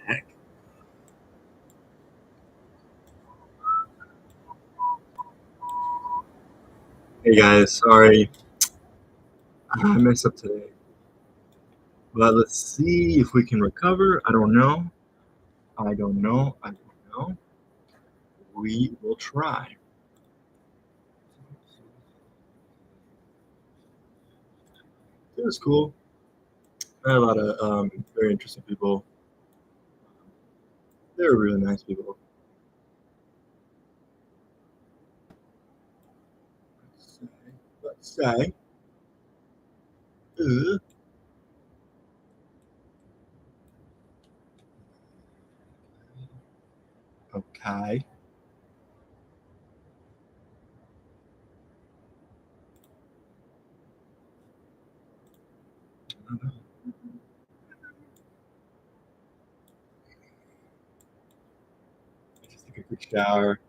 Heck. Hey guys, sorry I messed up today. But let's see if we can recover. I don't know. I don't know. I don't know. We will try. It was cool. I had a lot of very interesting people. They were really nice people. Let's say. Uh, okay. Just take a quick shower.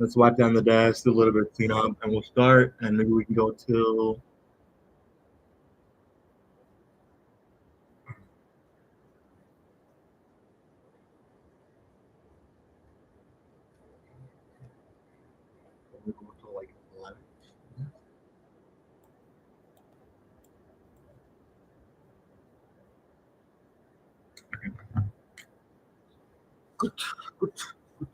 Let's wipe down the desk, do a little bit of clean up, and we'll start. And maybe we can go till. Maybe we'll go till like 11. Good, good, good, good.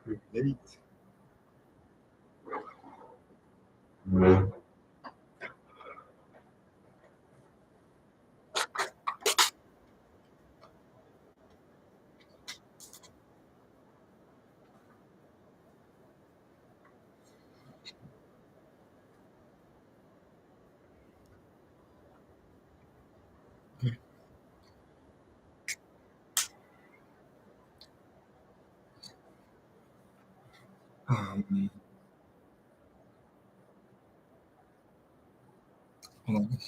Create. Um, hold on.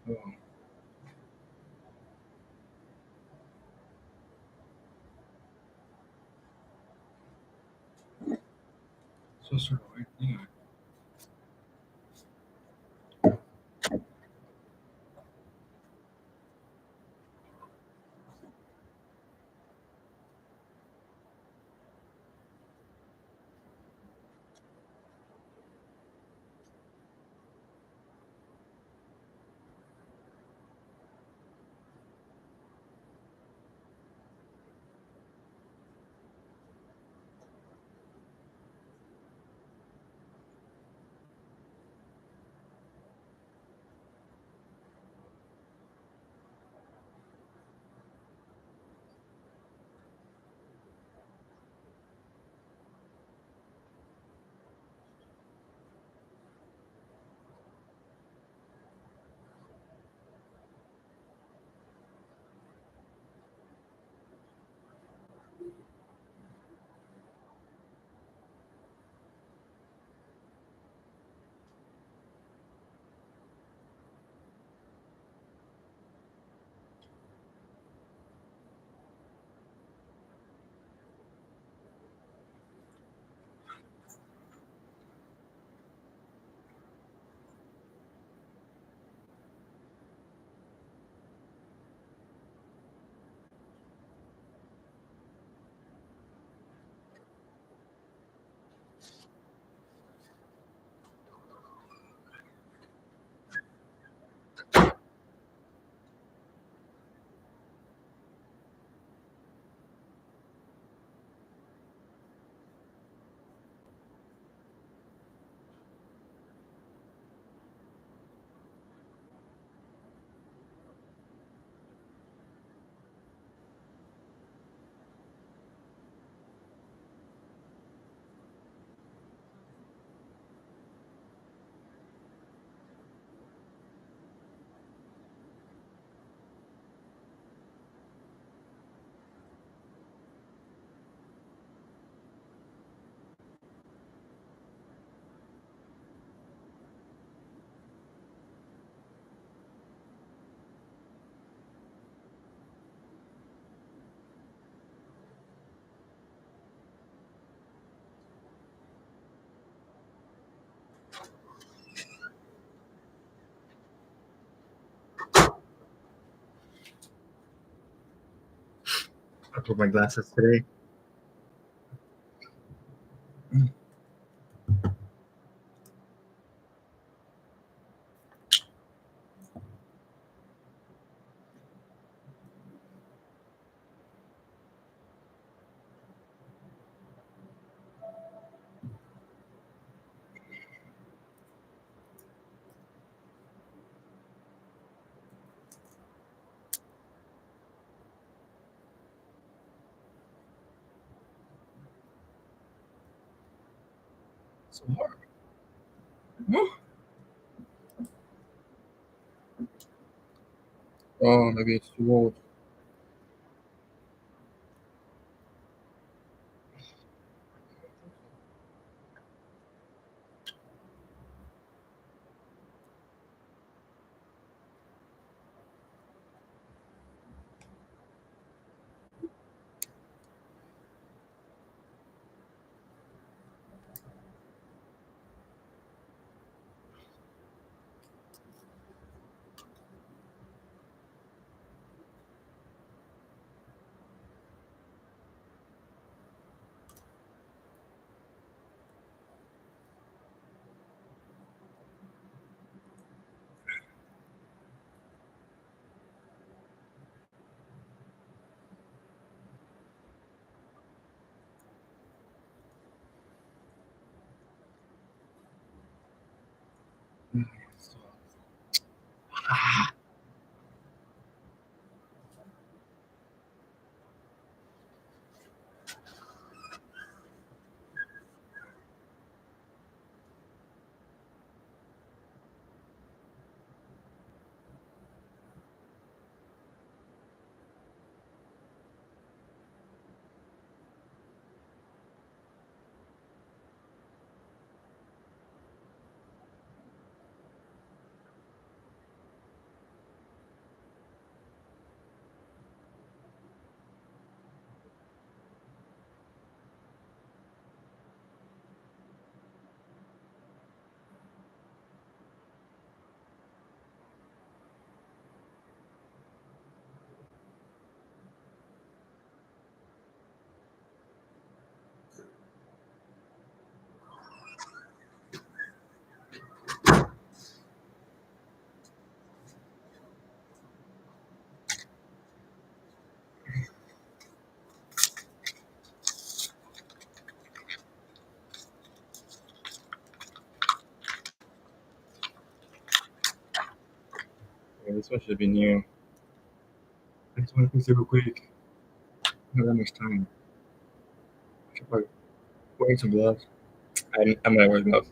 Oh, so sorry. Yeah. I put my glasses today. So hard. Oh, maybe it's too old. Yeah, this one should be new. I just want to fix it real quick. Not that much time. I should probably wearing some gloves. I'm gonna wear gloves.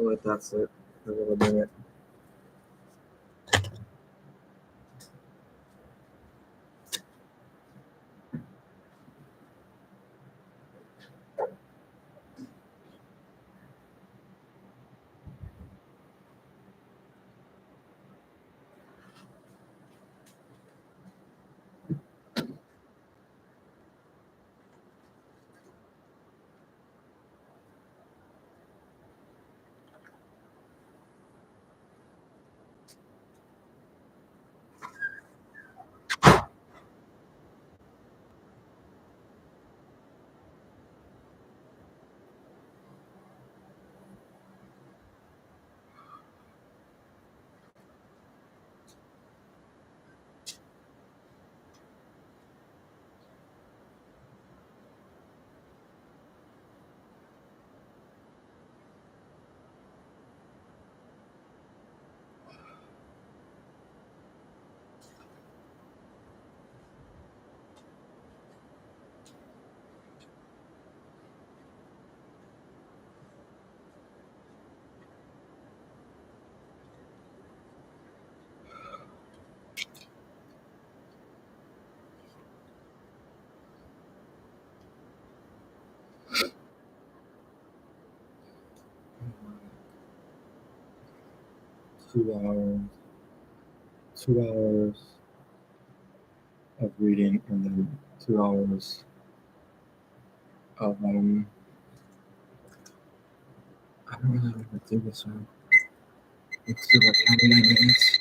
But that's it. We're gonna do it. Two hours. 2 hours of reading and then 2 hours of I don't really want to do this one. Let's do like 99 minutes.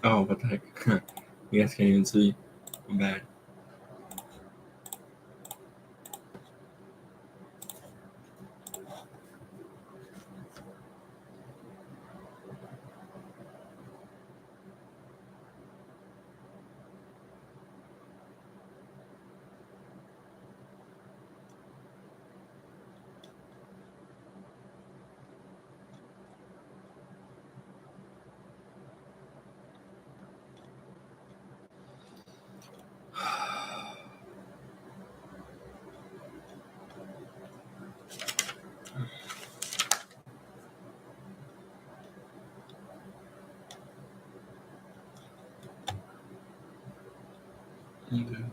Oh, what the heck? You guys can't even see. I'm bad. Okay.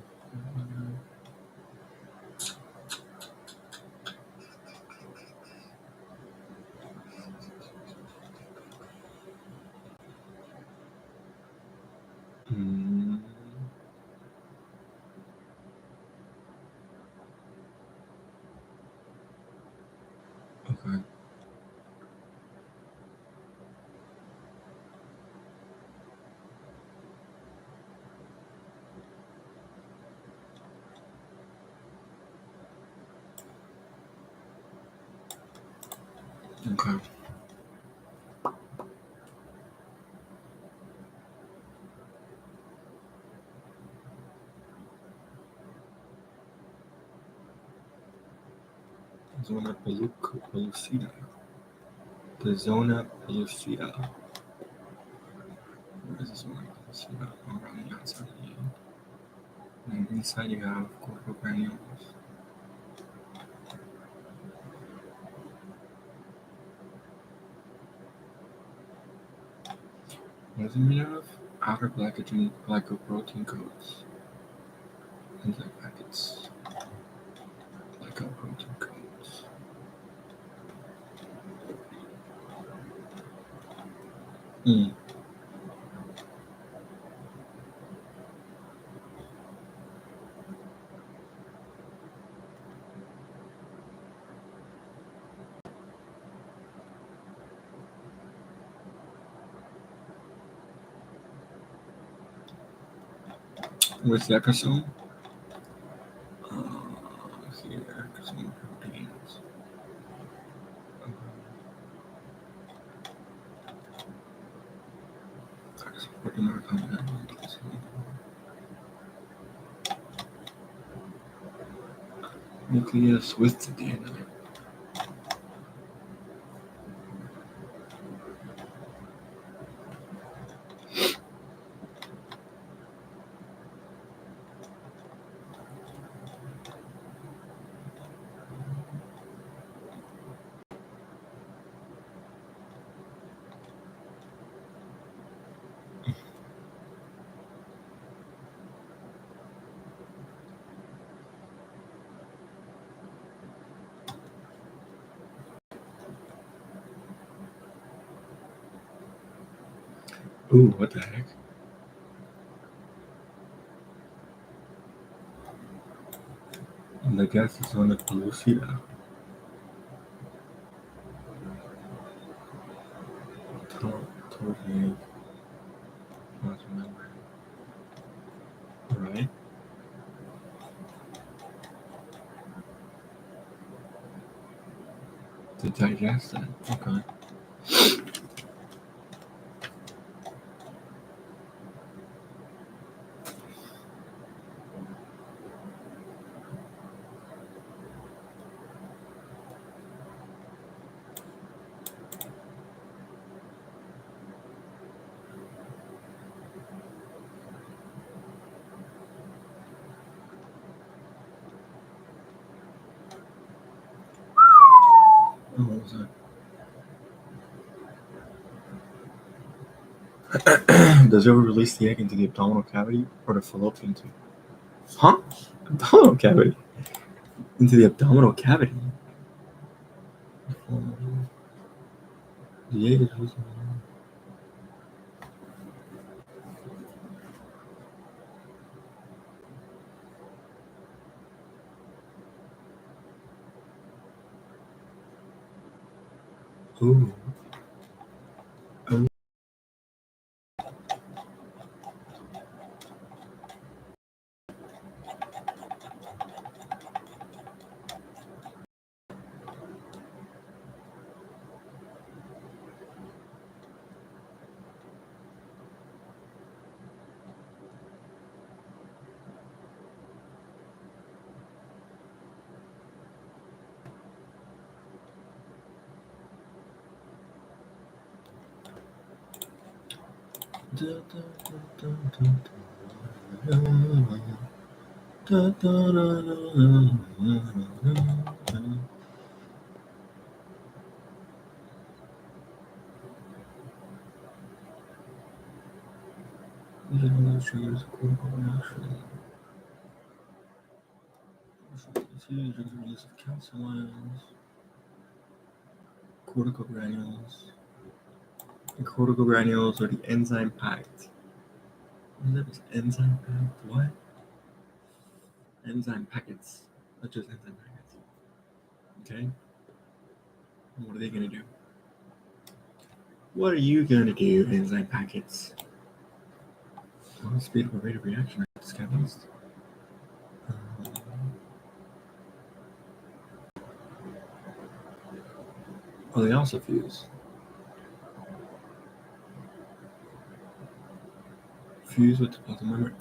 Mm, okay. Okay. Zona pellucida. The zona pellucida. Where is the zona pellucida? Around the outside of you. And inside you have cortical granules. What is it made out of? Outer glycoprotein coats. Inside packets. Glycoprotein coats. Mm. What's the exosome? Here, exosome proteins. Nucleus with the DNA. Ooh, what the heck? The gas is on the pellucida. Totally plasma membrane. Right? To digest it. Okay. Oh, what was that? Does it release the egg into the abdominal cavity or the fallopian tube? Huh? Abdominal cavity? Into the abdominal cavity? The egg is released. Ooh. Triggers cortical reaction. Release of calcium ions, cortical granules. The cortical granules are the enzyme packed. What is enzyme packed? What? Enzyme packets. Not just enzyme packets. Okay? What are they gonna do? What are you gonna do, enzyme packets? What is the speed of a rate of reaction is catalyst? Oh, they also fuse. Fuse with the plasma membrane.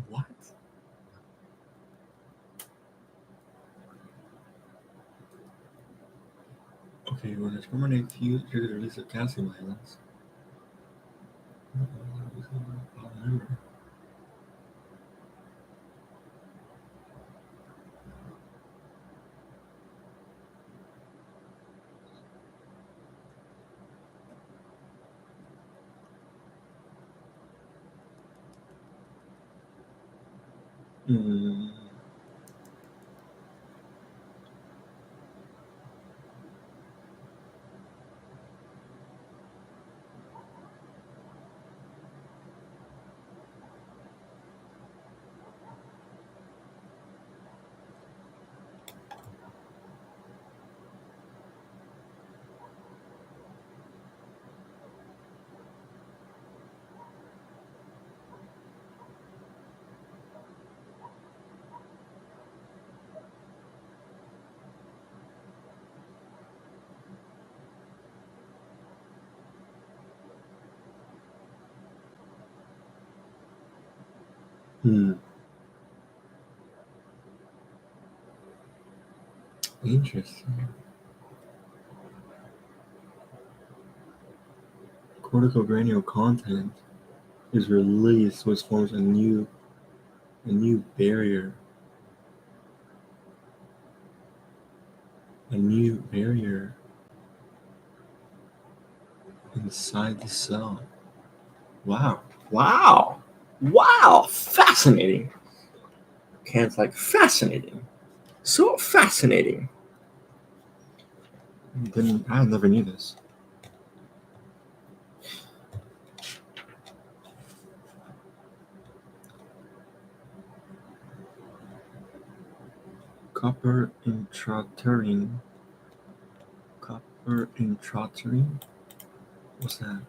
What? Okay, when a spermidate fuse triggers the release of calcium ions. Interesting. Cortical granule content is released, which forms a new barrier. A new barrier inside the cell. Wow. Wow. Wow. Fascinating. Kant's like, fascinating. So fascinating. I never knew this. Copper intrauterine. Copper intrauterine? What's that?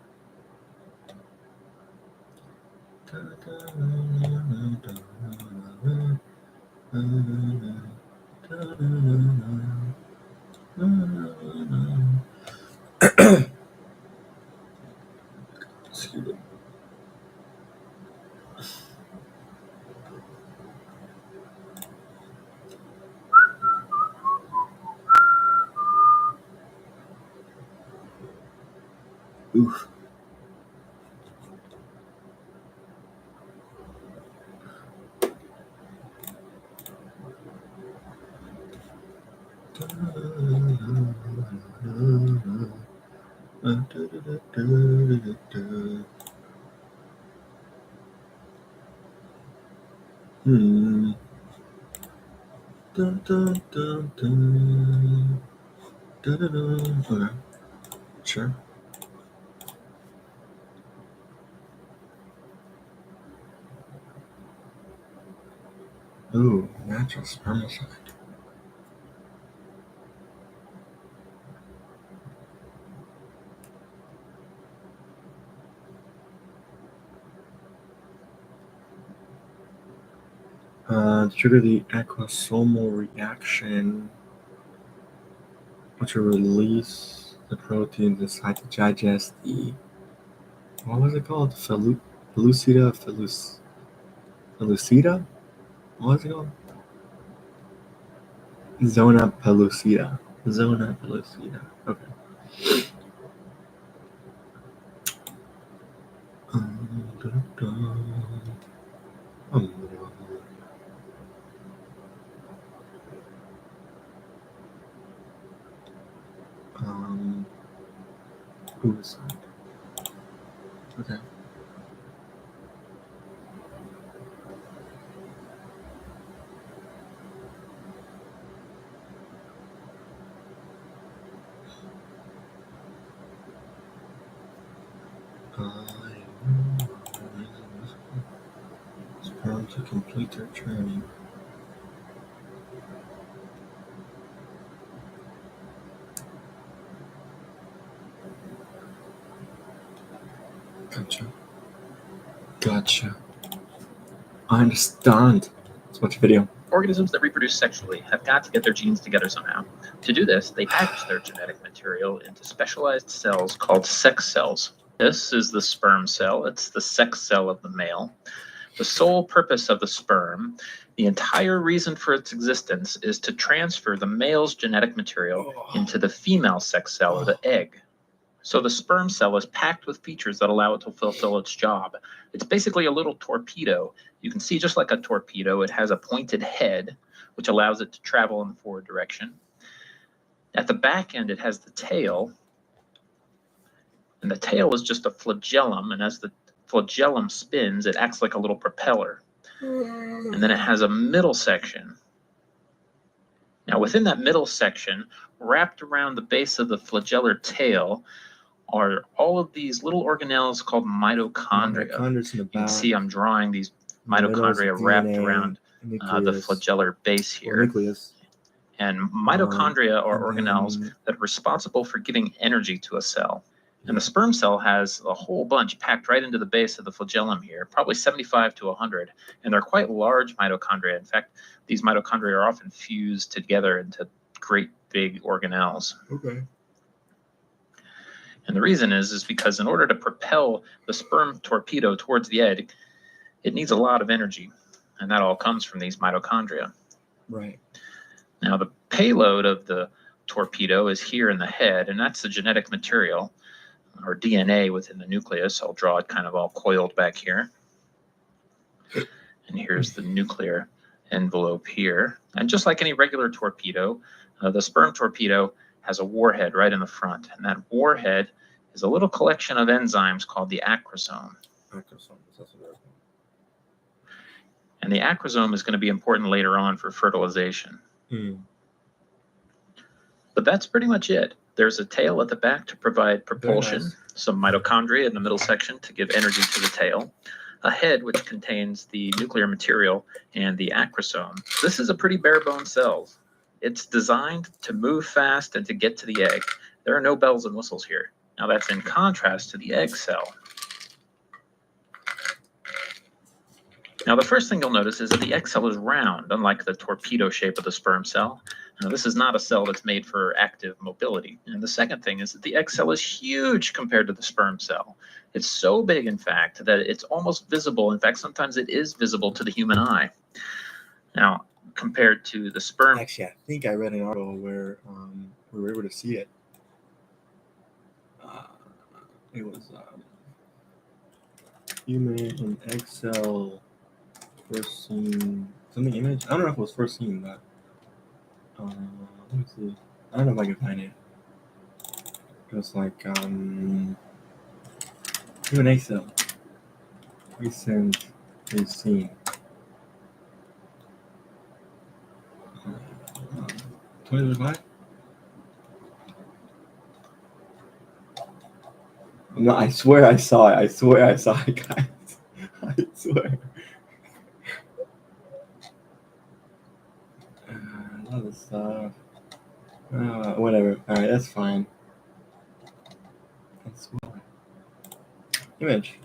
Excuse me. Oof. Dun, dun, dun, dun. Dun, dun, dun. Okay, sure. Ooh, natural spermicide. To trigger the acrosomal reaction. which will release the proteins inside to digest the, what was it called? Pellucida? Pellucida? What was it called? Zona pellucida. Zona pellucida. Okay. Oops. Okay. Sperm to complete their journey. Gotcha. I understand. Let's watch a video. Organisms that reproduce sexually have got to get their genes together somehow. To do this, they package their genetic material into specialized cells called sex cells. This is the sperm cell. It's the sex cell of the male. The sole purpose of the sperm, the entire reason for its existence, is to transfer the male's genetic material into the female sex cell, or the egg. So the sperm cell is packed with features that allow it to fulfill its job. It's basically a little torpedo. You can see, just like a torpedo, it has a pointed head, which allows it to travel in the forward direction. At the back end, it has the tail, and the tail is just a flagellum, and as the flagellum spins, it acts like a little propeller. And then it has a middle section. Now, within that middle section, wrapped around the base of the flagellar tail, are all of these little organelles called mitochondria. You can see I'm drawing these mitochondria wrapped around the flagellar base here. And mitochondria are organelles that are responsible for giving energy to a cell. And the sperm cell has a whole bunch packed right into the base of the flagellum here, probably 75 to 100. And they're quite large mitochondria. In fact, these mitochondria are often fused together into great big organelles. Okay. And the reason is because in order to propel the sperm torpedo towards the egg, it needs a lot of energy. And that all comes from these mitochondria. Right. Now, the payload of the torpedo is here in the head, and that's the genetic material, or DNA, within the nucleus. I'll draw it kind of all coiled back here. And here's the nuclear envelope here. And just like any regular torpedo, the sperm torpedo has a warhead right in the front. And that warhead is a little collection of enzymes called the acrosome. And the acrosome is going to be important later on for fertilization. But that's pretty much it. There's a tail at the back to provide propulsion, some mitochondria in the middle section to give energy to the tail, a head which contains the nuclear material, and the acrosome. This is a pretty bare bone cell. It's designed to move fast and to get to the egg. There are no bells and whistles here. Now that's in contrast to the egg cell. Now the first thing you'll notice is that the egg cell is round, unlike the torpedo shape of the sperm cell. Now this is not a cell that's made for active mobility. And the second thing is that the egg cell is huge compared to the sperm cell. It's so big, in fact, that it's almost visible. In fact, sometimes it is visible to the human eye. Now, compared to the sperm. Actually, I think I read an article where we were able to see it. It was human egg cell first seen something image. I don't know if it was first seen, but let me see. I don't know if I can find it. It was like human egg cell recently seen. 2025? No, I swear I saw it. I swear I saw it, guys. I swear. A lot of stuff. Whatever. Alright, that's fine. That's what? Image.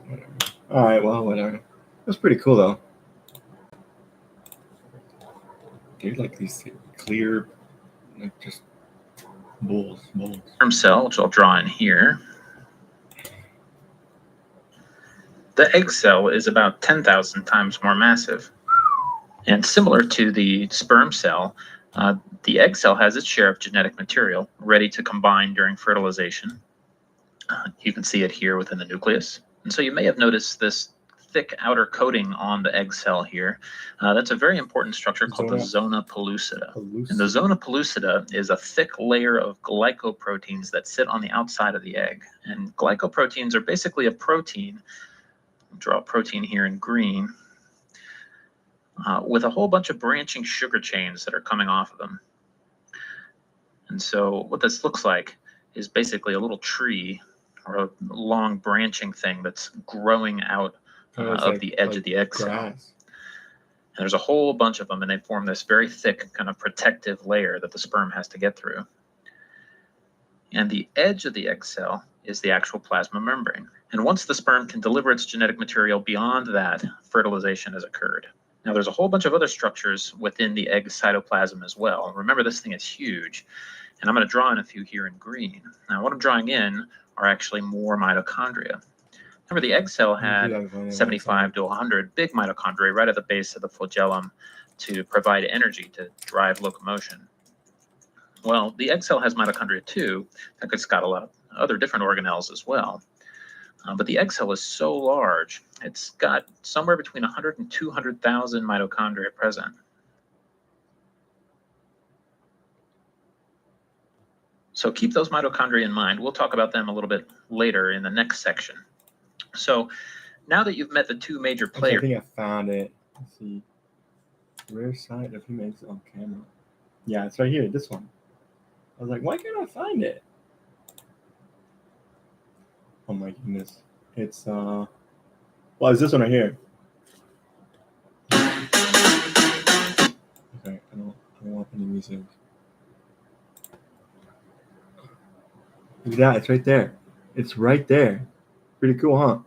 Whatever. Alright, well, whatever. It was pretty cool, though. They're like these clear, like just balls. Sperm cell, which I'll draw in here. The egg cell is about 10,000 times more massive. And similar to the sperm cell, the egg cell has its share of genetic material ready to combine during fertilization. You can see it here within the nucleus. And so you may have noticed this thick outer coating on the egg cell here. That's a very important structure called the zona pellucida. And the zona pellucida is a thick layer of glycoproteins that sit on the outside of the egg. And glycoproteins are basically a protein. I'll draw a protein here in green. With a whole bunch of branching sugar chains that are coming off of them. And so what this looks like is basically a little tree or a long branching thing that's growing out of the edge of the egg cell. And there's a whole bunch of them, and they form this very thick kind of protective layer that the sperm has to get through. And the edge of the egg cell is the actual plasma membrane. And once the sperm can deliver its genetic material beyond that, fertilization has occurred. Now, there's a whole bunch of other structures within the egg cytoplasm as well. Remember, this thing is huge, and I'm going to draw in a few here in green. Now, what I'm drawing in are actually more mitochondria. Remember, the egg cell had 75 to 100 big mitochondria right at the base of the flagellum to provide energy to drive locomotion. Well, the egg cell has mitochondria too. In fact, it's got a lot of other different organelles as well. But the egg cell is so large, it's got somewhere between 100 and 200,000 mitochondria present. So keep those mitochondria in mind. We'll talk about them a little bit later in the next section. So now that you've met the two major players. I think I found it. Let's see. Rear side of humans on camera. Yeah, it's right here, this one. I was like, why can't I find it? Oh my goodness. It's well, it's this one right here. Okay, I don't want any music. Look at that, it's right there. It's right there. Pretty cool, huh?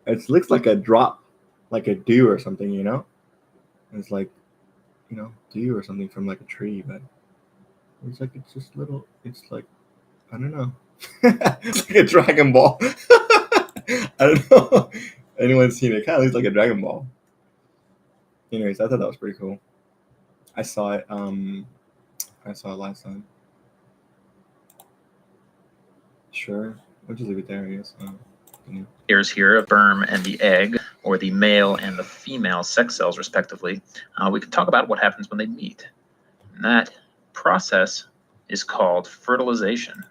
It looks like a drop, like a dew or something, you know? It's like, you know, dew or something from like a tree, but it's like it's just little, it's like, I don't know. It's like a Dragon Ball. I don't know. Anyone's seen it? It kind of looks like a Dragon Ball. Anyways, I thought that was pretty cool. I saw it last time. Sure. We'll just leave it there, I guess. Here's here a sperm and the egg, or the male and the female sex cells, respectively. We can talk about what happens when they meet. And that process is called fertilization.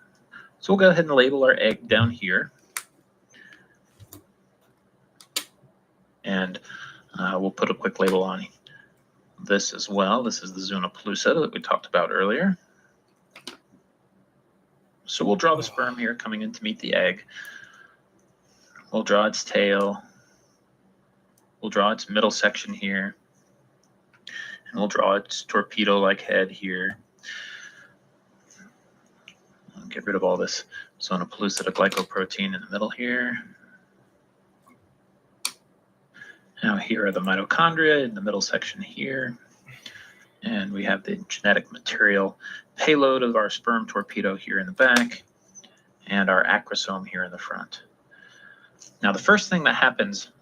So we'll go ahead and label our egg down here. And we'll put a quick label on this as well. This is the zona pellucida that we talked about earlier. So we'll draw the sperm here coming in to meet the egg. We'll draw its tail. We'll draw its middle section here. And we'll draw its torpedo-like head here. I'll get rid of all this zona pellucida glycoprotein in the middle here. Now here are the mitochondria in the middle section here. And we have the genetic material payload of our sperm torpedo here in the back, and our acrosome here in the front. Now, the first thing that happens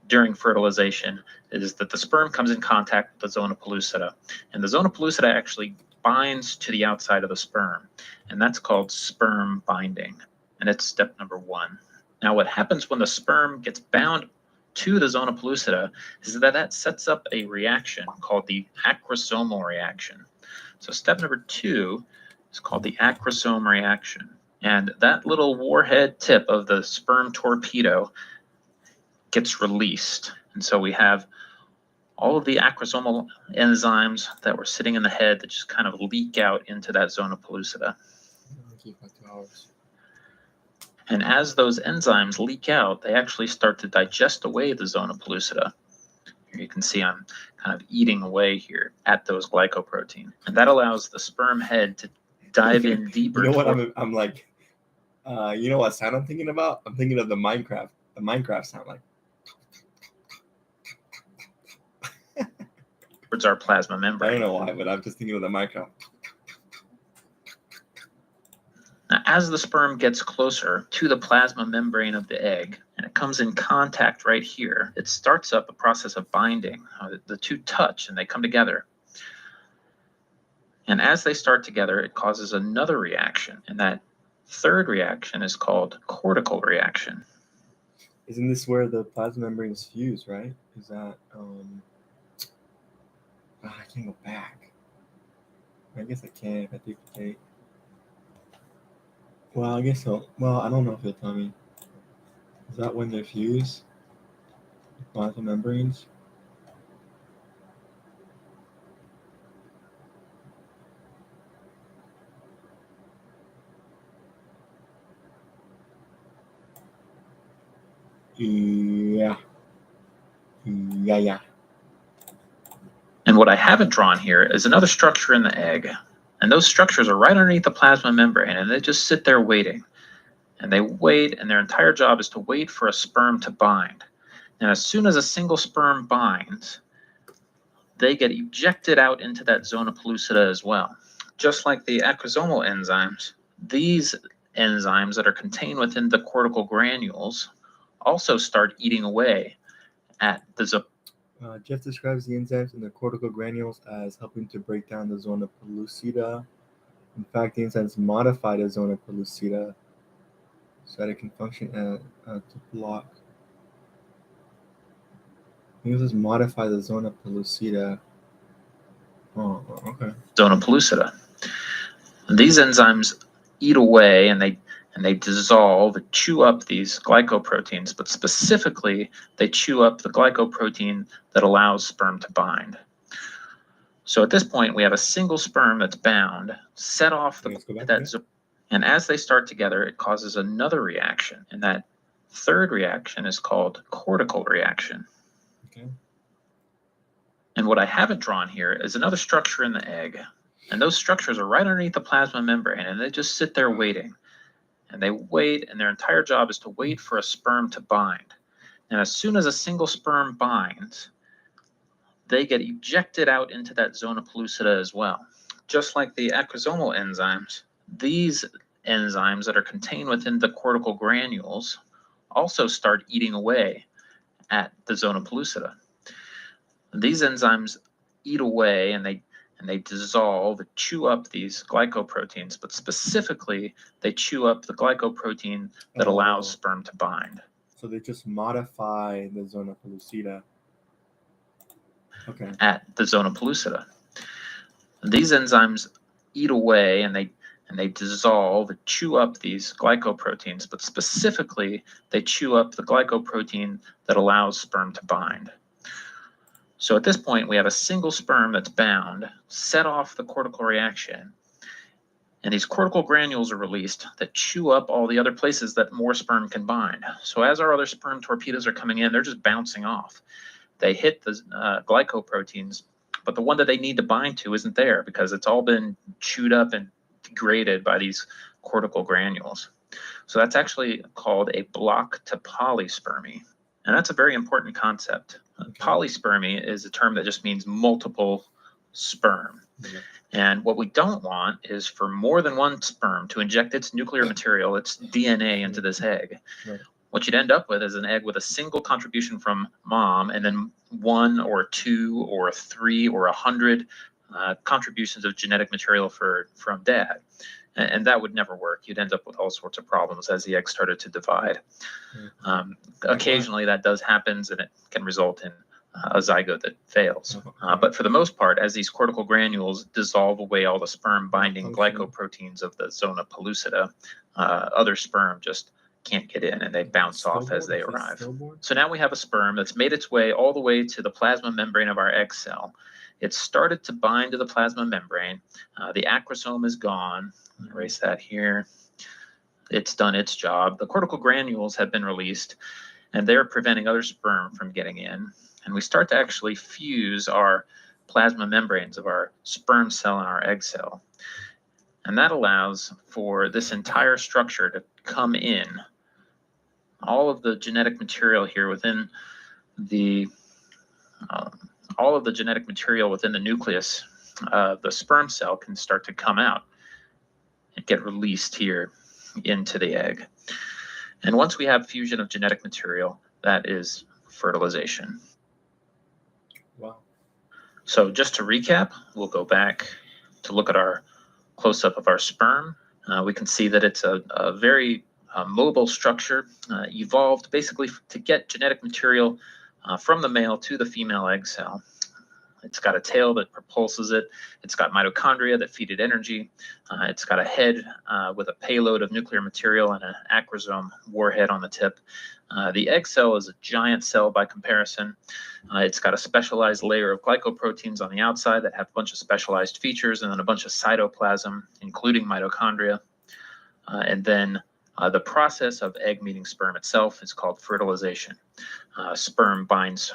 during fertilization is that the sperm comes in contact with the zona pellucida, and the zona pellucida actually binds to the outside of the sperm, and that's called sperm binding, and it's step number 1. Now, what happens when the sperm gets bound to the zona pellucida is that sets up a reaction called the acrosomal reaction. So step number 2 is called the acrosome reaction. And that little warhead tip of the sperm torpedo gets released. And so we have all of the acrosomal enzymes that were sitting in the head that just kind of leak out into that zona pellucida. And as those enzymes leak out, they actually start to digest away the zona pellucida. Here you can see I'm kind of eating away here at those glycoprotein. And that allows the sperm head to dive in deeper. You know what I'm like, you know what sound I'm thinking about? I'm thinking of the Minecraft sound, like. towards our plasma I membrane. don't know why, but I'm just thinking of the micro. Now, as the sperm gets closer to the plasma membrane of the egg, and it comes in contact right here, it starts up a process of binding. The two touch and they come together. And as they start together, it causes another reaction. And that third reaction is called cortical reaction. Isn't this where the plasma membranes fuse, right? Is that, I can't go back. I guess I can if I take the tape. Well, I guess so. Well, I don't know if you'll tell me. Is that when they fuse? The plasma membranes? Yeah. Yeah. And what I haven't drawn here is another structure in the egg. And those structures are right underneath the plasma membrane, and they just sit there waiting. And they wait, and their entire job is to wait for a sperm to bind. And as soon as a single sperm binds, they get ejected out into that zona pellucida as well. Just like the acrosomal enzymes, these enzymes that are contained within the cortical granules also start eating away at the Jeff describes the enzymes in the cortical granules as helping to break down the zona pellucida. In fact, the enzymes modify the zona pellucida so that it can function to block. He uses modify the zona pellucida. Oh, okay. zona pellucida. These enzymes eat away and they dissolve, chew up these glycoproteins, but specifically they chew up the glycoprotein that allows sperm to bind. So at this point, we have a single sperm that's bound, set off and as they start together, it causes another reaction, and that third reaction is called cortical reaction. Okay. And what I haven't drawn here is another structure in the egg. And those structures are right underneath the plasma membrane, and they just sit there waiting. And they wait, and their entire job is to wait for a sperm to bind. And as soon as a single sperm binds, they get ejected out into that zona pellucida as well. Just like the acrosomal enzymes, these enzymes that are contained within the cortical granules also start eating away at the zona pellucida. These enzymes eat away and they dissolve, chew up these glycoproteins, but specifically they chew up the glycoprotein that allows sperm to bind. So they just modify the zona pellucida. Okay. At the zona pellucida. These enzymes eat away and they dissolve, chew up these glycoproteins, but specifically they chew up the glycoprotein that allows sperm to bind. So at this point, we have a single sperm that's bound, set off the cortical reaction, and these cortical granules are released that chew up all the other places that more sperm can bind. So as our other sperm torpedoes are coming in, they're just bouncing off. They hit the glycoproteins, but the one that they need to bind to isn't there because it's all been chewed up and degraded by these cortical granules. So that's actually called a block to polyspermy. And that's a very important concept. Polyspermy is a term that just means multiple sperm. Okay. And what we don't want is for more than one sperm to inject its nuclear material, its DNA, into this egg. Right. What you'd end up with is an egg with a single contribution from mom and then 1 or 2 or 3 or 100 contributions of genetic material from dad. And that would never work. You'd end up with all sorts of problems as the egg started to divide. Occasionally that does happen, and it can result in a zygote that fails. But for the most part, as these cortical granules dissolve away all the sperm binding glycoproteins of the zona pellucida, other sperm just can't get in and they bounce off as they arrive. So now we have a sperm that's made its way all the way to the plasma membrane of our egg cell. It's started to bind to the plasma membrane. The acrosome is gone. Erase that here. It's done its job. The cortical granules have been released, and they're preventing other sperm from getting in. And we start to actually fuse our plasma membranes of our sperm cell and our egg cell. And that allows for this entire structure to come in. All of the genetic material here within the all of the genetic material within the nucleus of the sperm cell can start to come out and get released here into the egg. And once we have fusion of genetic material, that is fertilization. Wow. So just to recap, we'll go back to look at our close-up of our sperm. We can see that it's a very mobile structure, evolved basically to get genetic material from the male to the female egg cell. It's got a tail that propulses it. It's got mitochondria that feed it energy. It's got a head with a payload of nuclear material and an acrosome warhead on the tip. The egg cell is a giant cell by comparison. It's got a specialized layer of glycoproteins on the outside that have a bunch of specialized features, and then a bunch of cytoplasm, including mitochondria. And then the process of egg meeting sperm itself is called fertilization. Sperm binds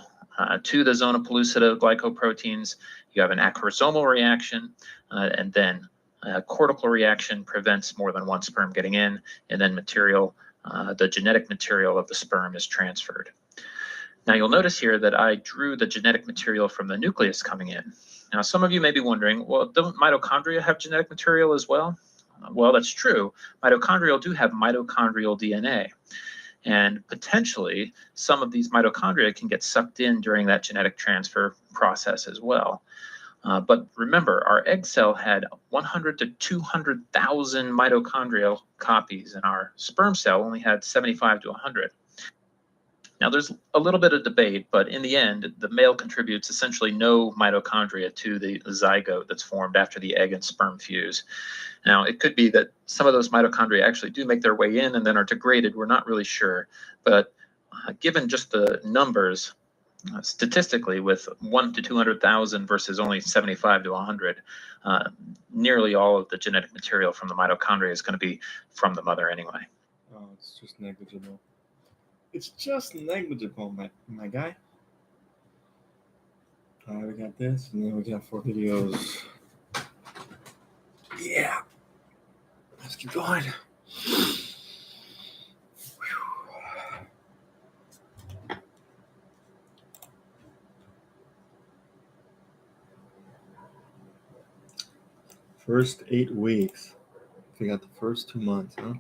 to the zona pellucida glycoproteins. You have an acrosomal reaction, and then a cortical reaction prevents more than one sperm getting in, and then the genetic material of the sperm is transferred. Now you'll notice here that I drew the genetic material from the nucleus coming in. Now some of you may be wondering, well, don't mitochondria have genetic material as well? Well, that's true. Mitochondria do have mitochondrial DNA. And potentially, some of these mitochondria can get sucked in during that genetic transfer process as well. But remember, our egg cell had 100 to 200,000 mitochondrial copies, and our sperm cell only had 75 to 100. Now, there's a little bit of debate, but in the end, the male contributes essentially no mitochondria to the zygote that's formed after the egg and sperm fuse. Now, it could be that some of those mitochondria actually do make their way in and then are degraded. We're not really sure. But given just the numbers, statistically, with 1 to 200,000 versus only 75 to 100, nearly all of the genetic material from the mitochondria is going to be from the mother anyway. Oh, it's just negligible. It's just negligible, my guy. All right, we got this, and then we got 4 videos. Yeah. Let's keep going. First 8 weeks. We got the first 2 months, huh?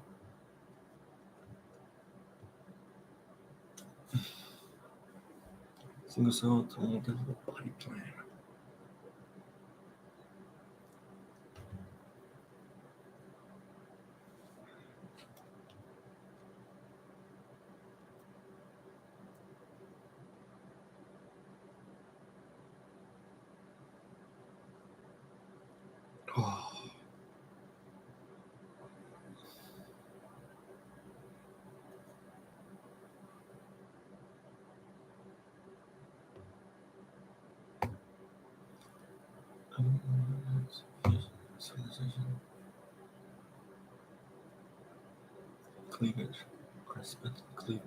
Single cell to multiple pipeline. Oh. Cleavage. Crescent cleavage.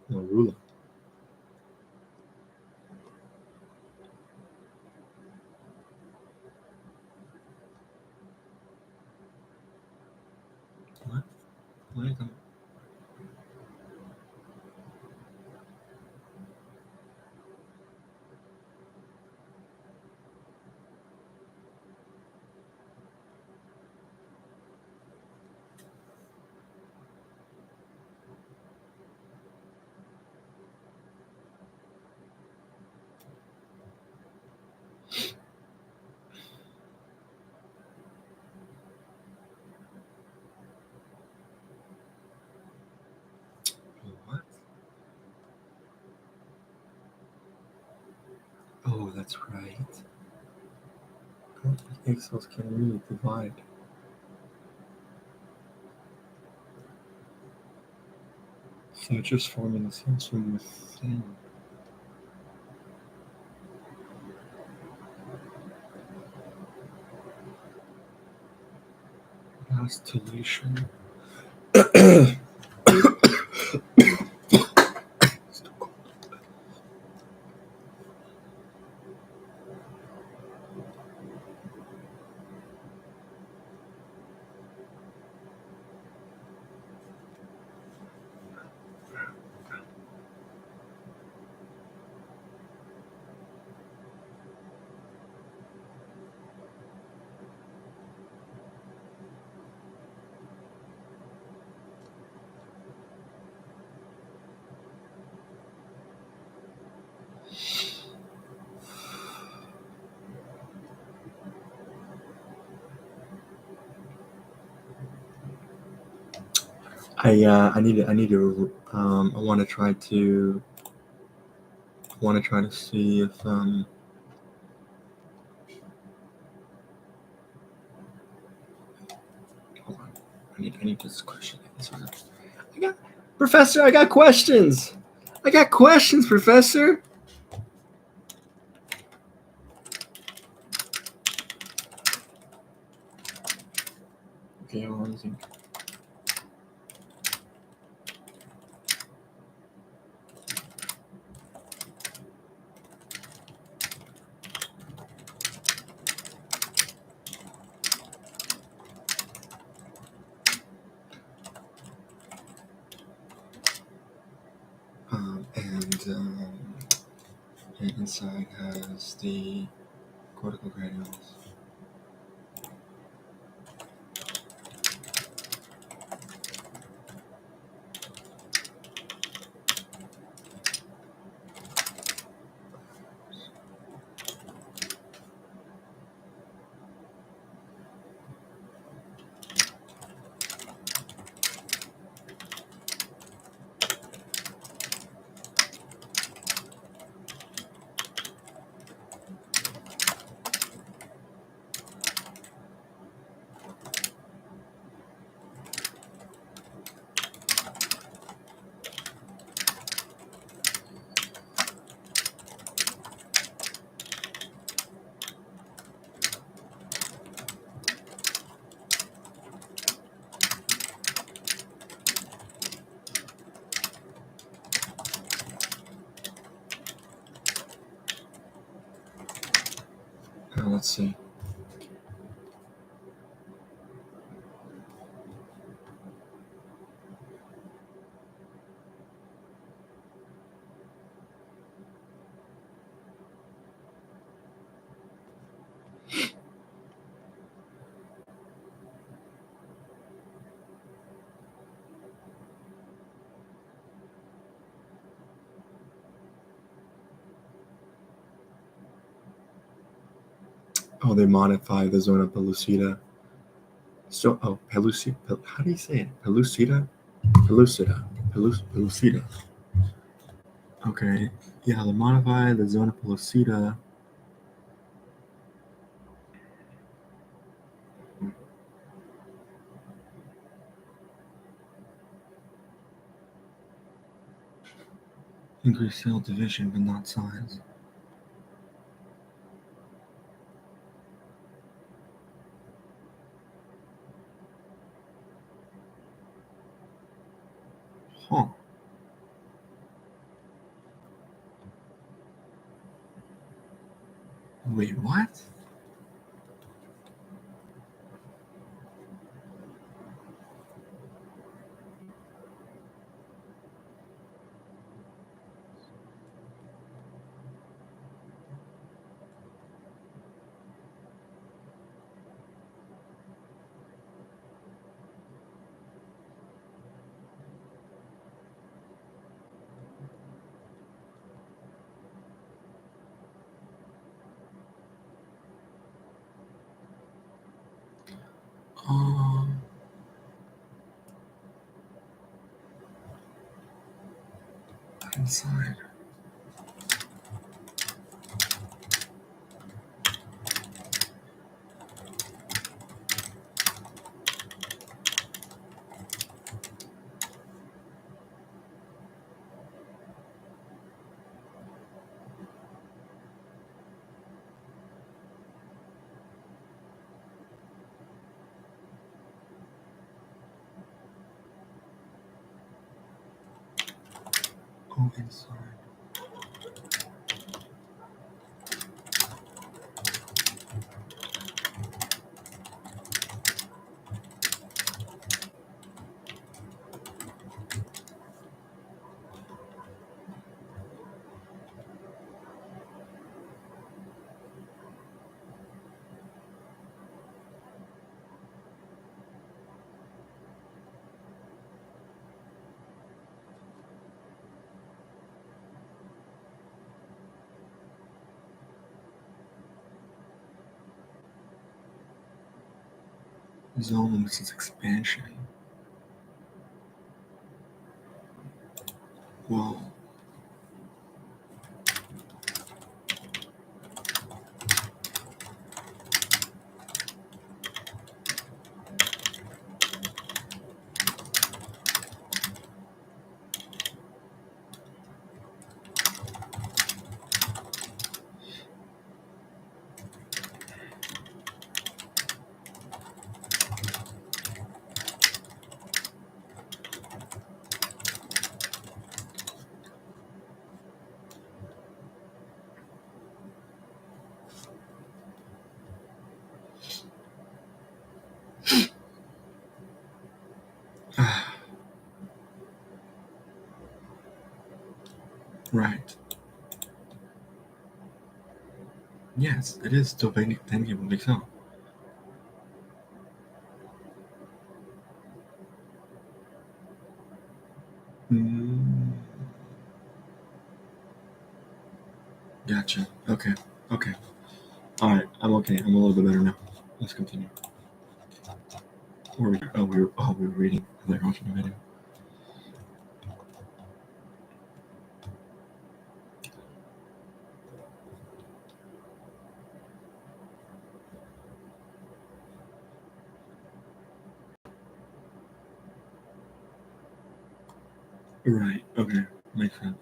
No ruler. What? What is that? What? Oh, that's right. Egg cells can really divide. So it's just forming the cells from within. Constellation. I want to try to see if hold on. I need this question. I got Professor, I got questions. I got questions, Professor. Okay, hold on a second. And inside has the cortical granules. Let's see. Oh, they modify the zona pellucida. So, pellucida. How do you say it? Pellucida. Pellucida. Okay. Yeah, they modify the zona pellucida. Increase cell division, but not size. Huh. Wait, what? Um, inside. go inside. Zone is expansion. Whoa. Right. Yes, it is still technically so. Mm. Gotcha. Okay. Okay. All right. I'm okay. I'm a little bit better now. Let's continue. We were reading. Like watching a video. Right. Okay. Makes sense.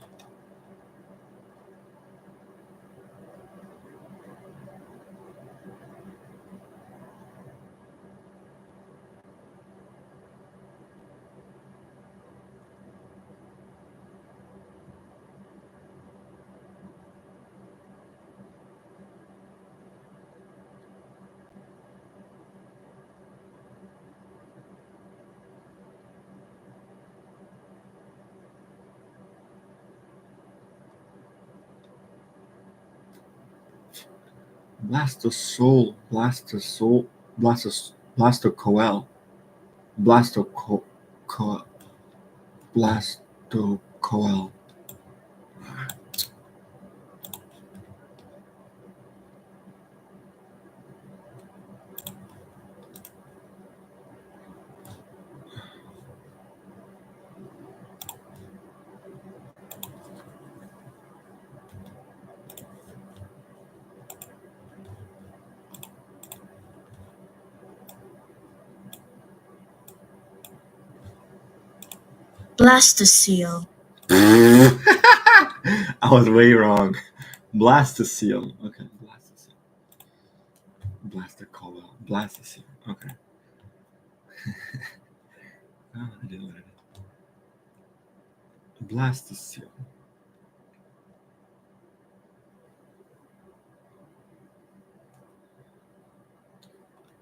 Blastocoel, Blastocoel, Blastocoel, Blastocoel. Blastocoel. I was way wrong. Blastocoel. Okay, Blastocoel. Blastocoel. Blastocoel. Okay. Oh, I didn't learn it. Blastocoel.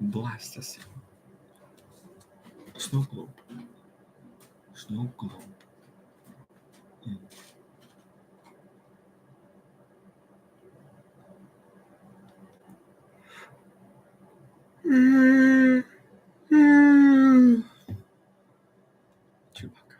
Blastocoel. Snow globe. Snow globe. Mm. Chewbacca.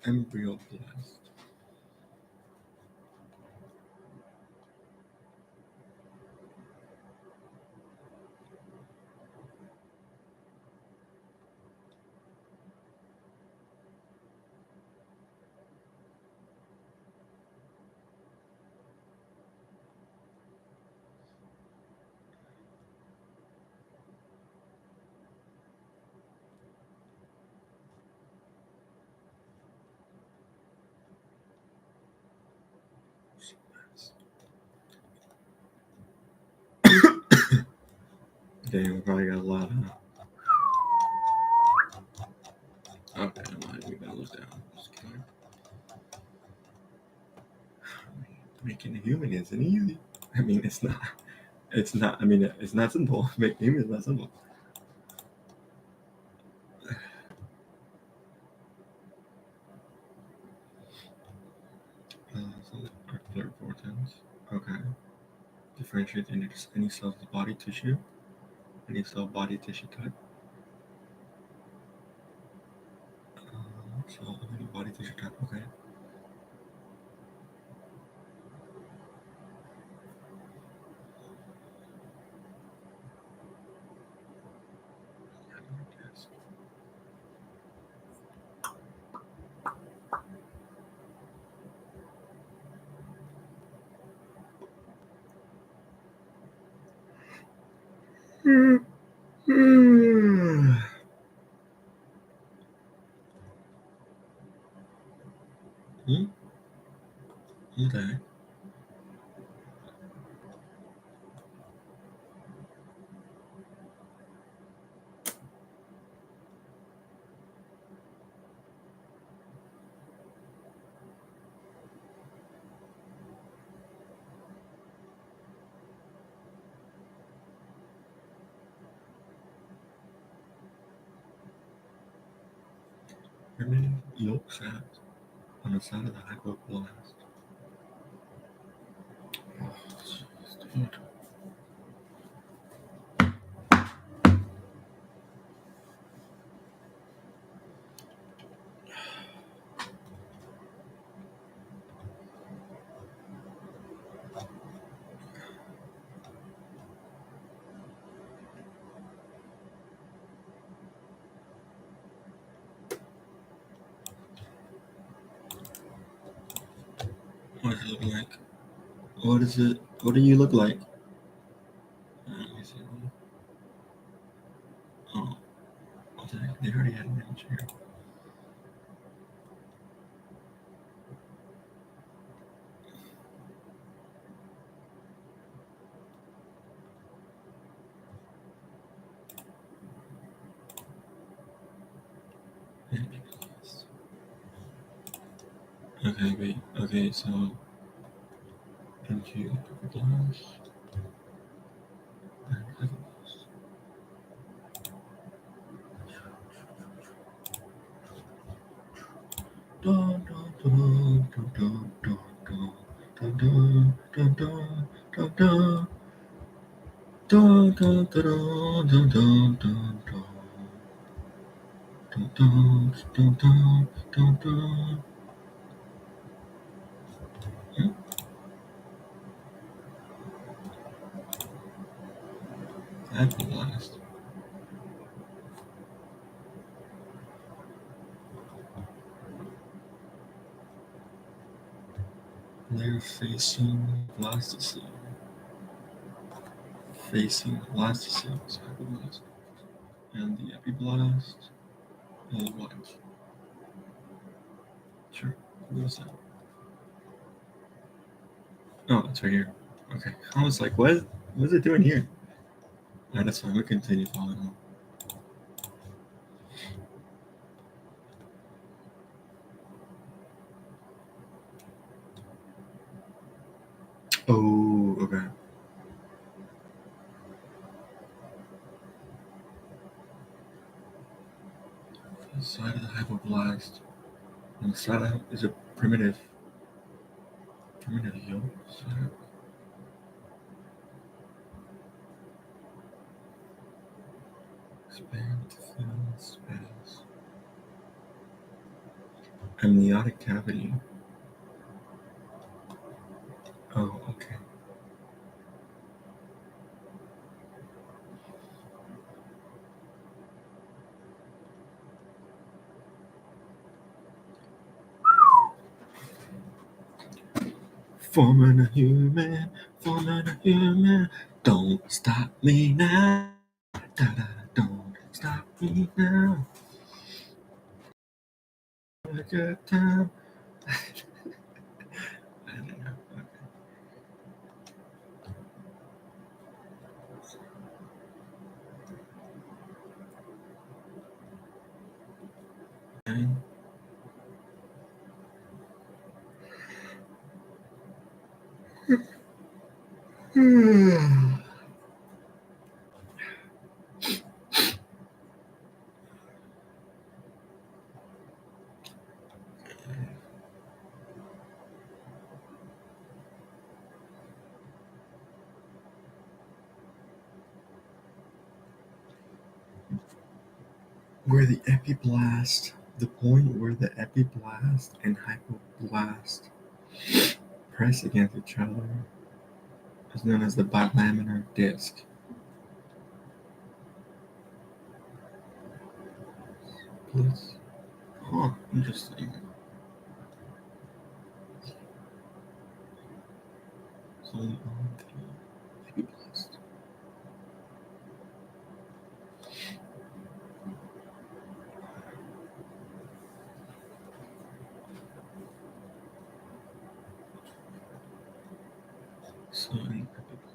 Embryo blast. Damn, we probably got a lot, huh? Okay, I'm not even gonna look down. Just kidding. Making a human isn't easy. I mean, it's not. It's not. I mean, it's not simple. Making a human is not simple. So articular importance. Okay. Differentiate any cells of the body tissue. Any cell body tissue type. Cell of any body tissue type. Okay. Okay. Primitive yolk sacs on the side of the hypoblast. Oh, jeez, dude. What does it look like? What is it? What do you look like? Let me see. Oh, what the heck? They already had an image here. Okay, wait. Okay, so into glass. Dun, dun, dun, dun, dun, dun, dun, dun, dun, dun, dun, dun. Dun, dun, dun, dun, dun, dun, dun. Dun, dun, dun, dun, dun, dun. Hmm? That'd be last. They're facing plasticine. Facing plasticine is hypoblast. And the epiblast is what? Sure. What is that? Oh, it's right here. Okay. I was like, what is it doing here? Alright, that's fine. We continue following along. Oh, okay. The side of the hypoblast. On the side of is a primitive yolk sac. Expand to fill space. Amniotic cavity. Oh, okay. Forming a human. Don't stop me now. Da-da, don't stop me now. A good time. I don't know. Okay. where the epiblast, the point where the epiblast and hypoblast press against each other, is known as the bilaminar disc. Please. Huh, interesting. It's only on the epiblast. So in the epiblast.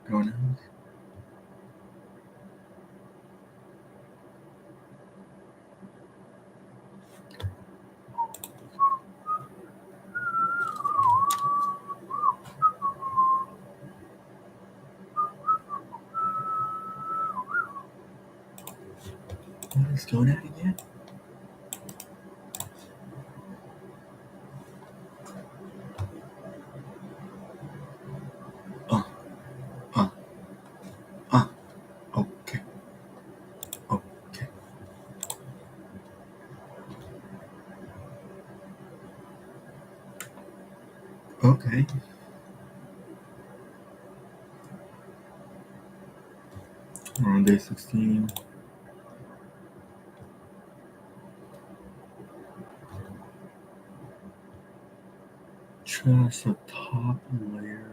Going on. What is going on again? Oh, oh, oh, okay, okay. Okay. We're on day 16. Just the top layer.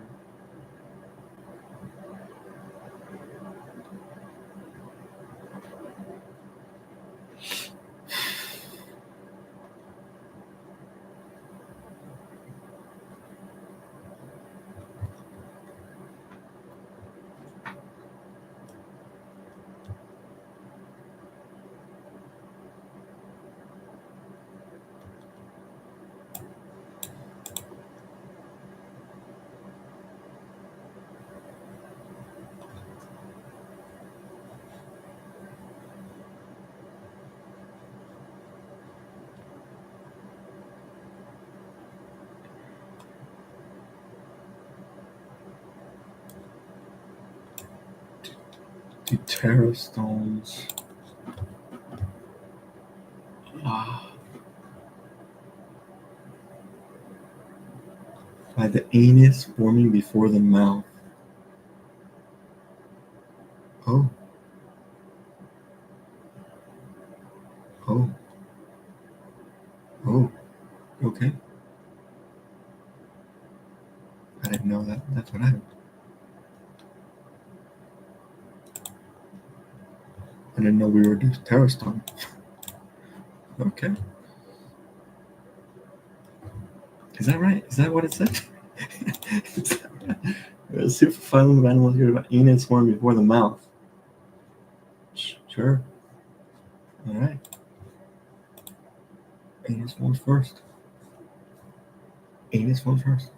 The terrastones. Ah, by the anus forming before the mouth. Oh, oh, oh, okay. I didn't know that. That's what happened. I didn't know we were doing terrastone. Okay. Is that right? Is that what it said? Is that right? A superphylum of animals here about anus forming before the mouth. Sure. All right. Anus forms first. Anus forms first.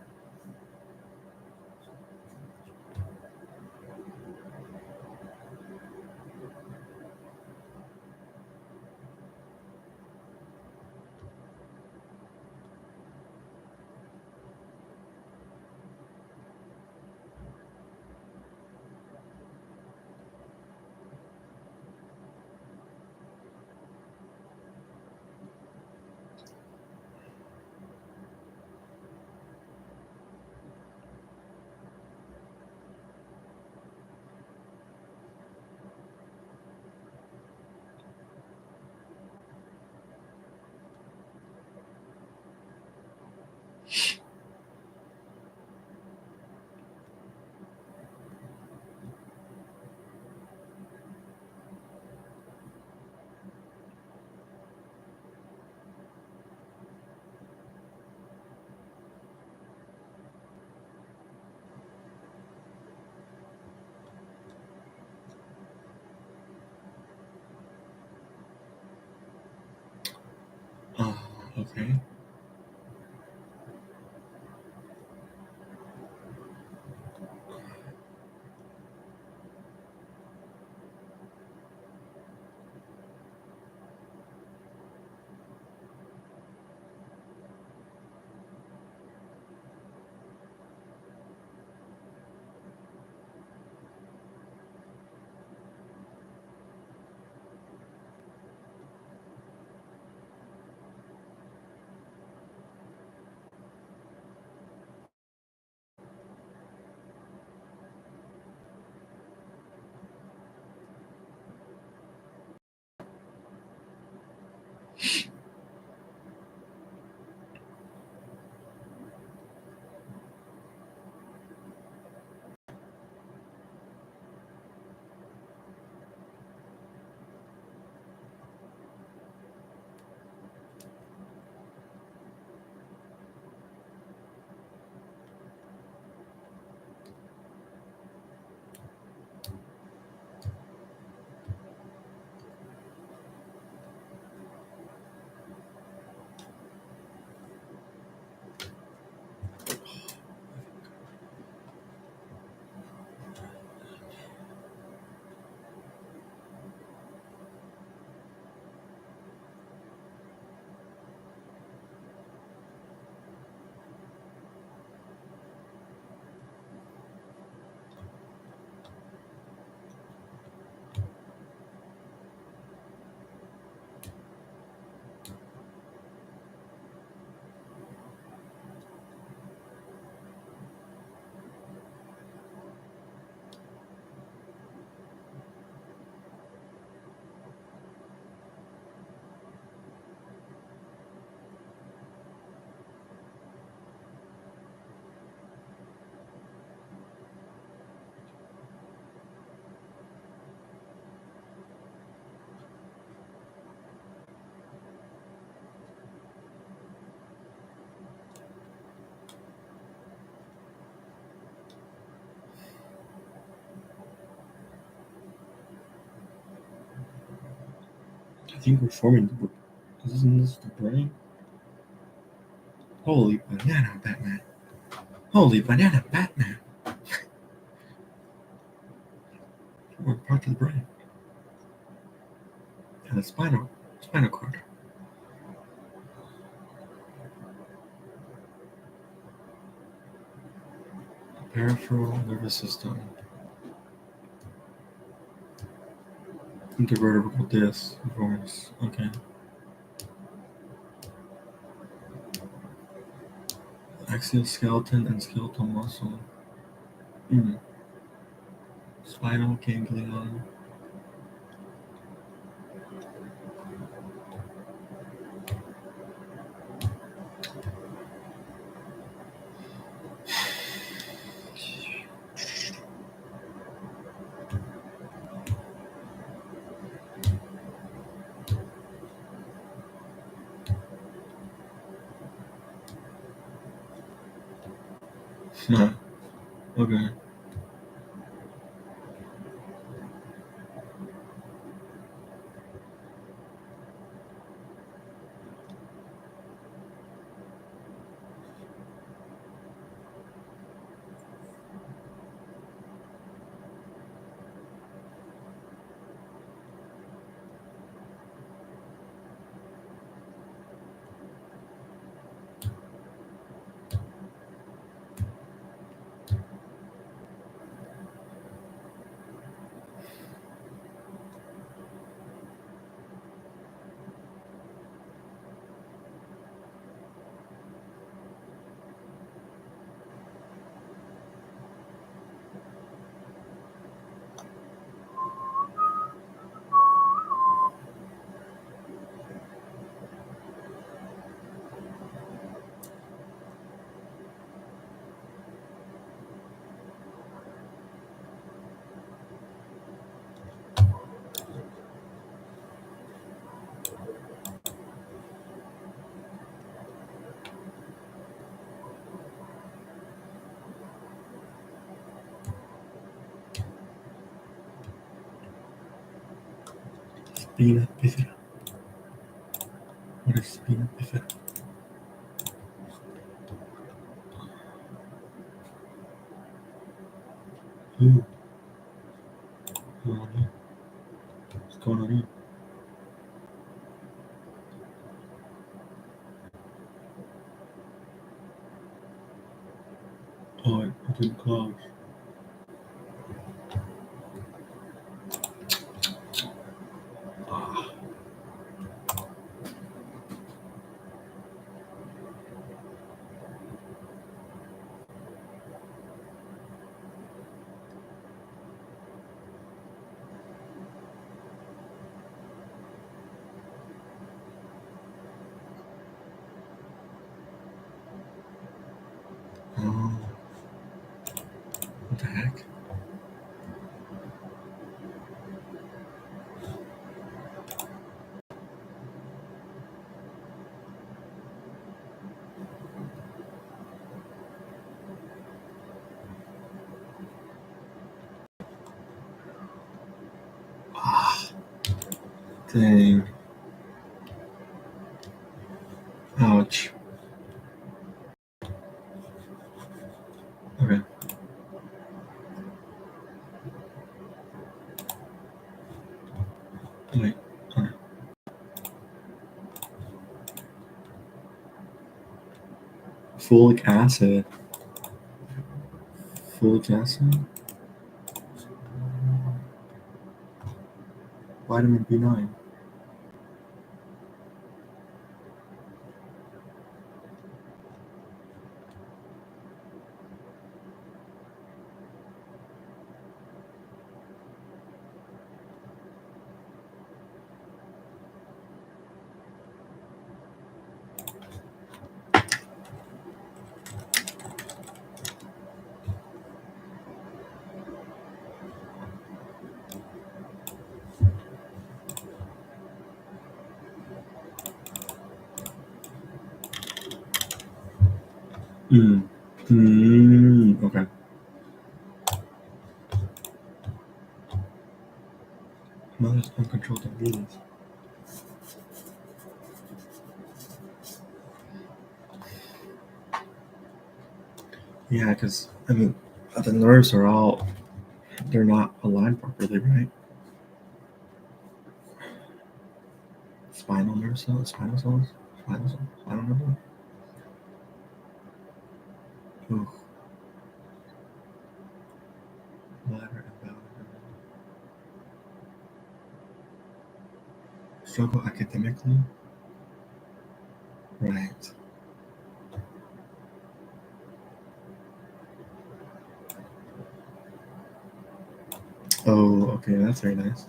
Okay. I think we're forming the. Isn't this the brain? Holy banana, Batman! Holy banana, Batman! We're part of the brain. And the spinal cord. Peripheral nervous system. Intervertebral disc. Voice. Okay. Axial skeleton and skeletal muscle. Spinal ganglion. No. Okay. Spina bifida. What is spina bifida? Ooh. What's going on here? Oh, it didn't close. Ah. Oh. What the heck? Ah. Dang. Ouch. Okay. Wait. Okay. Folic acid. Folic acid. Vitamin B9. Okay. Mother's uncontrolled diabetes. Yeah, because, I mean, the nerves are all, they're not aligned properly, right? Spinal nerve cells? Spinal cells? Spinal cells? Spinal nerve cells? Ooh. Bladder and bowel. Struggle academically? Right. Oh, okay, that's very nice.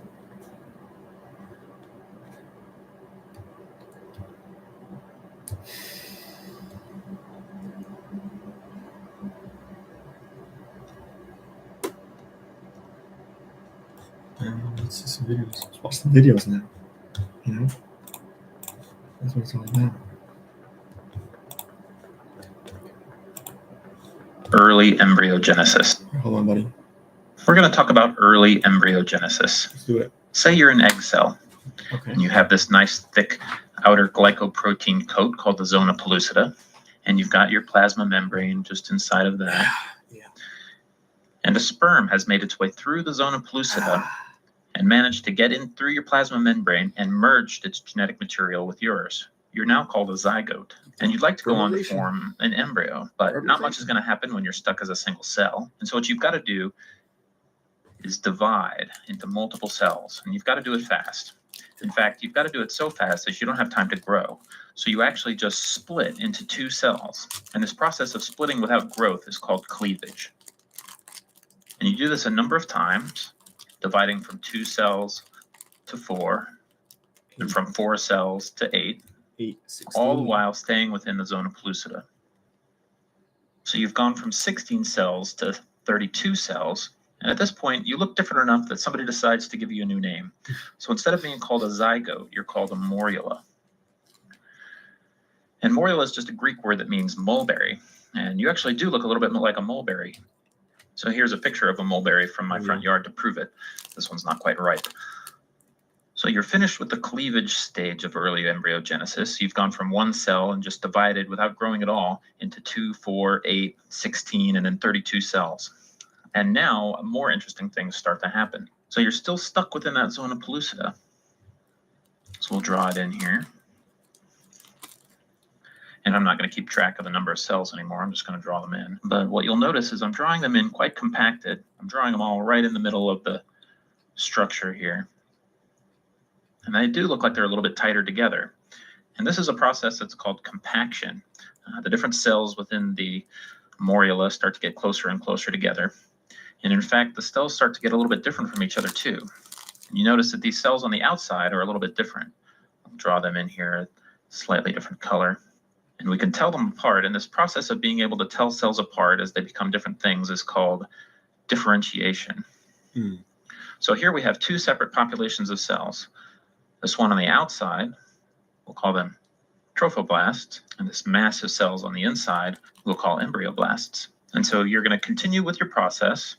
Let's see some videos. Let's watch the videos now. You know? That's what it's all about. Early embryogenesis. Hold on, buddy. We're going to talk about early embryogenesis. Let's do it. Say you're an egg cell, Okay. and you have this nice thick outer glycoprotein coat called the zona pellucida, and you've got your plasma membrane just inside of that. Yeah. And a sperm has made its way through the zona pellucida and managed to get in through your plasma membrane and merged its genetic material with yours. You're now called a zygote, and you'd like to go on to form an embryo, but not much is going to happen when you're stuck as a single cell. And so what you've got to do is divide into multiple cells, and you've got to do it fast. In fact, you've got to do it so fast that you don't have time to grow. So you actually just split into two cells. And this process of splitting without growth is called cleavage. And you do this a number of times, dividing from 2 cells to 4, and from 4 cells to 8, 16. all the while staying within the zona pellucida. So you've gone from 16 cells to 32 cells, and at this point, you look different enough that somebody decides to give you a new name. So instead of being called a zygote, you're called a morula. And morula is just a Greek word that means mulberry, and you actually do look a little bit like a mulberry. So here's a picture of a mulberry from my front yard to prove it. This one's not quite ripe. So you're finished with the cleavage stage of early embryogenesis. You've gone from 1 cell and just divided without growing at all into 2, 4, 8, 16, and then 32 cells. And now more interesting things start to happen. So you're still stuck within that zona pellucida. So we'll draw it in here. And I'm not going to keep track of the number of cells anymore. I'm just going to draw them in. But what you'll notice is I'm drawing them in quite compacted. I'm drawing them all right in the middle of the structure here. And they do look like they're a little bit tighter together. And this is a process that's called compaction. The different cells within the morula start to get closer and closer together. And in fact, the cells start to get a little bit different from each other too. And you notice that these cells on the outside are a little bit different. I'll draw them in here, slightly different color. And we can tell them apart. And this process of being able to tell cells apart as they become different things is called differentiation. So here we have two separate populations of cells. This one on the outside, we'll call them trophoblasts, and this mass of cells on the inside, we'll call embryoblasts. And so you're going to continue with your process.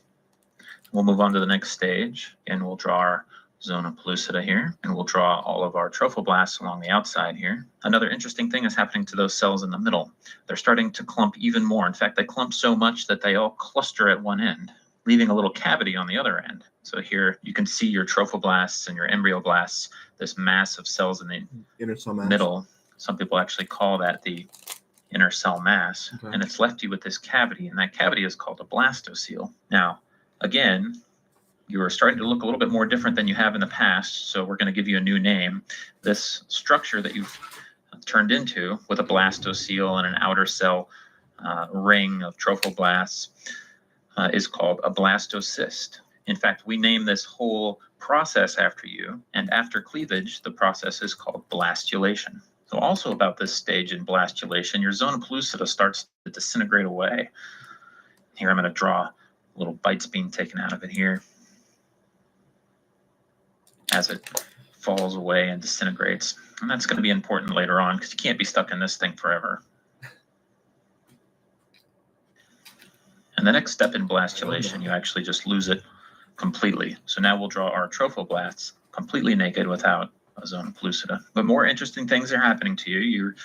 We'll move on to the next stage, and we'll draw our zona pellucida here, and we'll draw all of our trophoblasts along the outside here. Another interesting thing is happening to those cells in the middle. They're starting to clump even more. In fact, they clump so much that they all cluster at one end, leaving a little cavity on the other end. So here you can see your trophoblasts and your embryoblasts, this mass of cells in the Inner cell mass. middle. Some people actually call that the inner cell mass. Okay. And it's left you with this cavity, and that cavity is called a blastocele. Now, again, you are starting to look a little bit more different than you have in the past, so we're going to give you a new name. This structure that you've turned into with a blastocele and an outer cell ring of trophoblasts is called a blastocyst. In fact, we name this whole process after you, and after cleavage, the process is called blastulation. So also about this stage in blastulation, your zona pellucida starts to disintegrate away. Here I'm going to draw little bites being taken out of it here as it falls away and disintegrates. And that's going to be important later on because you can't be stuck in this thing forever. And the next step in blastulation, you actually just lose it completely. So now we'll draw our trophoblasts completely naked without a zona pellucida. But more interesting things are happening to you. Your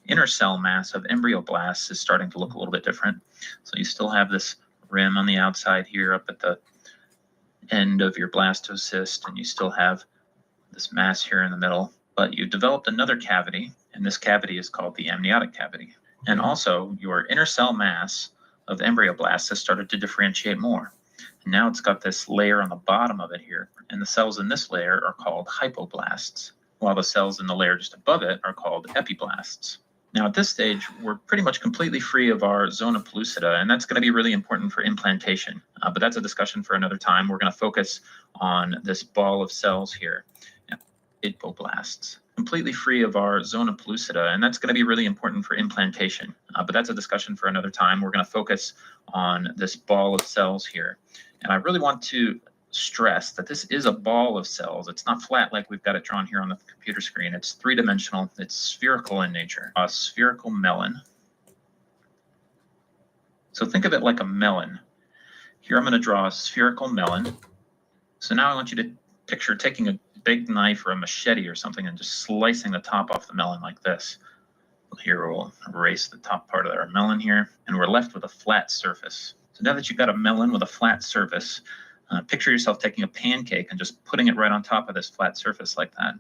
inner cell mass of embryoblasts is starting to look a little bit different. So you still have this rim on the outside here up at the end of your blastocyst, and you still have this mass here in the middle. But you've developed another cavity, and this cavity is called the amniotic cavity. And also your inner cell mass of embryoblasts has started to differentiate more. And now it's got this layer on the bottom of it here, and the cells in this layer are called hypoblasts, while the cells in the layer just above it are called epiblasts. Now at this stage, we're pretty much completely free of our zona pellucida, and that's going to be really important for implantation. But that's a discussion for another time. We're going to focus on this ball of cells here, epiblasts. Completely free of our zona pellucida, and that's going to be really important for implantation. But that's a discussion for another time. We're going to focus on this ball of cells here. And I really want to stress that this is a ball of cells. It's not flat like we've got it drawn here on the computer screen. It's three-dimensional. It's spherical in nature, a spherical melon. So think of it like a melon. Here I'm going to draw a spherical melon. So now I want you to picture taking a big knife or a machete or something and just slicing the top off the melon like this. Here we'll erase the top part of our melon here, and we're left with a flat surface. So now that you've got a melon with a flat surface, picture yourself taking a pancake and just putting it right on top of this flat surface like that.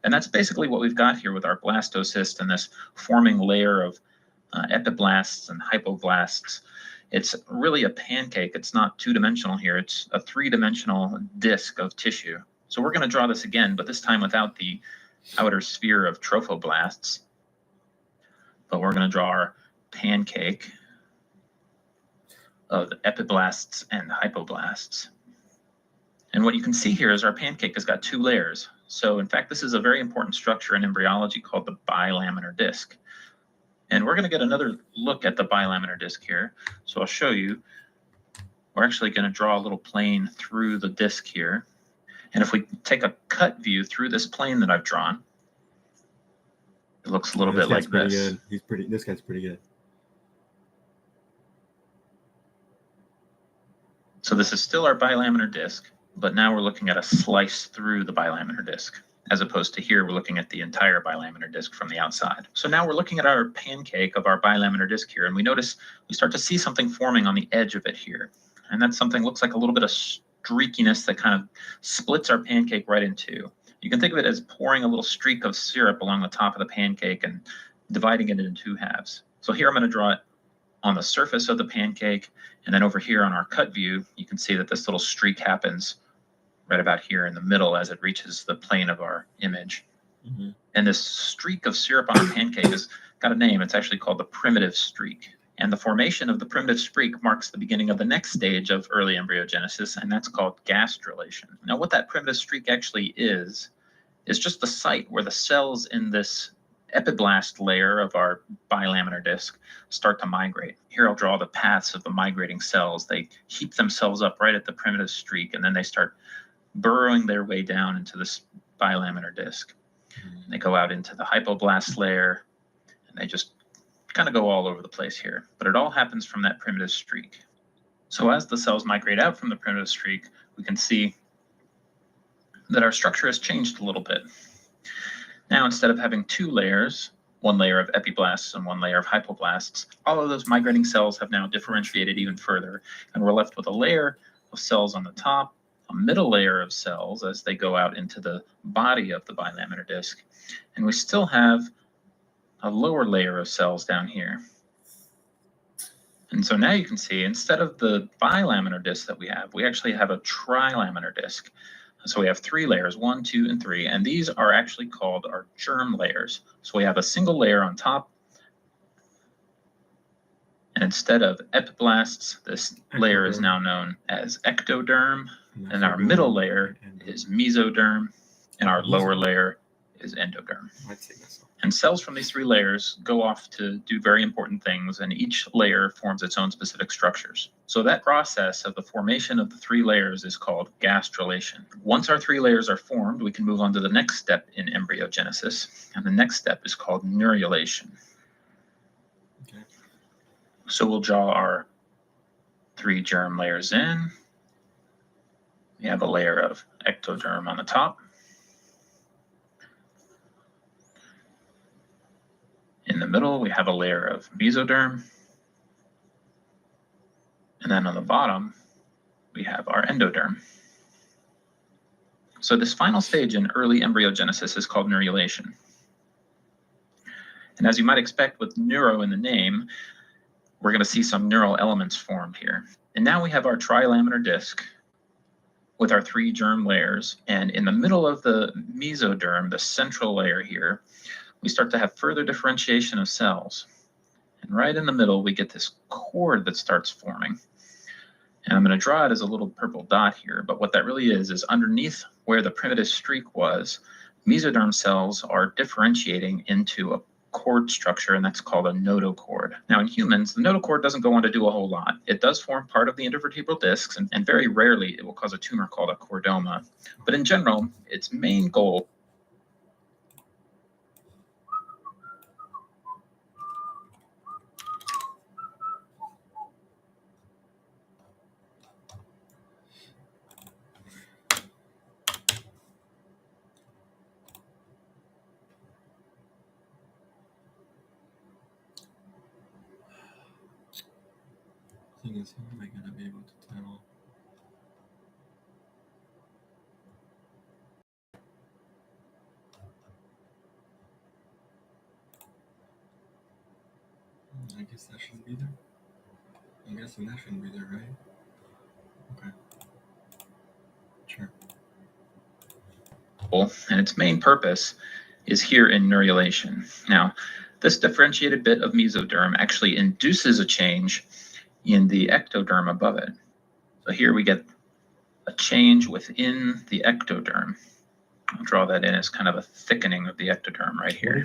And that's basically what we've got here with our blastocyst and this forming layer of epiblasts and hypoblasts. It's really a pancake. It's not two-dimensional here. It's a three-dimensional disc of tissue. So we're going to draw this again, but this time without the outer sphere of trophoblasts. But we're going to draw our pancake of epiblasts and hypoblasts. And what you can see here is our pancake has got two layers. So in fact, this is a very important structure in embryology called the bilaminar disc. And we're going to get another look at the bilaminar disc here. So I'll show you. We're actually going to draw a little plane through the disc here. And if we take a cut view through this plane that I've drawn, it looks a little bit like this. Good. This guy's pretty good. So this is still our bilaminar disc, but now we're looking at a slice through the bilaminar disc, as opposed to here, we're looking at the entire bilaminar disc from the outside. So now we're looking at our pancake of our bilaminar disc here, and we notice we start to see something forming on the edge of it here. And that's something looks like a little bit of streakiness that kind of splits our pancake right in two. You can think of it as pouring a little streak of syrup along the top of the pancake and dividing it into two halves. So here I'm going to draw it on the surface of the pancake, and then over here on our cut view, you can see that this little streak happens right about here in the middle as it reaches the plane of our image. Mm-hmm. And this streak of syrup on our pancake has got a name. It's actually called the primitive streak. And the formation of the primitive streak marks the beginning of the next stage of early embryogenesis, and that's called gastrulation. Now, what that primitive streak actually is just the site where the cells in this epiblast layer of our bilaminar disc start to migrate. Here I'll draw the paths of the migrating cells. They heap themselves up right at the primitive streak, and then they start burrowing their way down into this bilaminar disc. They go out into the hypoblast layer, and they just kind of go all over the place here. But it all happens from that primitive streak. So as the cells migrate out from the primitive streak, we can see that our structure has changed a little bit. Now, instead of having two layers, one layer of epiblasts and one layer of hypoblasts, all of those migrating cells have now differentiated even further, and we're left with a layer of cells on the top, a middle layer of cells as they go out into the body of the bilaminar disc, and we still have a lower layer of cells down here. And so now you can see, instead of the bilaminar disc that we actually have a trilaminar disc. So we have three layers, 1, 2, and 3, and these are actually called our germ layers. So we have a single layer on top, and instead of epiblasts, this layer is now known as ectoderm, and our middle layer is mesoderm, and our lower layer is endoderm. And cells from these three layers go off to do very important things, and each layer forms its own specific structures. So that process of the formation of the three layers is called gastrulation. Once our three layers are formed, we can move on to the next step in embryogenesis, and the next step is called neurulation. Okay. So we'll draw our three germ layers in. We have a layer of ectoderm on the top. In the middle, we have a layer of mesoderm. And then on the bottom, we have our endoderm. So this final stage in early embryogenesis is called neurulation. And as you might expect with neuro in the name, we're going to see some neural elements formed here. And now we have our trilaminar disc with our three germ layers. And in the middle of the mesoderm, the central layer here, we start to have further differentiation of cells. And right in the middle, we get this cord that starts forming. And I'm going to draw it as a little purple dot here, but what that really is underneath where the primitive streak was, mesoderm cells are differentiating into a cord structure, and that's called a notochord. Now in humans, the notochord doesn't go on to do a whole lot. It does form part of the intervertebral discs, and very rarely it will cause a tumor called a chordoma. But in general, its main goal thing is, how am I going to be able to tell? I guess that shouldn't be there. I'm guessing that shouldn't be there, right? Okay. Sure. And its main purpose is here in neurulation. Now, this differentiated bit of mesoderm actually induces a change in the ectoderm above it. So here we get a change within the ectoderm. I'll draw that in as kind of a thickening of the ectoderm right here.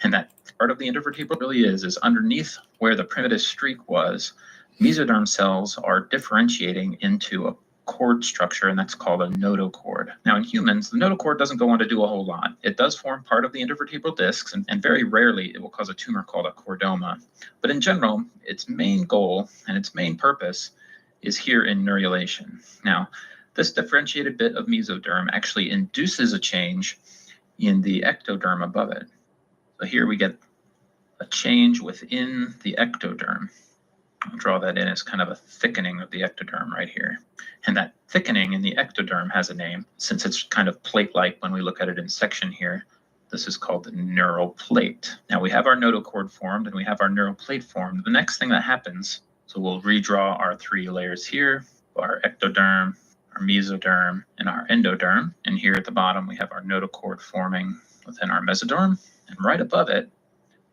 And that part of the intervertebral really is underneath where the primitive streak was, mesoderm cells are differentiating into a cord structure, and that's called a notochord. Now in humans, the notochord doesn't go on to do a whole lot. It does form part of the intervertebral discs, and very rarely it will cause a tumor called a chordoma. But in general, its main goal and its main purpose is here in neurulation. Now, this differentiated bit of mesoderm actually induces a change in the ectoderm above it. So here we get a change within the ectoderm. I'll draw that in as kind of a thickening of the ectoderm right here. And that thickening in the ectoderm has a name. Since it's kind of plate-like when we look at it in section here, this is called the neural plate. Now we have our notochord formed and we have our neural plate formed. The next thing that happens, so we'll redraw our 3 layers here, our ectoderm, our mesoderm, and our endoderm. And here at the bottom, we have our notochord forming within our mesoderm. And right above it,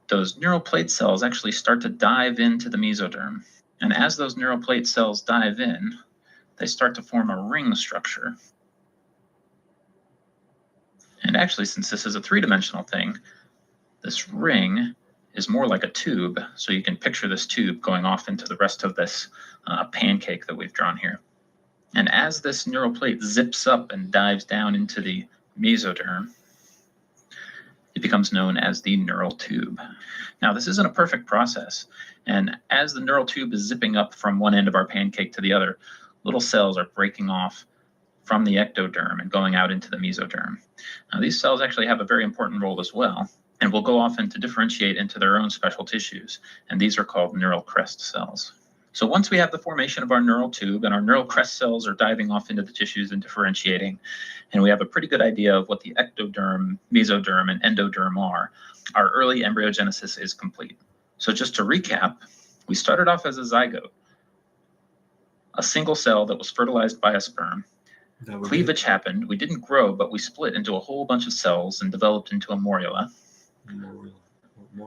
those neural plate cells actually start to dive into the mesoderm. And as those neural plate cells dive in, they start to form a ring structure. And actually, since this is a 3-dimensional thing, this ring is more like a tube. So you can picture this tube going off into the rest of this pancake that we've drawn here. And as this neural plate zips up and dives down into the mesoderm, it becomes known as the neural tube. Now, this isn't a perfect process. And as the neural tube is zipping up from one end of our pancake to the other, little cells are breaking off from the ectoderm and going out into the mesoderm. Now, these cells actually have a very important role as well, and will go off and to differentiate into their own special tissues. And these are called neural crest cells. So once we have the formation of our neural tube and our neural crest cells are diving off into the tissues and differentiating, and we have a pretty good idea of what the ectoderm, mesoderm, and endoderm are, our early embryogenesis is complete. So just to recap, we started off as a zygote, a single cell that was fertilized by a sperm. Cleavage happened. We didn't grow, but we split into a whole bunch of cells and developed into a morula.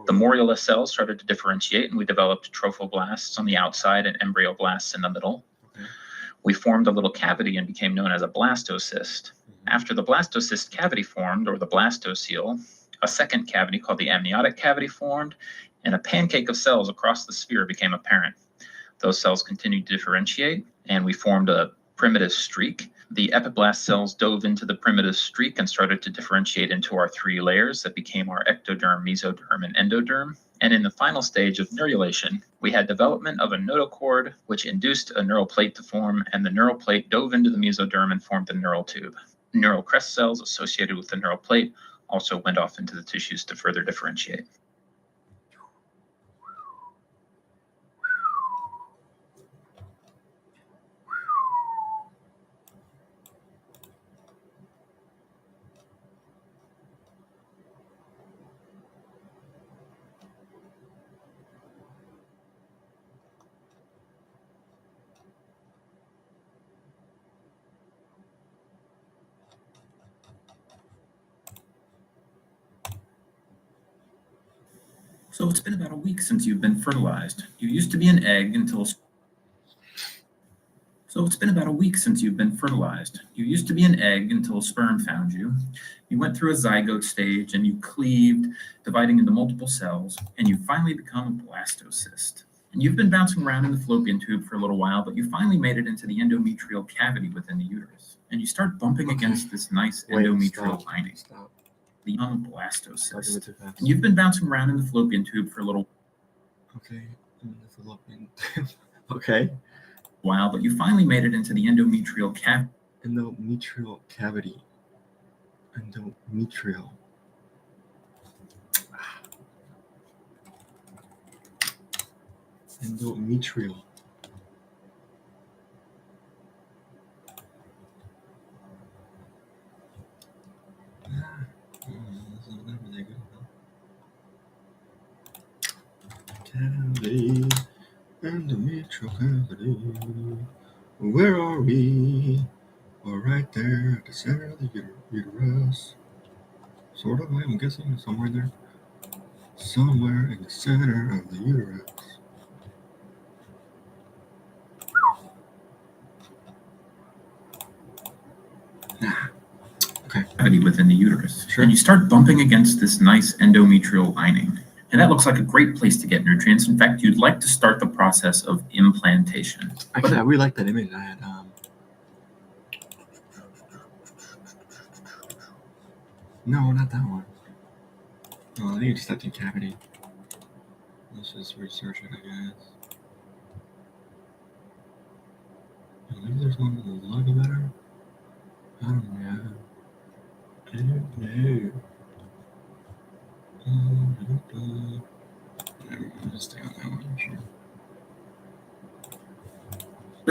The morula cells started to differentiate, and we developed trophoblasts on the outside and embryoblasts in the middle. Okay. We formed a little cavity and became known as a blastocyst. After the blastocyst cavity formed, or the blastocele, a second cavity called the amniotic cavity formed, and a pancake of cells across the sphere became apparent. Those cells continued to differentiate, and we formed a primitive streak. The epiblast cells dove into the primitive streak and started to differentiate into our 3 layers that became our ectoderm, mesoderm, and endoderm. And in the final stage of neurulation, we had development of a notochord, which induced a neural plate to form, and the neural plate dove into the mesoderm and formed the neural tube. Neural crest cells associated with the neural plate also went off into the tissues to further differentiate. So it's been about a week since you've been fertilized. You used to be an egg until... So it's been about a week since you've been fertilized. You used to be an egg until a sperm found you. You went through a zygote stage and you cleaved, dividing into multiple cells, and you finally become a blastocyst. And you've been bouncing around in the fallopian tube for a little while, but you finally made it into the endometrial cavity within the uterus. And you start bumping against this nice endometrial lining. The blastocyst. And you've been bouncing around in the fallopian tube for a little Okay. while, but you finally made it into the endometrial cavity. Endometrial cavity. Endometrial. Endometrial. Cavity, endometrial cavity. Where are we? We're right there at the center of the uterus. Sort of, I'm guessing, somewhere there. Somewhere in the center of the uterus. Okay. Cavity within the uterus. Sure. And you start bumping against this nice endometrial lining. And that looks like a great place to get nutrients. In fact, you'd like to start the process of implantation. Actually, I really like that image. I had, no, not that one. Oh, I think it's just in cavity. Let's just research it, I guess. Maybe there's one with a little better. I don't know. I don't know. I'm gonna stay on that one, sure.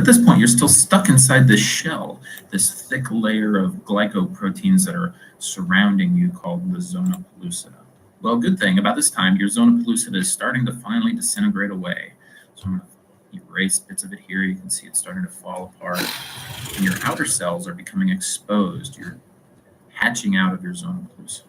At this point, you're still stuck inside this shell, this thick layer of glycoproteins that are surrounding you called the zona pellucida. Well, good thing about this time, your zona pellucida is starting to finally disintegrate away. So I'm going to erase bits of it here. You can see it's starting to fall apart. And your outer cells are becoming exposed. You're hatching out of your zona pellucida.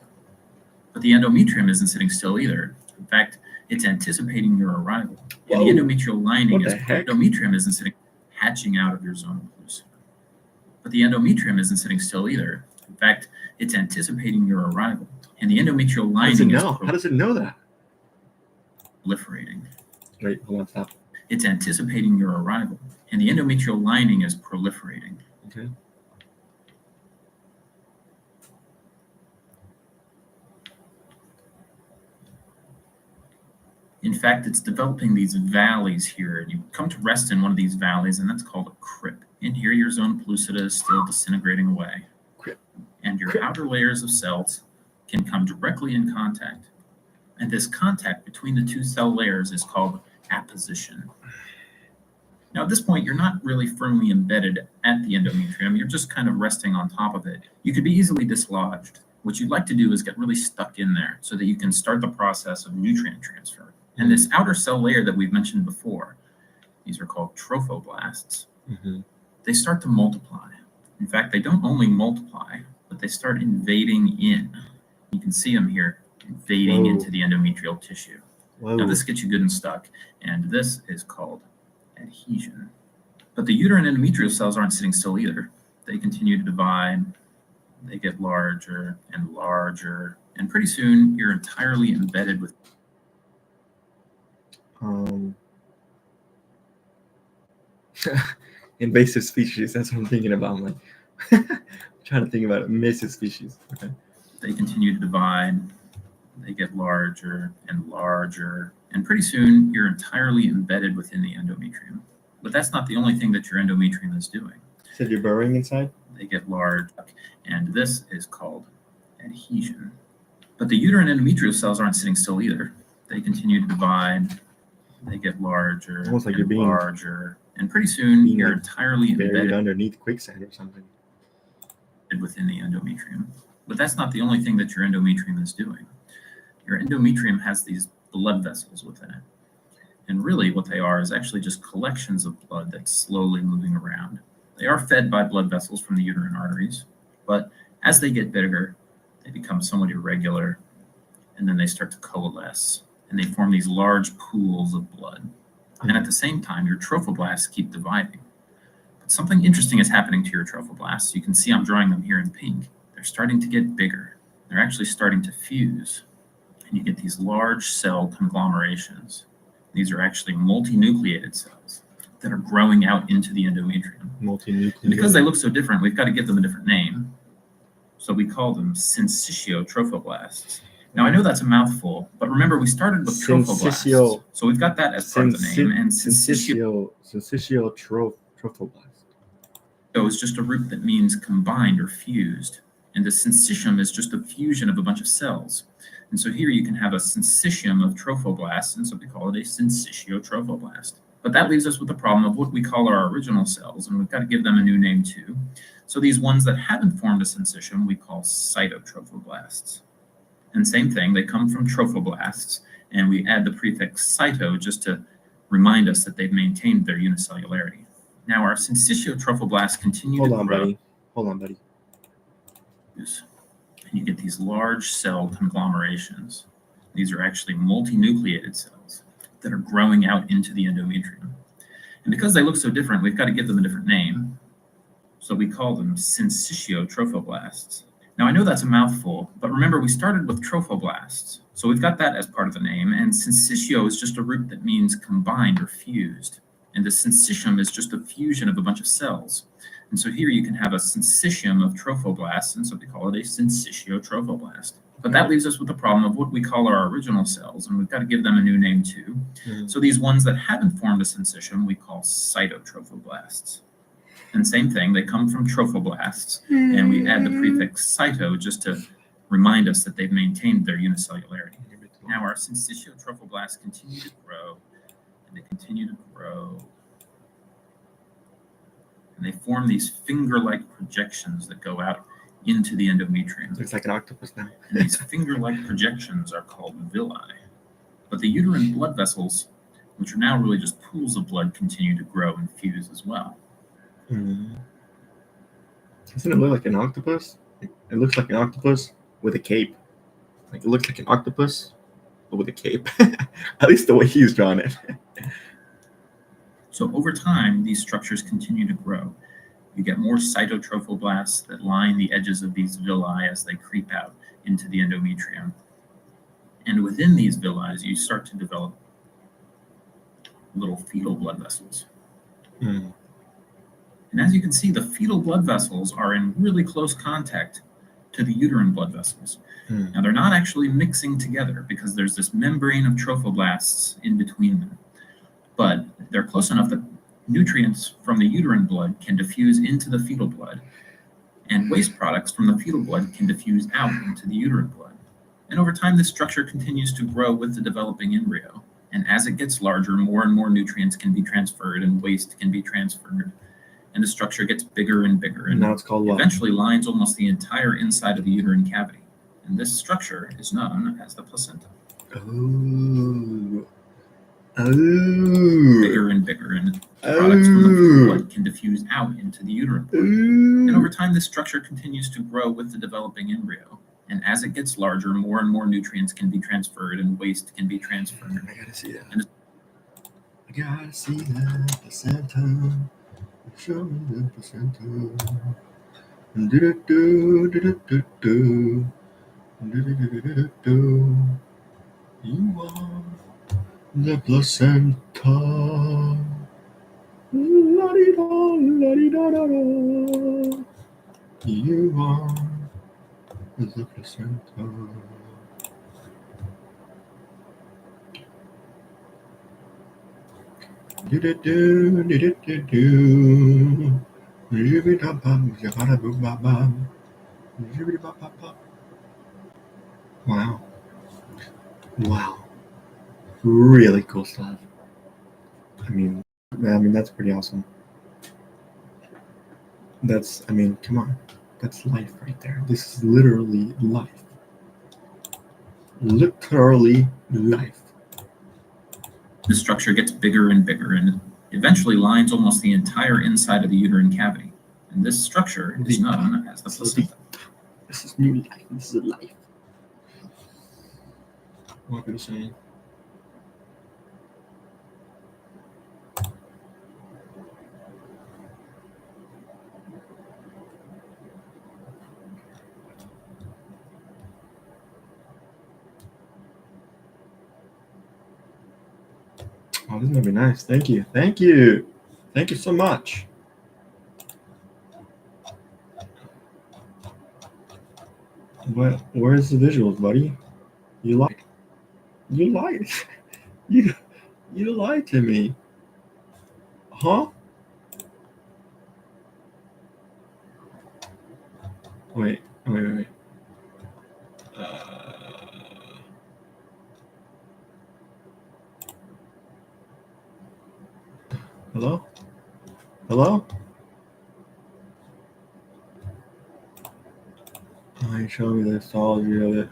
But the endometrium isn't sitting still either. In fact, it's anticipating your arrival. And the endometrial lining is endometrium isn't sitting hatching out of your zona pellucida. But the endometrium isn't sitting still either. In fact, it's anticipating your arrival. And the endometrial lining is How does it know that? Proliferating. Wait, hold on, stop. It's anticipating your arrival. And the endometrial lining is proliferating. Okay. In fact, it's developing these valleys here, and you come to rest in one of these valleys, and that's called a crypt. In here, your zona pellucida is still disintegrating away. Crypt. And your outer layers of cells can come directly in contact. And this contact between the two cell layers is called apposition. Now, at this point, you're not really firmly embedded at the endometrium. You're just kind of resting on top of it. You could be easily dislodged. What you'd like to do is get really stuck in there so that you can start the process of nutrient transfer. And this outer cell layer that we've mentioned before, these are called trophoblasts, they start to multiply. In fact, they don't only multiply, but they start invading in. You can see them here invading into the endometrial tissue. Now, this gets you good and stuck, and this is called adhesion. But the uterine endometrial cells aren't sitting still either. They continue to divide. They get larger and larger, and pretty soon you're entirely embedded with invasive species. That's what I'm thinking about. I'm like, I'm trying to think about invasive species. Okay. They continue to divide. They get larger and larger, and pretty soon you're entirely embedded within the endometrium. But that's not the only thing that your endometrium is doing. So you're burrowing inside? They get large, and this is called adhesion. But the uterine endometrial cells aren't sitting still either. They continue to divide. They get larger, almost like you're being larger, and pretty soon you're entirely embedded underneath quicksand or something within the endometrium. But that's not the only thing that your endometrium is doing. Your endometrium has these blood vessels within it. And really what they are is actually just collections of blood that's slowly moving around. They are fed by blood vessels from the uterine arteries, but as they get bigger, they become somewhat irregular, and then they start to coalesce, and they form these large pools of blood. And at the same time, your trophoblasts keep dividing. But something interesting is happening to your trophoblasts. You can see I'm drawing them here in pink. They're starting to get bigger. They're actually starting to fuse. And you get these large cell conglomerations. These are actually multinucleated cells that are growing out into the endometrium. Multinucleated. And because they look so different, we've got to give them a different name. So we call them syncytial trophoblasts. Now, I know that's a mouthful, but remember, we started with trophoblasts. So we've got that as part of the name. And syncytial trophoblast. So it's just a root that means combined or fused. And the syncytium is just a fusion of a bunch of cells. And so here you can have a syncytium of trophoblasts, and so we call it a syncytiotrophoblast. But that leaves us with the problem of what we call our original cells, and we've got to give them a new name too. So these ones that haven't formed a syncytium, we call cytotrophoblasts. And same thing, they come from trophoblasts, and we add the prefix cyto just to remind us that they've maintained their unicellularity. Now our syncytiotrophoblasts continue to grow. Hold on, buddy. And you get these large cell conglomerations. These are actually multinucleated cells that are growing out into the endometrium. And because they look so different, we've got to give them a different name. So we call them syncytiotrophoblasts. Now, I know that's a mouthful, but remember, we started with trophoblasts. So we've got that as part of the name, and syncytio is just a root that means combined or fused. And the syncytium is just a fusion of a bunch of cells. And so here you can have a syncytium of trophoblasts, and so we call it a syncytiotrophoblast. But that leaves us with the problem of what we call our original cells, and we've got to give them a new name too. So these ones that haven't formed a syncytium, we call cytotrophoblasts. And same thing, they come from trophoblasts, and we add the prefix cyto just to remind us that they've maintained their unicellularity. Now our syncytiotrophoblasts continue to grow, and they continue to grow. and they form these finger-like projections that go out into the endometrium. Looks like an octopus now. And these finger-like projections are called villi. But the uterine blood vessels, which are now really just pools of blood, continue to grow and fuse as well. Mm. Doesn't it look like an octopus? It looks like an octopus with a cape. Like it looks like an octopus, but with a cape. At least the way he's drawn it. So over time, these structures continue to grow. You get more cytotrophoblasts that line the edges of these villi as they creep out into the endometrium. And within these villi, you start to develop little fetal blood vessels. Mm. And as you can see, the fetal blood vessels are in really close contact to the uterine blood vessels. Mm. Now, they're not actually mixing together because there's this membrane of trophoblasts in between them. But they're close enough that nutrients from the uterine blood can diffuse into the fetal blood, and waste products from the fetal blood can diffuse out into the uterine blood. And over time, this structure continues to grow with the developing embryo. And as it gets larger, more and more nutrients can be transferred and waste can be transferred. And the structure gets bigger and bigger. And now it's called what? Eventually lines almost the entire inside of the uterine cavity. And this structure is known as the placenta. Oh. Bigger and bigger, and products from the fetal blood can diffuse out into the uterine blood. And over time, this structure continues to grow with the developing embryo. And as it gets larger, more and more nutrients can be transferred and waste can be transferred. I gotta see that. I gotta see that placenta. Show me the placenta. Do-do-do, do-do-do-do-do-do. You are the placenta. La-di-da, la-di-da-da-da. You are the placenta. Do-do-do, do-do-do-do. Zibidi-bam-bam, zabada-boom-bam-bam. Zibidi-bam-bam-bam. Wow. Wow. Really cool stuff. I mean, that's pretty awesome. Come on. That's life right there. This is literally life. Literally life. The structure gets bigger and bigger and eventually lines almost the entire inside of the uterine cavity. And this structure is known as the placenta. This is new life. This is life. What can I say? Oh, this is gonna be nice. Thank you. Thank you. Thank you so much. Where's the visuals, buddy? You lied. You lied. you lied to me. Huh? Wait. Hello? Hello? Oh, you showed me the histology of it.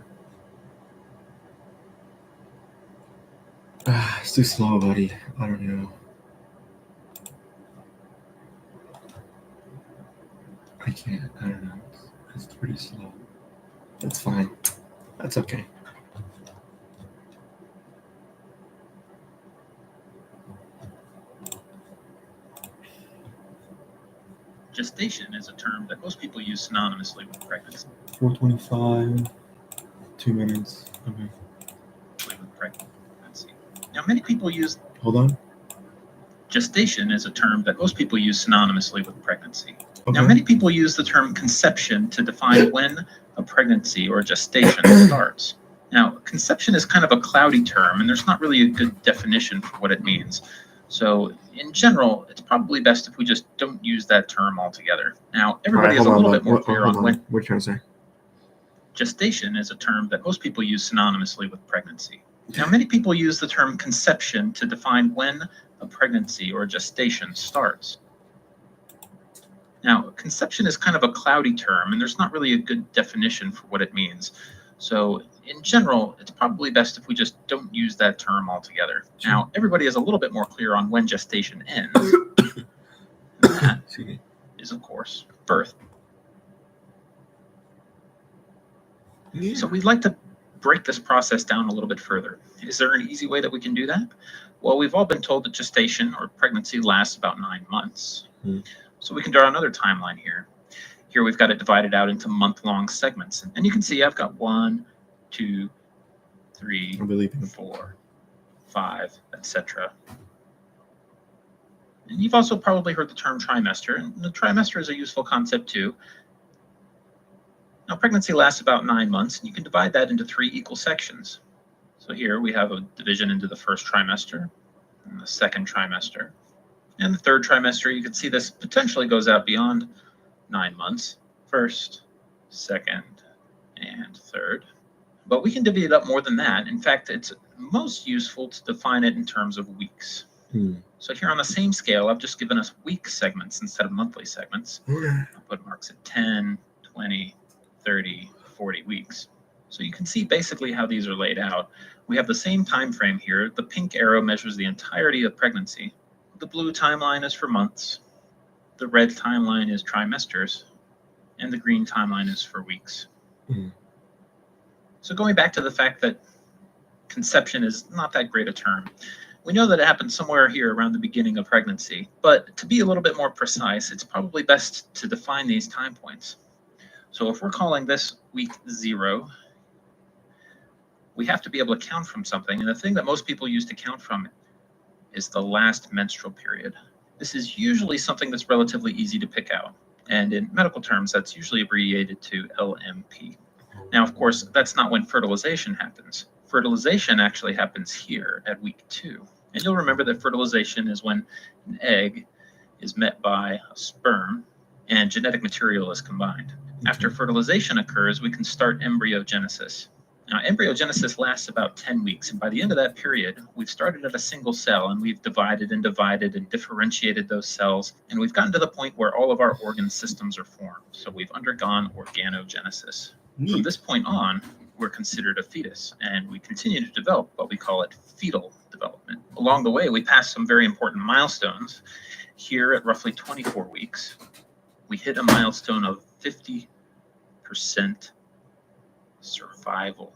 It's too slow, buddy. I don't know. I can't. I don't know. It's pretty slow. That's fine. That's okay. Gestation is a term that most people use synonymously with pregnancy. 4:25, 2 minutes. Okay. With pregnancy. Now, many people use. Hold on. Gestation is a term that most people use synonymously with pregnancy. Okay. Now, many people use the term conception to define when a pregnancy or gestation starts. Now, conception is kind of a cloudy term, and there's not really a good definition for what it means. So, in general, it's probably best if we just don't use that term altogether. Now, everybody is a little bit more clear on when. What are you trying to say? Gestation is a term that most people use synonymously with pregnancy. Now, many people use the term conception to define when a pregnancy or gestation starts. Now, conception is kind of a cloudy term, and there's not really a good definition for what it means. So, in general, it's probably best if we just don't use that term altogether. Sure. Now, everybody is a little bit more clear on when gestation ends. And that is, of course, birth. Yeah. So, we'd like to break this process down a little bit further. Is there an easy way that we can do that? Well, we've all been told that gestation or pregnancy lasts about 9 months. So we can draw another timeline here. Here we've got it divided out into month-long segments. And you can see I've got 1, 2, 3, 4, 5, etc. And you've also probably heard the term trimester, and the trimester is a useful concept too. Now, pregnancy lasts about 9 months, and you can divide that into 3 equal sections. So here we have a division into the first trimester, and the second trimester, and the third trimester. You can see this potentially goes out beyond 9 months, first, second, and third. But we can divvy it up more than that. In fact, it's most useful to define it in terms of weeks. So here on the same scale, I've just given us week segments instead of monthly segments. I'll put marks at 10, 20, 30, 40 weeks. So you can see basically how these are laid out. We have the same time frame here. The pink arrow measures the entirety of pregnancy. The blue timeline is for months. The red timeline is trimesters. And the green timeline is for weeks. So going back to the fact that conception is not that great a term, we know that it happens somewhere here around the beginning of pregnancy. But to be a little bit more precise, it's probably best to define these time points. So if we're calling this week 0, we have to be able to count from something. And the thing that most people use to count from is the last menstrual period. This is usually something that's relatively easy to pick out. And in medical terms, that's usually abbreviated to LMP. Now, of course, that's not when fertilization happens. Fertilization actually happens here at week 2. And you'll remember that fertilization is when an egg is met by a sperm and genetic material is combined. After fertilization occurs, we can start embryogenesis. Now, embryogenesis lasts about 10 weeks, and by the end of that period, we've started at a single cell, and we've divided and differentiated those cells, and we've gotten to the point where all of our organ systems are formed. So we've undergone organogenesis. From this point on, we're considered a fetus, and we continue to develop, but we call it fetal development. Along the way, we pass some very important milestones. Here at roughly 24 weeks, we hit a milestone of 50% survival.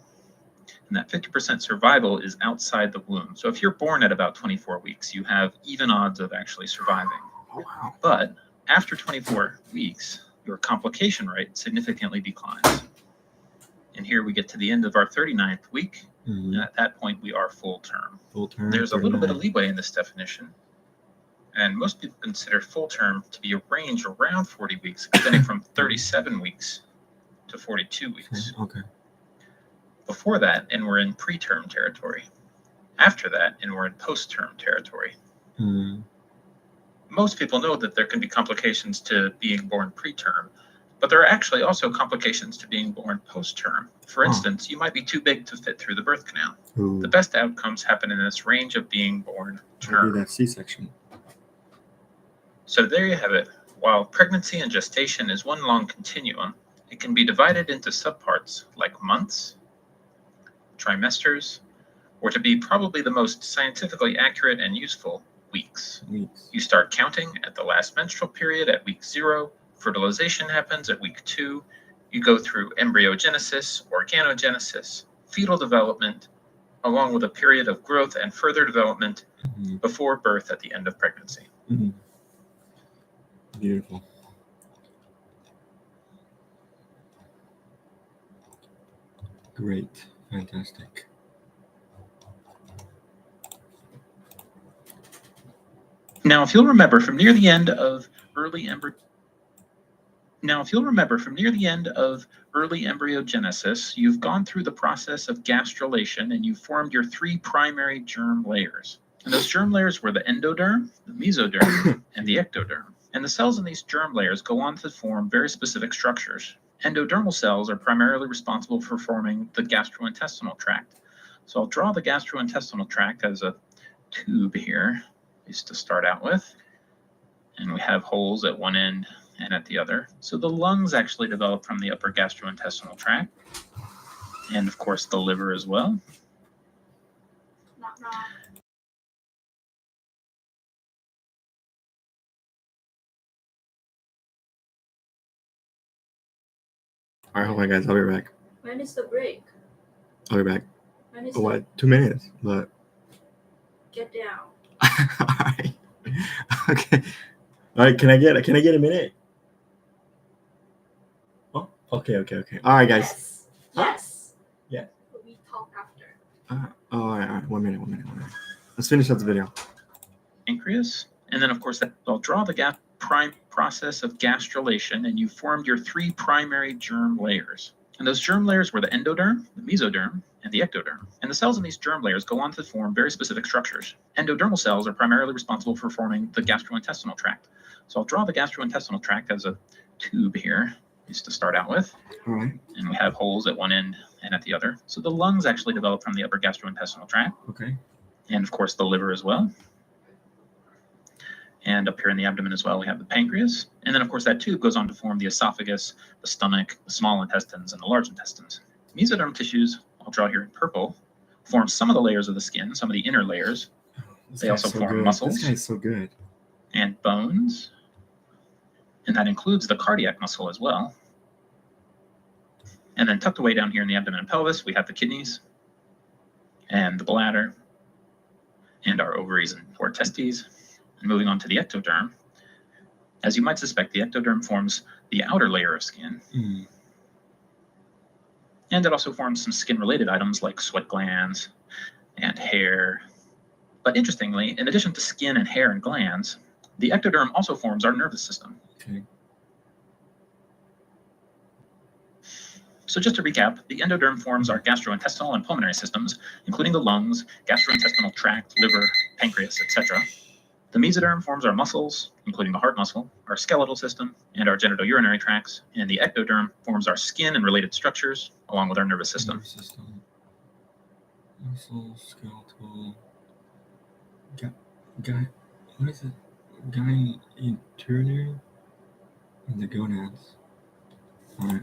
And that 50% survival is outside the womb. So if you're born at about 24 weeks, you have even odds of actually surviving. But after 24 weeks, your complication rate significantly declines. And here we get to the end of our 39th week. And at that point, we are full term. There's a little bit of leeway in this definition. And most people consider full term to be a range around 40 weeks, extending from 37 weeks to 42 weeks. Before that, and we're in preterm territory. After that, and we're in post-term territory. Most people know that there can be complications to being born preterm, but there are actually also complications to being born post-term. For instance, you might be too big to fit through the birth canal. The best outcomes happen in this range of being born term. Maybe that C-section. So there you have it. While pregnancy and gestation is one long continuum, it can be divided into subparts like months, trimesters, or to be probably the most scientifically accurate and useful, weeks. You start counting at the last menstrual period at week 0. Fertilization happens at week 2. You go through embryogenesis, organogenesis, fetal development, along with a period of growth and further development before birth at the end of pregnancy. Beautiful. Great. Fantastic. Now, if you'll remember from near the end of early embryogenesis, you've gone through the process of gastrulation and you've formed your 3 primary germ layers. And those germ layers were the endoderm, the mesoderm, and the ectoderm. And the cells in these germ layers go on to form very specific structures. Endodermal cells are primarily responsible for forming the gastrointestinal tract. So I'll draw the gastrointestinal tract as a tube here, just to start out with. And we have holes at one end and at the other. So the lungs actually develop from the upper gastrointestinal tract, and of course the liver as well. All right, hold on, guys. I'll be back. When is the break? I'll be back. When is What? 2 minutes, but. Get down. All right. Okay. All right. Can I get a minute? Oh. Okay. All right, guys. Yes. Yes. Yeah. But we talk after. All right. 1 minute. Let's finish up the video. Pancreas, and then of course I'll draw the prime process of gastrulation, and you formed your 3 primary germ layers. And those germ layers were the endoderm, the mesoderm, and the ectoderm. And the cells in these germ layers go on to form very specific structures. Endodermal cells are primarily responsible for forming the gastrointestinal tract. So I'll draw the gastrointestinal tract as a tube here, just to start out with. All right. And we have holes at one end and at the other. So the lungs actually develop from the upper gastrointestinal tract. Okay. And of course the liver as well. And up here in the abdomen as well, we have the pancreas. And then, of course, that tube goes on to form the esophagus, the stomach, the small intestines, and the large intestines. Mesoderm tissues, I'll draw here in purple, form some of the layers of the skin, some of the inner layers. They also form muscles. This guy's so good. And bones. And that includes the cardiac muscle as well. And then tucked away down here in the abdomen and pelvis, we have the kidneys and the bladder and our ovaries and 4 testes. And moving on to the ectoderm, as you might suspect, the ectoderm forms the outer layer of skin. And it also forms some skin-related items like sweat glands and hair. But interestingly, in addition to skin and hair and glands, the ectoderm also forms our nervous system. Okay. So just to recap, the endoderm forms our gastrointestinal and pulmonary systems, including the lungs, gastrointestinal tract, liver, pancreas, etc. The mesoderm forms our muscles, including the heart muscle, our skeletal system, and our genitourinary tracts. And the ectoderm forms our skin and related structures, along with our nervous system. Muscle, skeletal. What is it? Genitourinary? And the gonads. All right.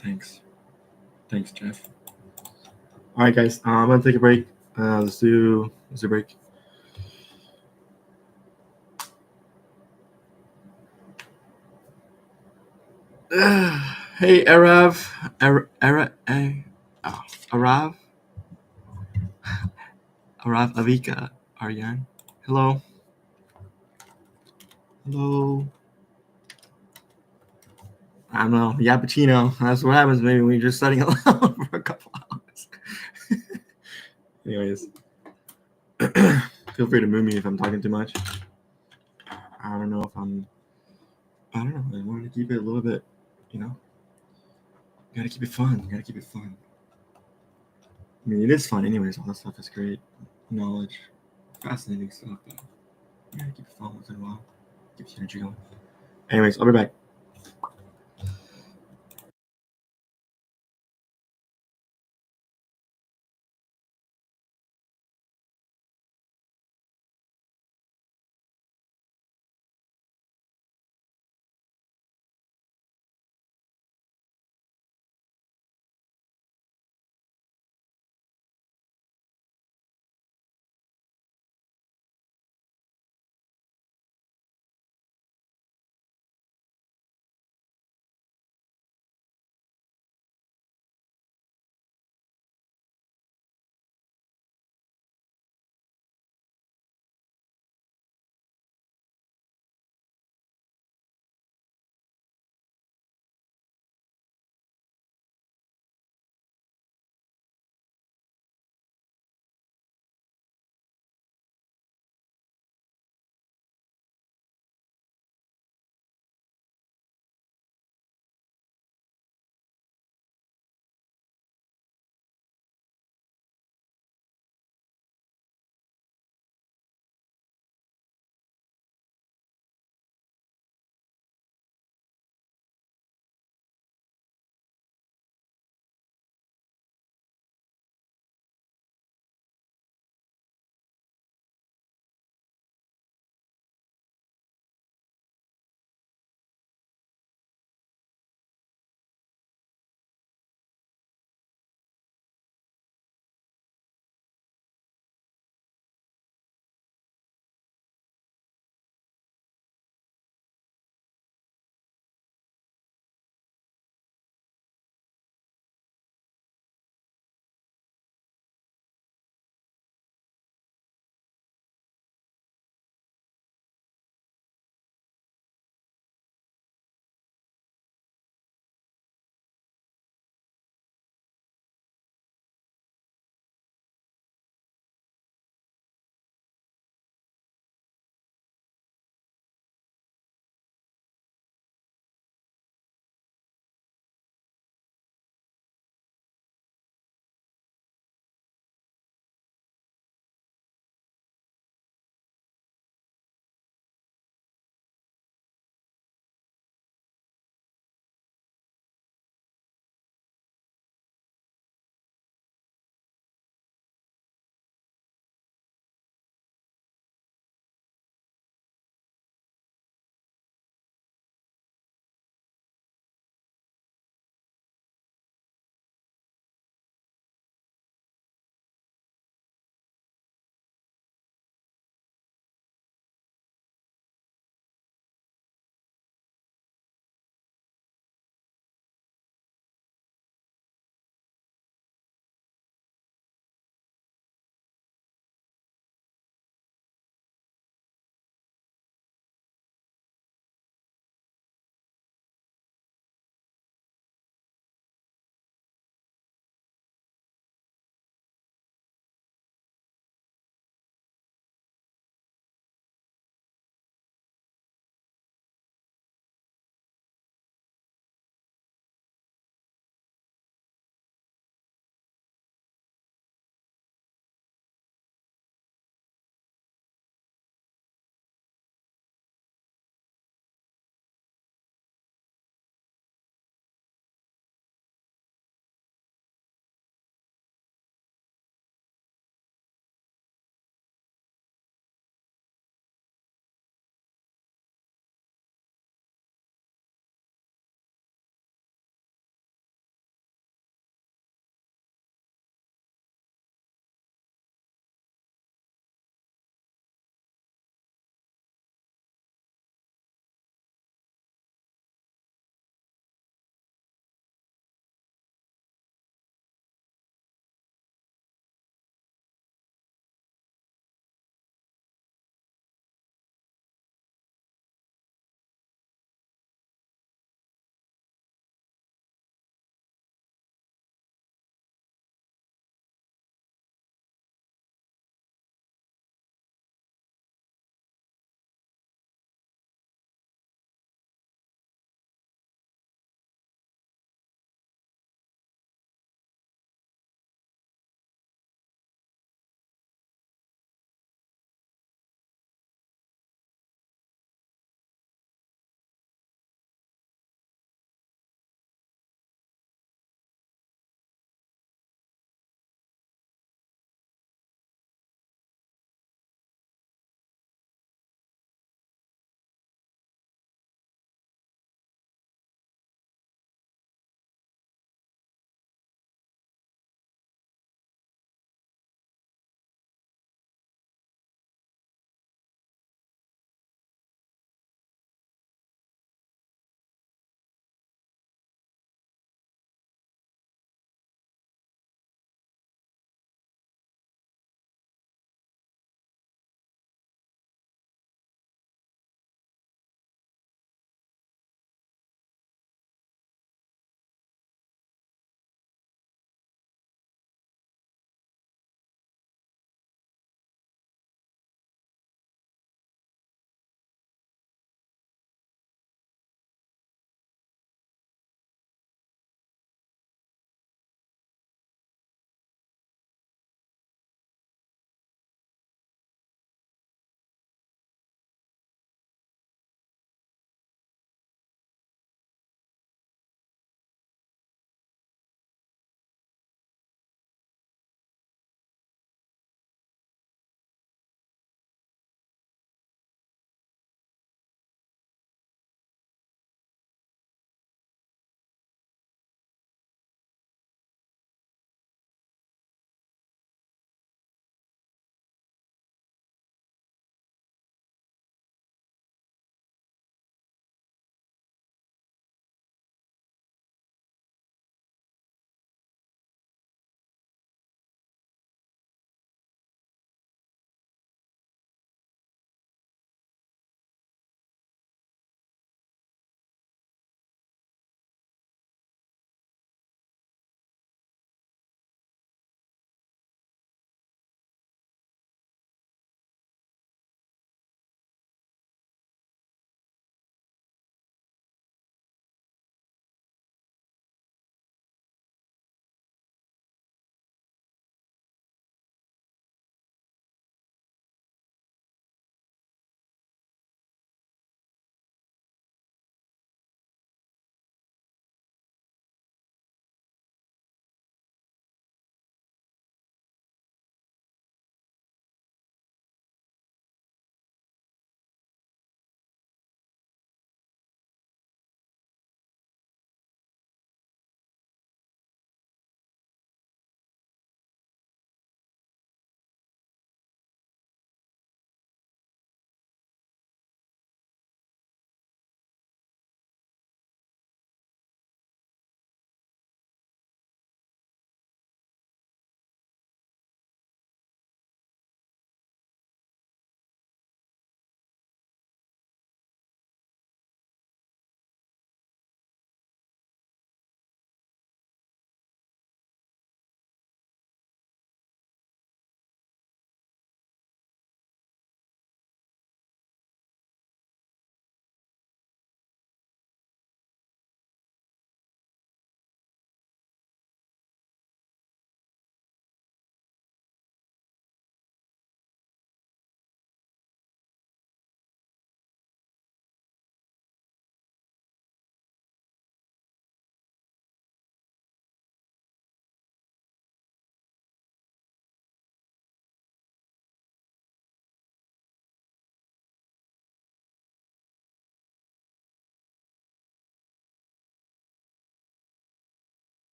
Thanks, Jeff. All right, guys. I'm gonna take a break. Let's do a break. Hey, Arav, Arav, Avika, Aryan. Hello. I don't know, Yappuccino. That's what happens maybe when you're just studying alone for a couple hours. Anyways, feel free to move me if I'm talking too much. I don't know. I wanted to keep it a little bit, you gotta keep it fun. I mean, it is fun anyways. All that stuff is great. Knowledge, fascinating stuff, but you gotta keep it fun once in a while. Keeps your energy going. Anyways, I'll be back.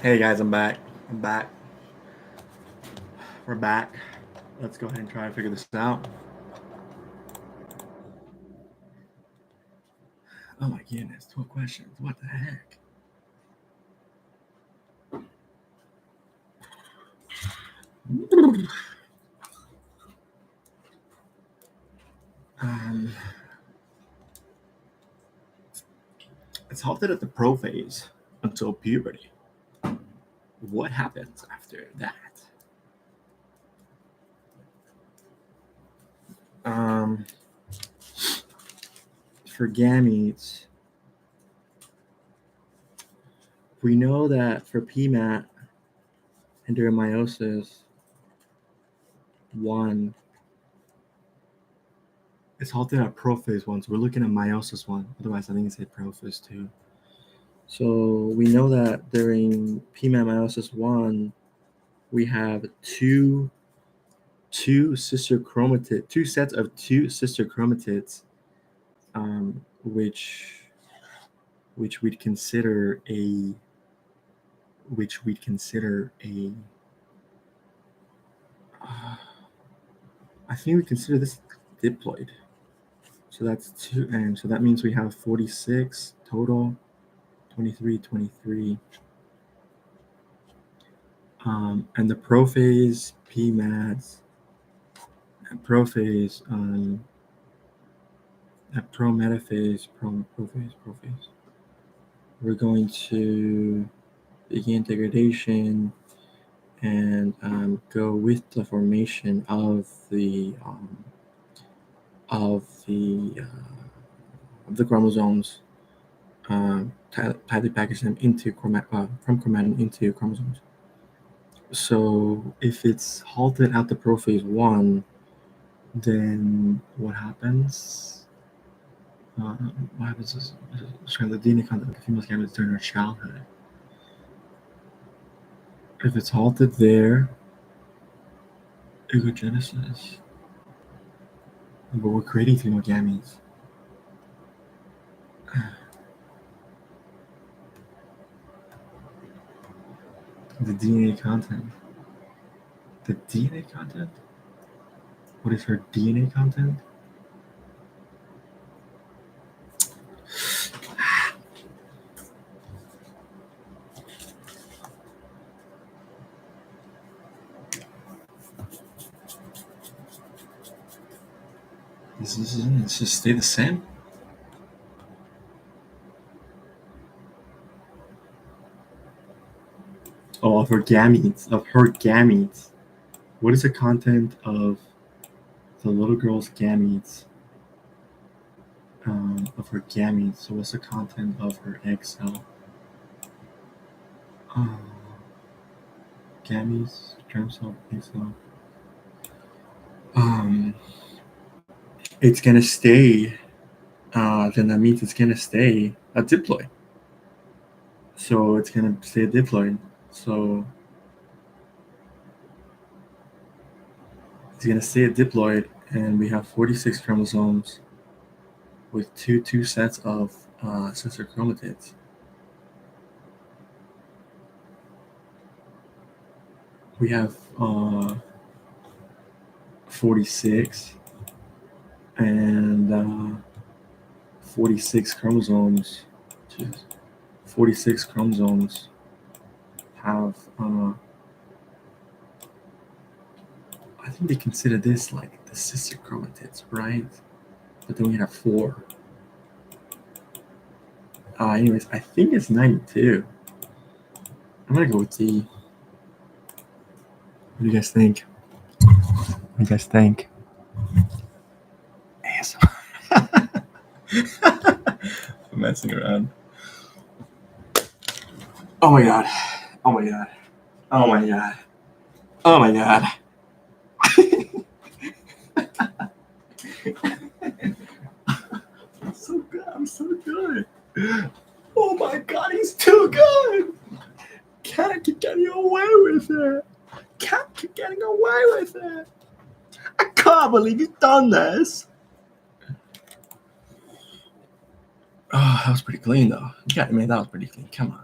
Hey guys, I'm back. We're back. Let's go ahead and try and figure this out. Oh my goodness, 12 questions. What the heck? It's halted at the prophase until puberty. What happens after that? For gametes, we know that for PMAT and during meiosis, 1 it's halted at prophase 1, so we're looking at meiosis 1. Otherwise, I think it's at prophase 2. So we know that during PMAT meiosis 1, we have two sets of two sister chromatids, which we'd consider a I think we consider this diploid. So that's 2, and so that means we have 46 total, 23. And the prophase, PMADs, and prophase, at prometaphase, prophase. We're going to begin degradation and go with the formation of the chromosomes, tightly package them into from chromatin into chromosomes. So if it's halted at the prophase 1, then what happens? What happens is the DNA content of the female's gametes during her childhood. If it's halted there, oogogenesis. But we're creating female gametes. The DNA content. The DNA content? What is her DNA content? This just stay the same? Oh, of her gametes. What is the content of the little girl's gametes? Of her gametes. So what's the content of her egg cell? Gametes, germ cell, egg cell. It's gonna stay. Then that means it's gonna stay a diploid. So it's gonna stay a diploid. So it's gonna stay a diploid, and we have 46 chromosomes with two sets of sister chromatids. We have 46 and 46 chromosomes. 46 chromosomes have. I think they consider this like the sister chromatids, right? But then we have 4. Anyways, I think it's 92. I'm gonna go with D. What do you guys think? Yes. I'm messing around. Oh my god. I'm so good. Oh my god, he's too good. Can't keep getting away with it. I can't believe you've done this. Oh, that was pretty clean though. You got me. That was pretty clean. Come on.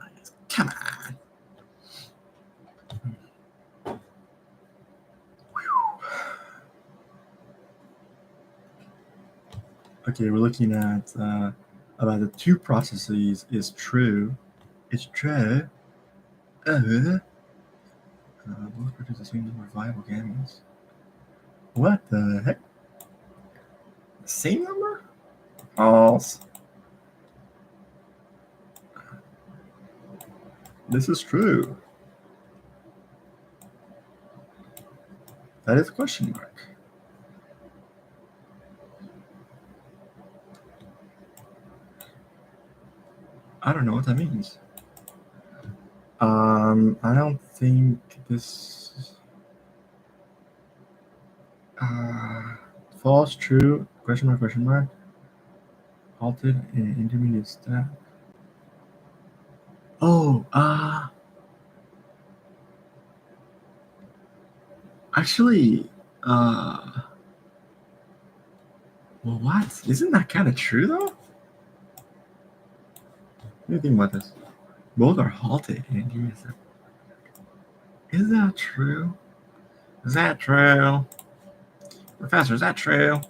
Okay, we're looking at about the two processes is true. It's true. Both produce the same number of viable gametes. What the heck? Same number? False. This is true. That is a question mark. I don't know what that means. I don't think this. False, true, question mark, halted, and intermediate step. Oh, actually, well, what? Isn't that kind of true, though? What do you think about this? Both are halted and intermediate step. Is that true? Is that true? Professor, is that true?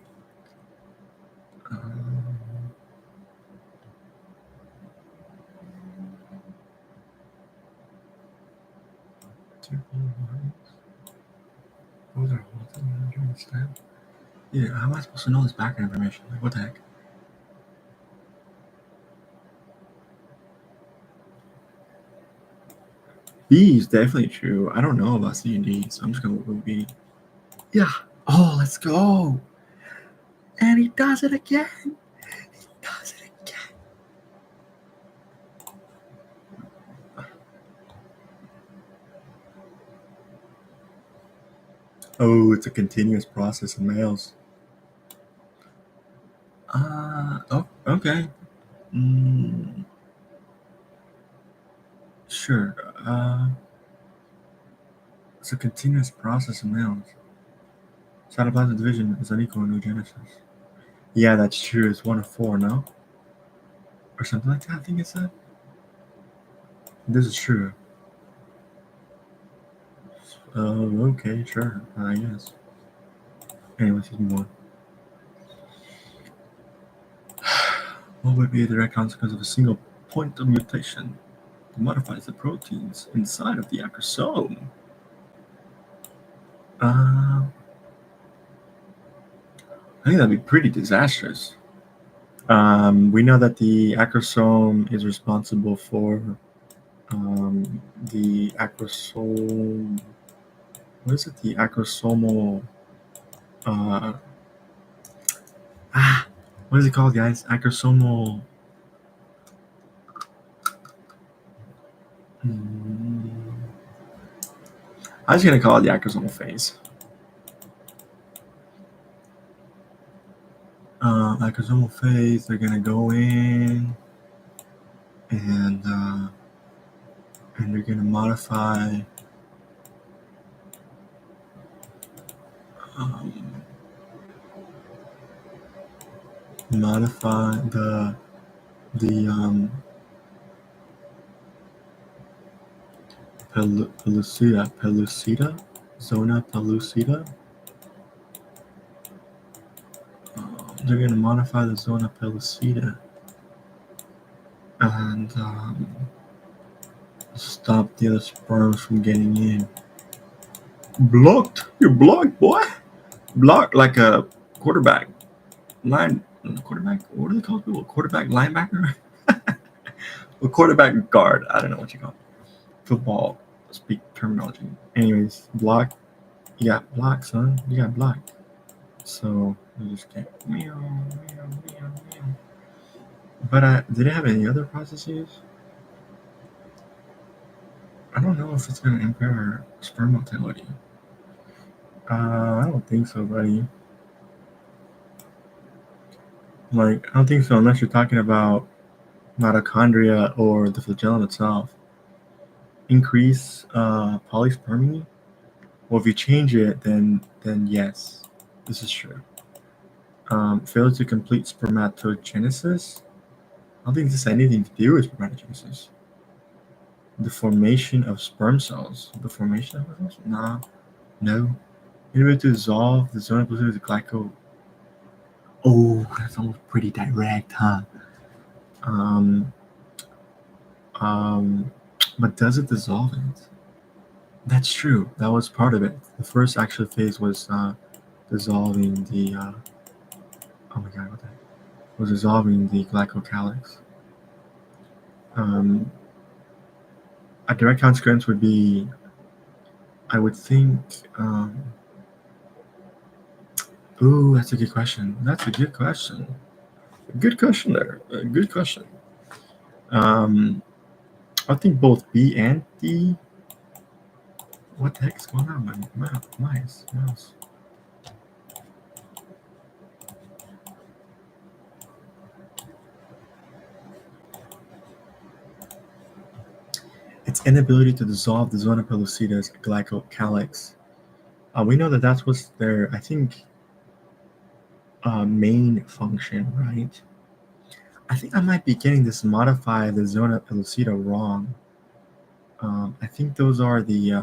Those are halted and intermediate step. Yeah, how am I supposed to know this background information? Like, what the heck? B is definitely true. I don't know about C and D, so I'm just gonna go with B. Yeah. Oh, let's go. And he does it again. He does it again. Oh, it's a continuous process in males. Oh, okay. Sure. It's a continuous process in males. Cytoplasmic division is unequal in oogenesis. Yeah, that's true. It's 1 of 4, no? Or something like that, I think it said. This is true. Okay, sure. Yes. Anyways, let's move on. What would be a direct consequence of a single point of mutation that modifies the proteins inside of the acrosome? I think that'd be pretty disastrous. We know that the acrosome is responsible for the acrosome. What is it? The acrosomal. What is it called, guys? Acrosomal. I was gonna call it the acrosomal phase. Acrosomal phase. They're gonna go in and they're gonna modify. Modify the pellucida, zona pellucida. They're going to modify the zona pellucida and stop the other sperms from getting in. Blocked? You're blocked, boy. Blocked like a quarterback. Quarterback? What do they call people? Quarterback linebacker? A quarterback guard. I don't know what you call it. Football speak terminology. Anyways, block. You got blocked, son. You got blocked. So you just can't. Meow, meow, meow, meow. But did it have any other processes? I don't know if it's going to impair sperm motility. I don't think so, buddy. Like, I don't think so unless you're talking about mitochondria or the flagellum itself. Increase polyspermy. Well, if you change it, then yes, this is true. Failure to complete spermatogenesis. I don't think this has anything to do with spermatogenesis. The formation of sperm cells. The formation of sperm cells? Nah. No. Inability to dissolve the zona pellucida with glyco. Oh, that's almost pretty direct, huh? But does it dissolve it? That's true. That was part of it. The first actual phase was dissolving the. Oh my god, what the heck? Was dissolving the glycocalyx. A direct consequence would be, I would think. Ooh, that's a good question. That's a good question. Good question there. Good question. I think both B and D. What the heck's going on, my mouse? Its inability to dissolve the zona pellucida's glycocalyx. We know that that was their, I think, main function, right? I think I might be getting this modify the zona pellucida wrong. I think those are the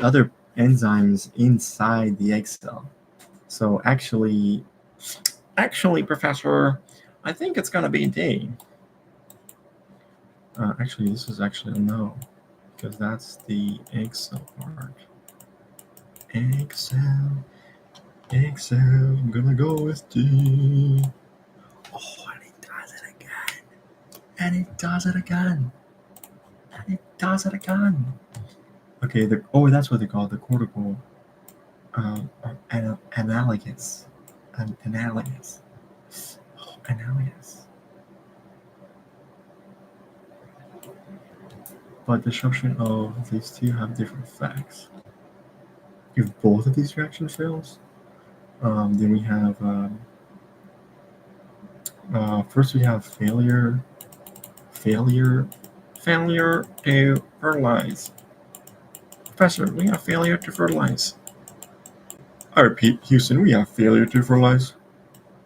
other enzymes inside the egg cell. So actually, Professor, I think it's gonna be D. Actually, this is actually a no, because that's the egg cell part. Egg cell. I'm gonna go with D. Oh, and it does it again. And it does it again. Okay, that's what they call it, the cortical analogous. Analogous. Oh, analogous. But disruption of these two have different effects. If both of these reactions fails, then we have first we have failure to fertilize. Professor, we have failure to fertilize. I repeat, Houston, we have failure to fertilize.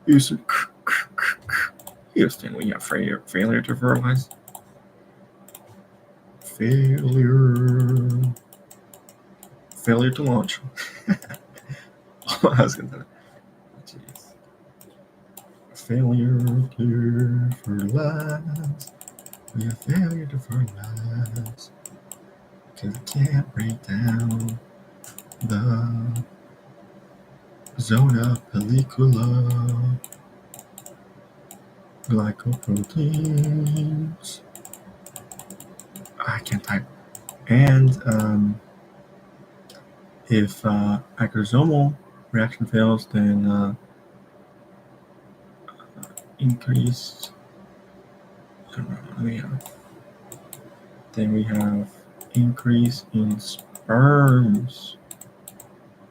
Houston, we have failure to fertilize. Failure to launch. I was gonna. Jeez. Failure to fertilize. We have failure to fertilize. Because it can't break down the zona pellicula glycoproteins. I can't type. And if acrosomal reaction fails, then increased. Then we have increase in sperms.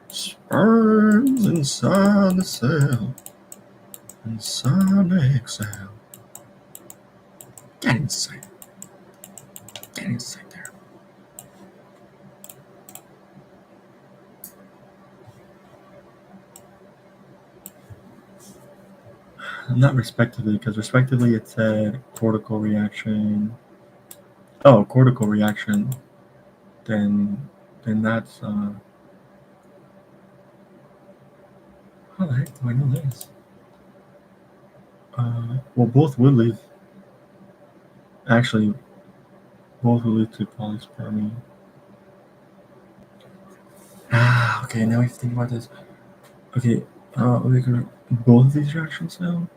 Sperms inside the cell. Inside the egg cell. Get inside. Get inside there. Not respectively, because respectively it said cortical reaction. Oh, cortical reaction. Then that's how the heck do I know this? Well, both would lead. Actually, both will lead to polyspermy. Okay, now we have to think about this. Okay, both of these reactions now.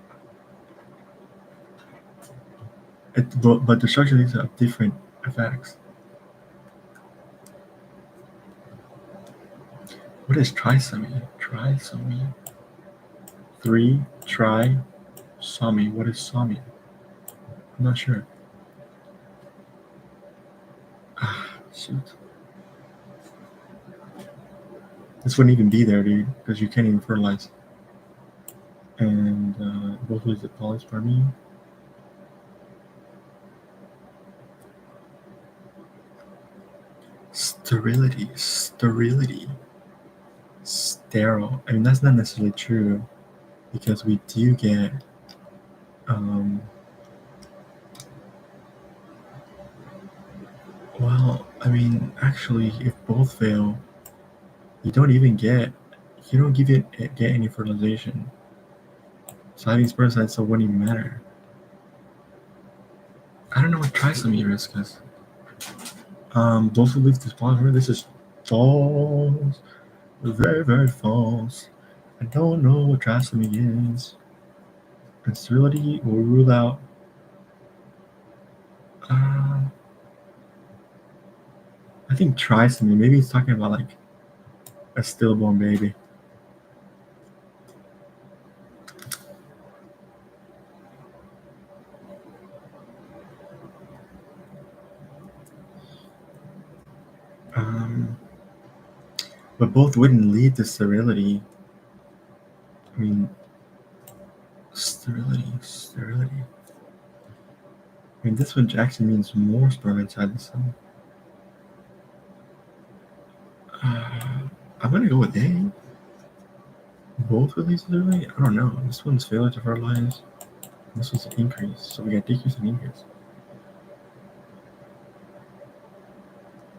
But the structure of these have different effects. What is trisomy? Trisomy. 3 trisomy. What is somy? I'm not sure. Shoot. This wouldn't even be there, dude, because you can't even fertilize. And both leads to polyspermy. Sterility. Sterile. I mean, that's not necessarily true, because we do get well, I mean, actually, if both fail, you don't even get you don't get any fertilization. So having spermicides wouldn't even matter. I don't know what trisomy risk is. Those who leave this platform, this is false. Very, very false. I don't know what trisomy is. And sterility will rule out. I think trisomy. Maybe he's talking about like a stillborn baby. But both wouldn't lead to sterility. I mean, sterility. I mean, this one actually means more sperm inside the cell. I'm gonna go with A. Both of these sterility? I don't know. This one's failure to fertilize. This one's an increase. So we got decrease and increase.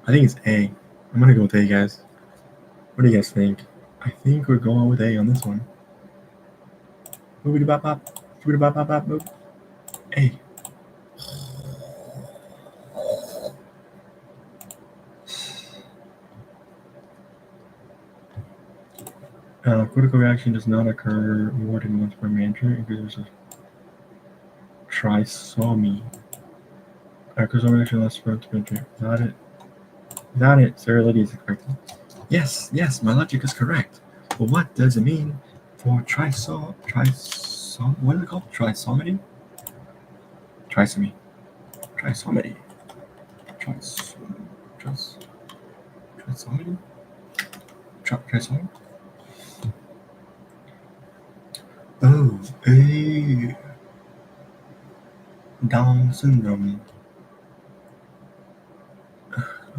I think it's A. I'm gonna go with A, guys. What do you guys think? I think we're going with A on this one. Boobity bop bop. Boobity bop bop bop boop. A. Critical reaction does not occur more than once per mantra because there's a trisomy. Critical reaction lasts for to mantra. Got it. Sterility is correct. Yes, my logic is correct. But what does it mean for what is it called? Trisomy? Trisomy. Trisomy. Oh, A. Down syndrome.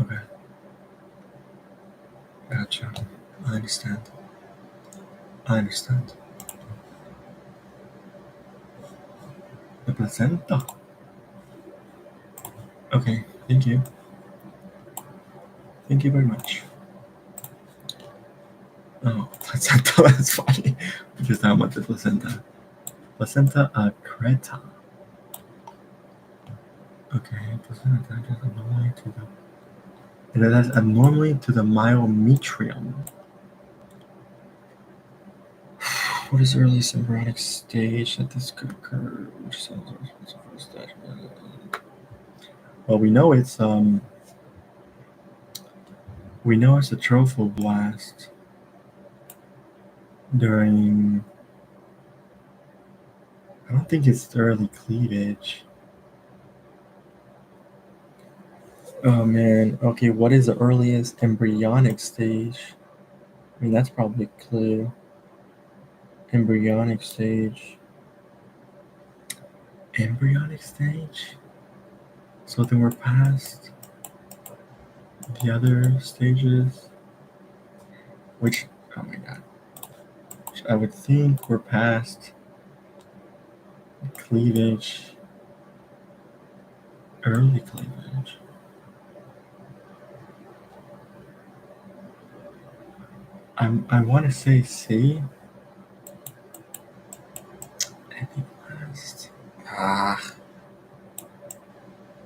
Okay. Gotcha. I understand. The placenta. Okay, thank you. Thank you very much. Oh, placenta, that's funny. We just talking about the placenta. Placenta accreta. Okay, placenta attaches abnormally to the... It attaches abnormally to the myometrium. What is the earliest embryonic stage that this could occur? Which cells are responsible for this stage? Well, we know it's a trophoblast during... I don't think it's early cleavage. Oh man, okay, what is the earliest embryonic stage? I mean, that's probably a clue. Embryonic stage. So then we're past the other stages, which, oh my god, I would think we're past cleavage, early cleavage. I want to say C. I think last.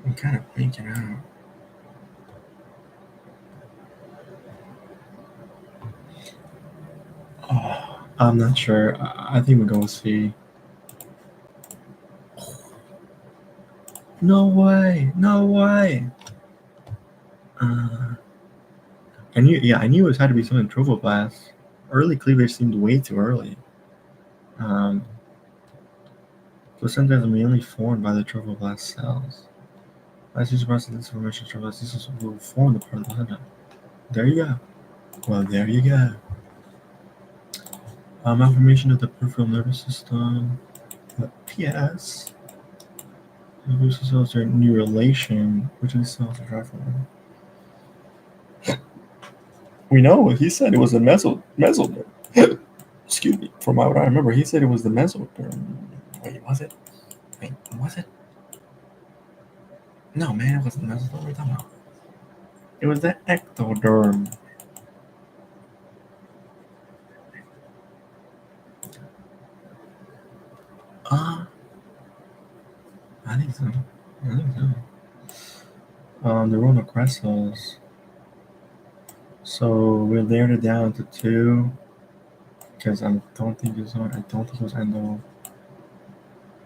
I'm kind of blanking out. Oh, I'm not sure. I think we'll go with C. No way. I knew it had to be something trophoblast. Early cleavage seemed way too early. Placenta is mainly formed by the trophoblast cells. As you surprise this information, trophoblasts will form the part of the placenta. There you go. Well, there you go. Malformation of the peripheral nervous system. P.S. The nervous cells are new relation. Which of these cells are derived from? We know. He said it was a mesoderm. Excuse me. From what I remember, he said it was the mesoderm. Wait, was it? No, man, it wasn't the mesoderm. What are you talking about? It was the ectoderm. I think so. There were no crest cells. So we layered it down to 2 because I don't think it was endo.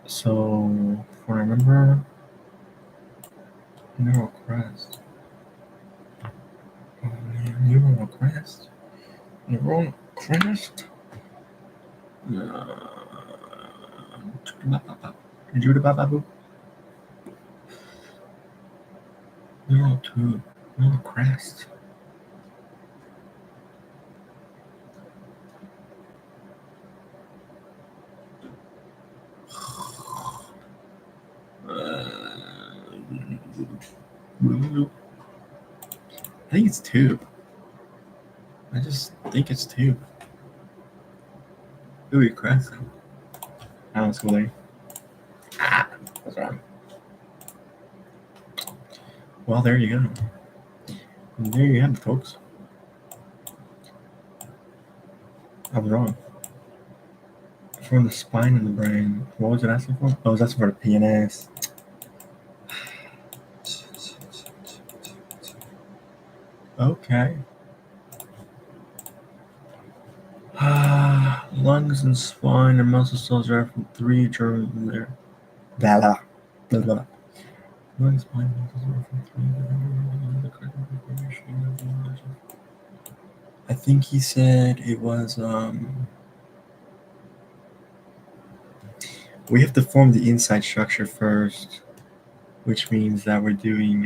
So if I remember, neural crest. Oh man, neural crest. Neural crest. Judabababu. Neural tube. Neural crest. I think it's tube. I just think it's tube. Ooh, you crest. That was cool. Ah, that's wrong. Well, there you go. And there you have it, folks. I was wrong. For the spine and the brain. What was it asking for? Oh, it was asking for the PNS. Okay. Lungs and spine and muscle cells are from 3 germs in there. Blah, blah, blah. Lungs, spine, muscle cells are from 3. I think he said it was we have to form the inside structure first, which means that we're doing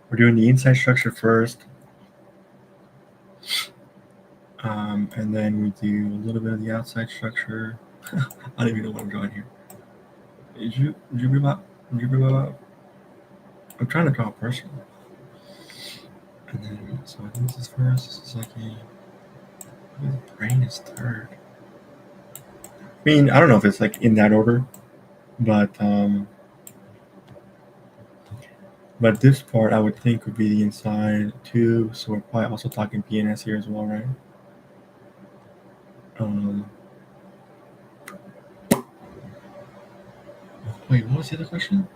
the inside structure first, and then we do a little bit of the outside structure. I don't even know what I'm drawing here. I'm trying to draw a person. And then, so I think this is first. This is like the brain is third. I mean, I don't know if it's like in that order, but this part I would think would be the inside too. So we're probably also talking PNS here as well, right? Wait, what was the other question?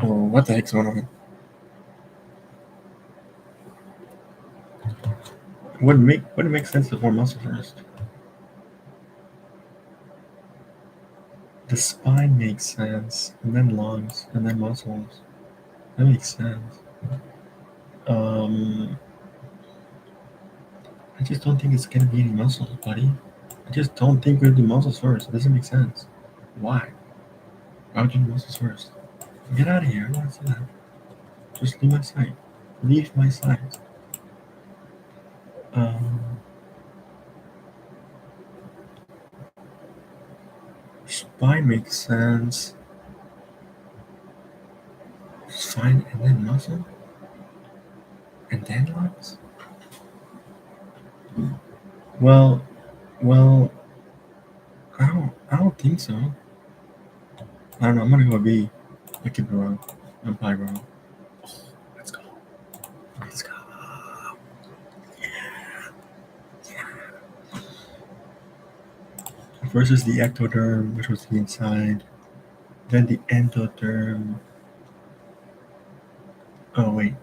Oh, what the heck's going on? Wouldn't make sense to form muscle first. The spine makes sense, and then lungs, and then muscles. That makes sense. I just don't think it's gonna be any muscles, buddy. I just don't think we're gonna do muscles first. It doesn't make sense. Why? Why would you do muscles first? Get out of here. I don't want to see that. Just leave my sight. Leave my sight. Spine makes sense. Spine and then muscle? And then lungs? Well, I don't think so. I don't know. I'm gonna go with B. I could be wrong. I'm probably wrong. Let's go. Yeah. First is the ectoderm, which was the inside. Then the endoderm. Oh wait.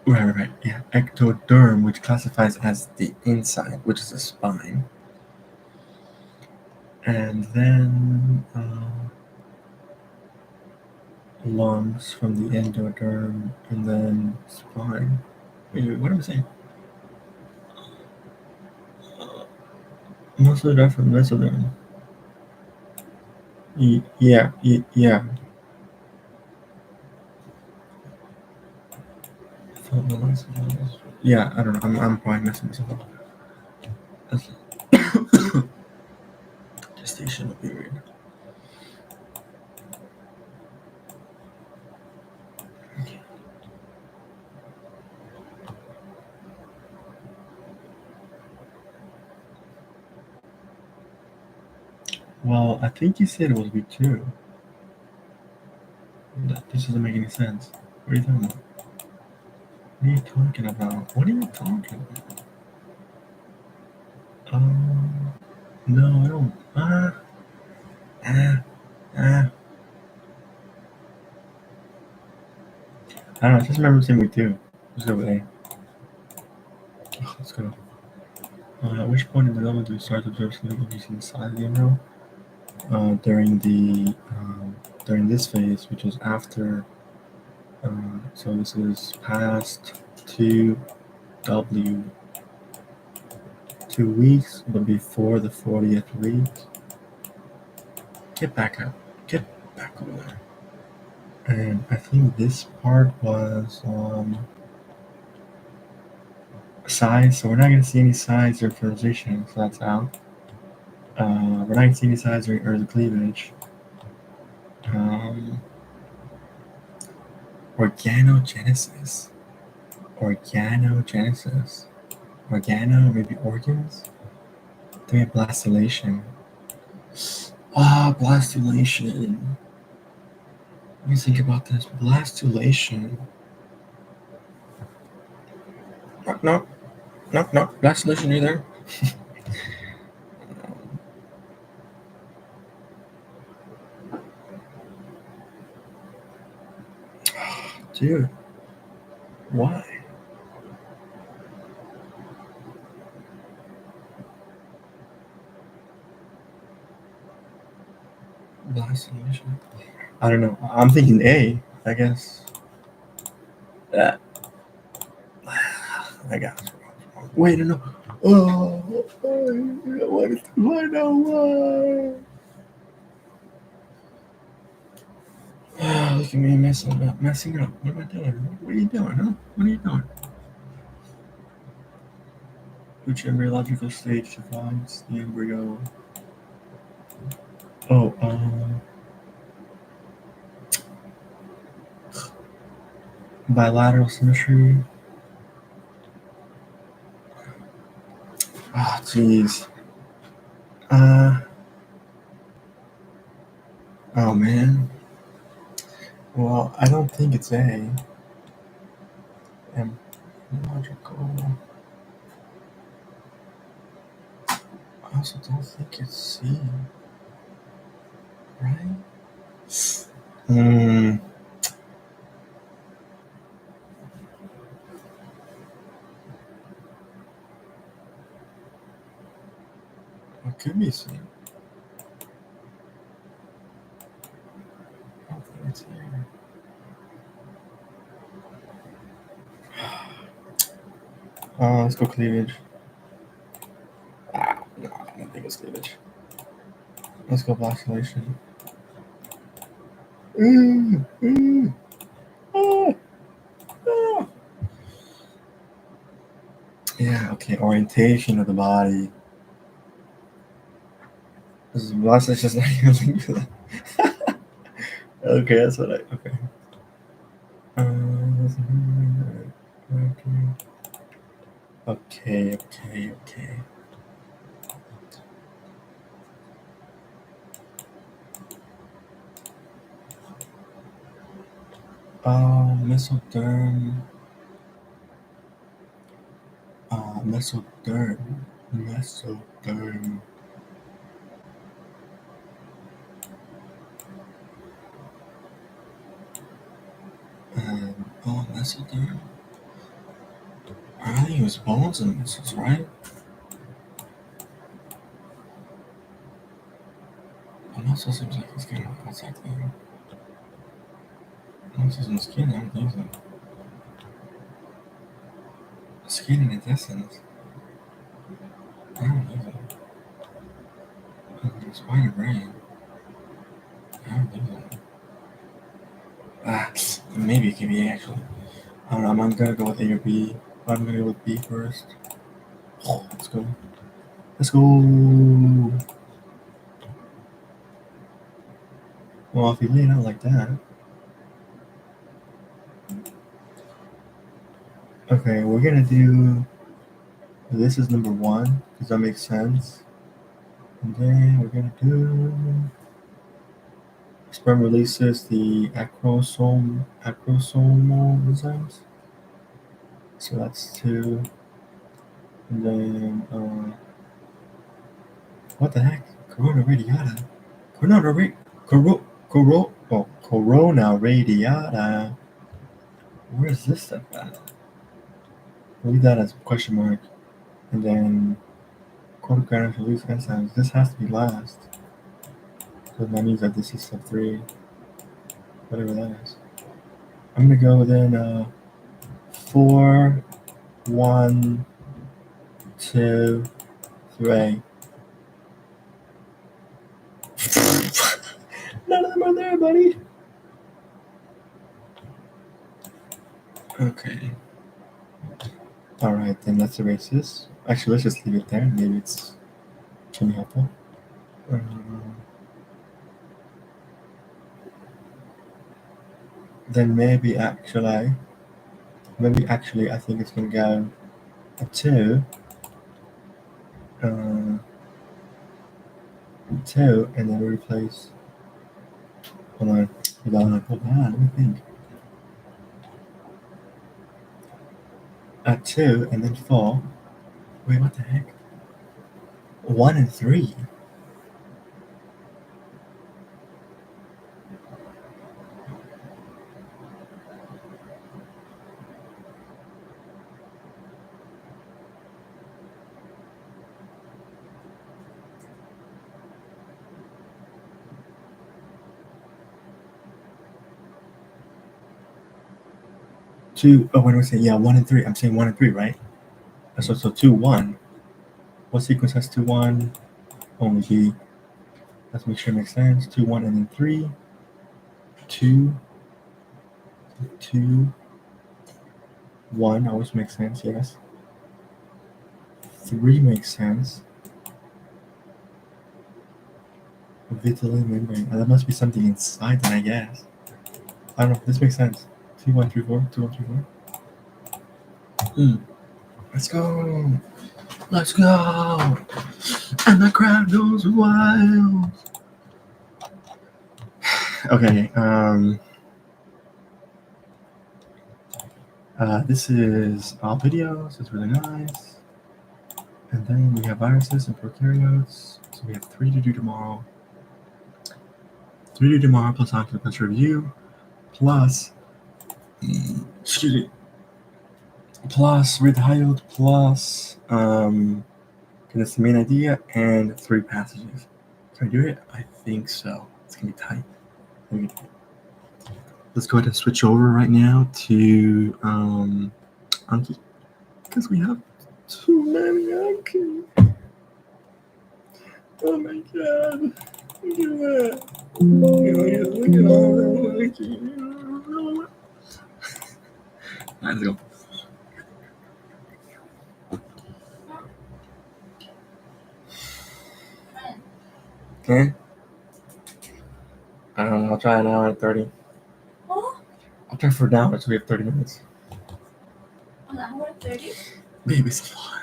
Right. Yeah, ectoderm, which classifies as the inside, which is the spine. And then lungs from the endoderm, and then spine. Wait, what am I saying? Muscle derm from mesoderm. Yeah. Yeah, I don't know. I'm probably messing this up. Gestation period. Okay. Well, I think you said it was week 2. This doesn't make any sense. What are you talking about? What are you talking about? No, I don't. Ah, ah. I don't know. I just remember saying week 2. Let's go with A. Oh, let's go. At which point in development do we start to observe something increasing the size of the embryo? During this phase, which is after. So this is past 2W, 2 weeks, but before the 40th week. Get back up. Get back over there. And I think this part was size, so we're not going to see any size or fertilization, so that's out. We're not going to see any size during early cleavage. Organogenesis. Organo, maybe organs? Then we have blastulation. Blastulation. Let me think about this. Blastulation. No. Blastulation either. Dude. Why? Blastulation. I don't know. I'm thinking A, I guess. I got it. Wait, no. Oh, I wanted to find out why. Look at me messing up. What am I doing? What are you doing, huh? What are you doing? Which embryological stage defines the embryo? Oh, bilateral symmetry. Ah, jeez. Oh man. Well, I don't think it's A. Embryological. I also don't think it's C. Right? It could be C. I don't think it's here. Let's go cleavage. No, I don't think it's cleavage. Let's go vacillation. Yeah, okay, orientation of the body. Vacillation's just not even linked to that. Okay, that's what I. Okay. Okay. Mesoderm. Mesoderm. Mesoderm. I think it was bones and muscles, right? The muscle seems like it's kind of like outside thing. Muscles and skin, I don't think so. Skin and intestines. I don't think so. Spine and brain. I don't think so. Maybe it could be actually. I don't know. I'm gonna go with A or B. I'm gonna go with B first. Let's go. Well, if you lay it out like that. Okay, we're gonna do. This is number 1 because that makes sense. And then we're gonna do. Sperm releases the acrosomal enzymes. So that's 2. And then, what the heck? Corona radiata. corona radiata. Where is this stuff at? Leave that as a question mark. And then Corticographs release enzymes. This has to be last. So that means that this is step 3. Whatever that is. I'm gonna go then 4, 1, 2, 3. None of them are there, buddy. Okay. Alright, then let's erase this. Actually, let's just leave it there. Maybe it's can be helpful. Then maybe actually, I think it's gonna go a 2, 2, and then we replace. Hold on. Let me think. A 2 and then 4. Wait, what the heck? 1 and 3. Two. Oh, what do I say? Yeah, 1 and 3. I'm saying 1 and 3, right? So 2, 1. What sequence has 2, 1? Only B. Let's make sure it makes sense. 2, 1, and then 3. 2, 2, 1 always makes sense, yes. 3 makes sense. Vitelline membrane. That must be something inside then, I guess. I don't know. This makes sense. 2, 1, 3, 4. 2, 1, 3, 4. Let's go. Let's go. And the crowd goes wild. Okay. This is all videos. It's really nice. And then we have viruses and prokaryotes. So we have 3 to do tomorrow. 3 to do tomorrow plus octopus review plus excuse me, plus read the highlight plus that's the main idea and 3 passages. Can I do it? I think so. It's gonna be tight. Let's go ahead and switch over right now to Anki because we have too many Anki. Oh my god! Look at that! Look at all that Anki. Let's go. Okay. I'll try an hour and 30. Oh, I'll try for an hour so we have 30 minutes. an hour and 30? Maybe it's a lot.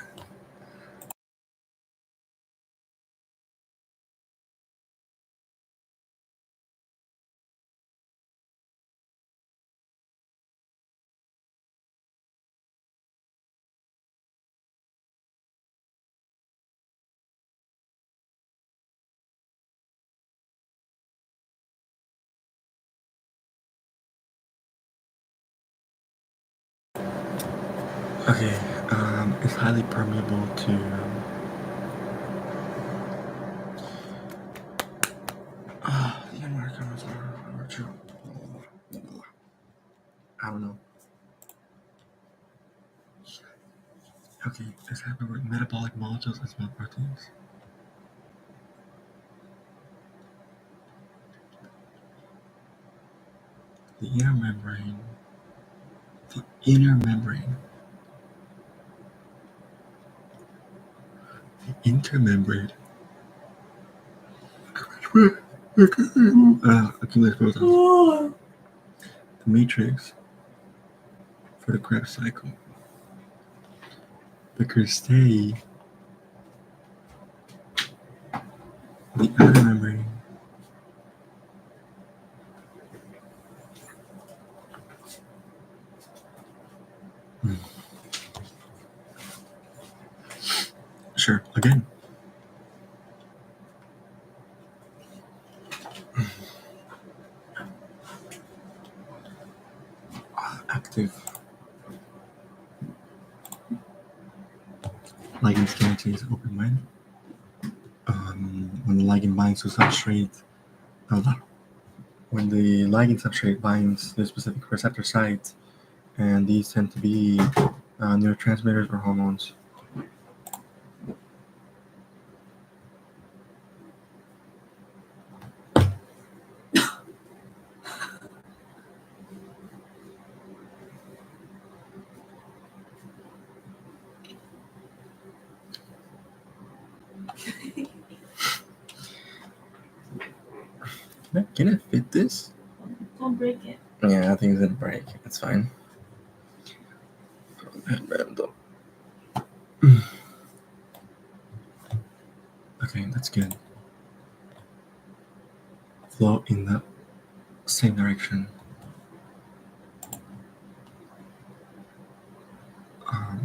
Okay, it's highly permeable to I don't know. Okay, it's happening with metabolic molecules and small proteins. The inner membrane. The intermembrane. Accumulates protons. The matrix for the Krebs cycle. The cristae. The outer membrane. Sure, again. ligand scarcity is open when the ligand binds to substrate. When the ligand substrate binds to a specific receptor site, and these tend to be neurotransmitters or hormones. Can I fit this? Don't break it. Yeah, I think it's gonna break. It's fine. Okay, that's good. Flow in the same direction.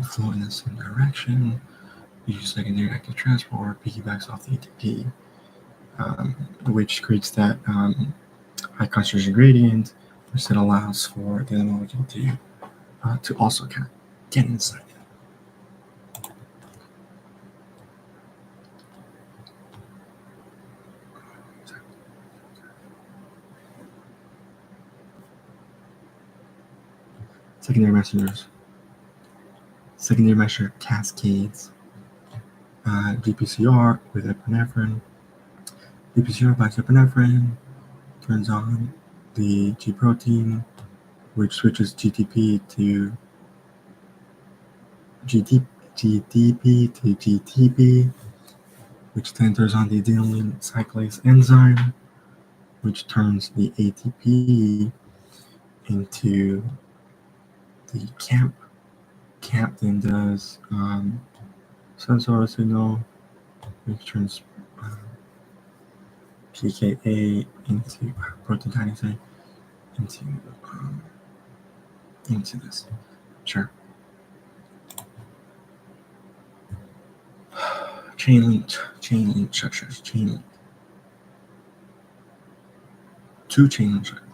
Flow in the same direction. Use secondary active transport piggybacks off the ATP, which creates that high concentration gradient, which then allows for the other molecule to also kind of get inside. Secondary messengers. Secondary messenger cascades. GPCR with epinephrine. GPCR binds epinephrine, turns on the G protein, which switches GTP to GTP to GTP, which then turns on the adenylyl cyclase enzyme, which turns the ATP into the CAMP. CAMP then does some sort of signal, which turns PKA into protein kinase A into this. Sure. Chain link structures. Chain link. Two chain link structures.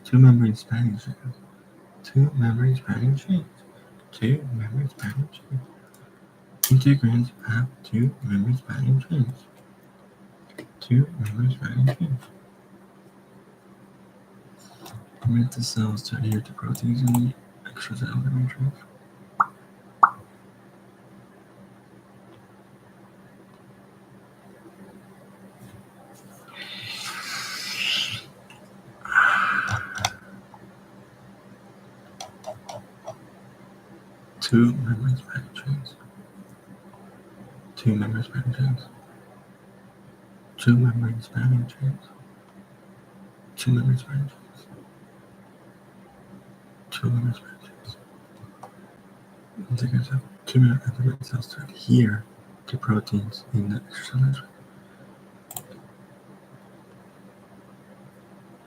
Two membrane spanning chains. Two membrane spanning chains. Two membrane spanning chains. Integrins have two membrane spanning chains. Two membrane spanning chains. Permit the cells to adhere to proteins in the extracellular matrix. Two membrane spanning chains. Two membrane spanning chains. Two membrane spanning chains. Two membrane spanning chains. Two membrane spanning chains. Integrins have two membrane cells to adhere to proteins in the extracellular matrix.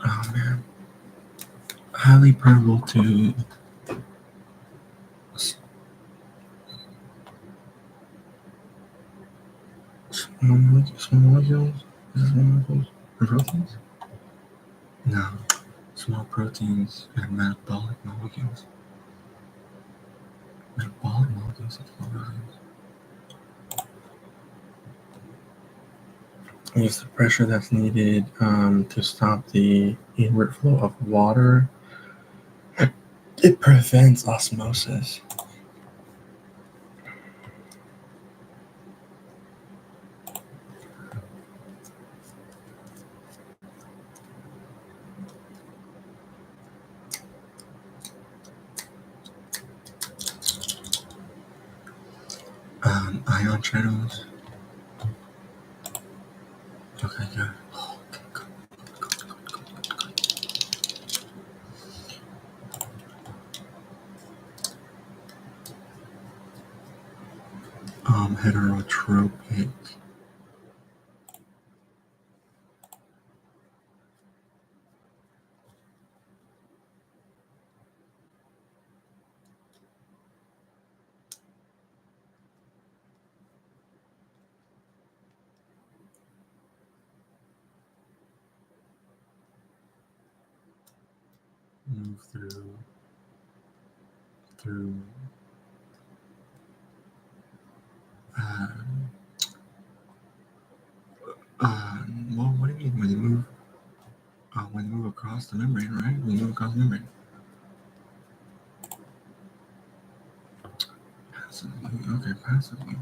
Oh man. Highly permeable to small molecules? Is it small molecules and proteins? No. Small proteins and metabolic molecules. Metabolic molecules and small proteins. Use the pressure that's needed to stop the inward flow of water. It prevents osmosis. Ion channels. Okay, good. Heterotropic. move through well, what do you mean when you move across the membrane, right? When you move across the membrane. Passively, okay, passively.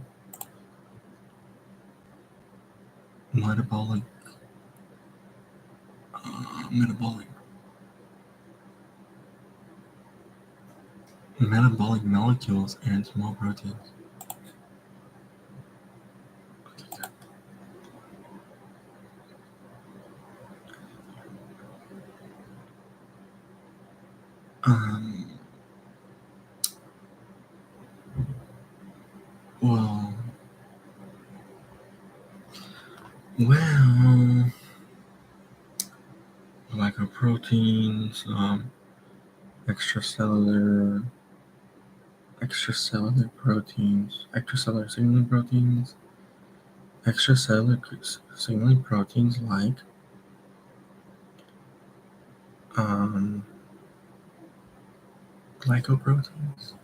Metabolic molecules and small proteins. Well, glycoproteins, extracellular proteins, extracellular signaling proteins, like glycoproteins,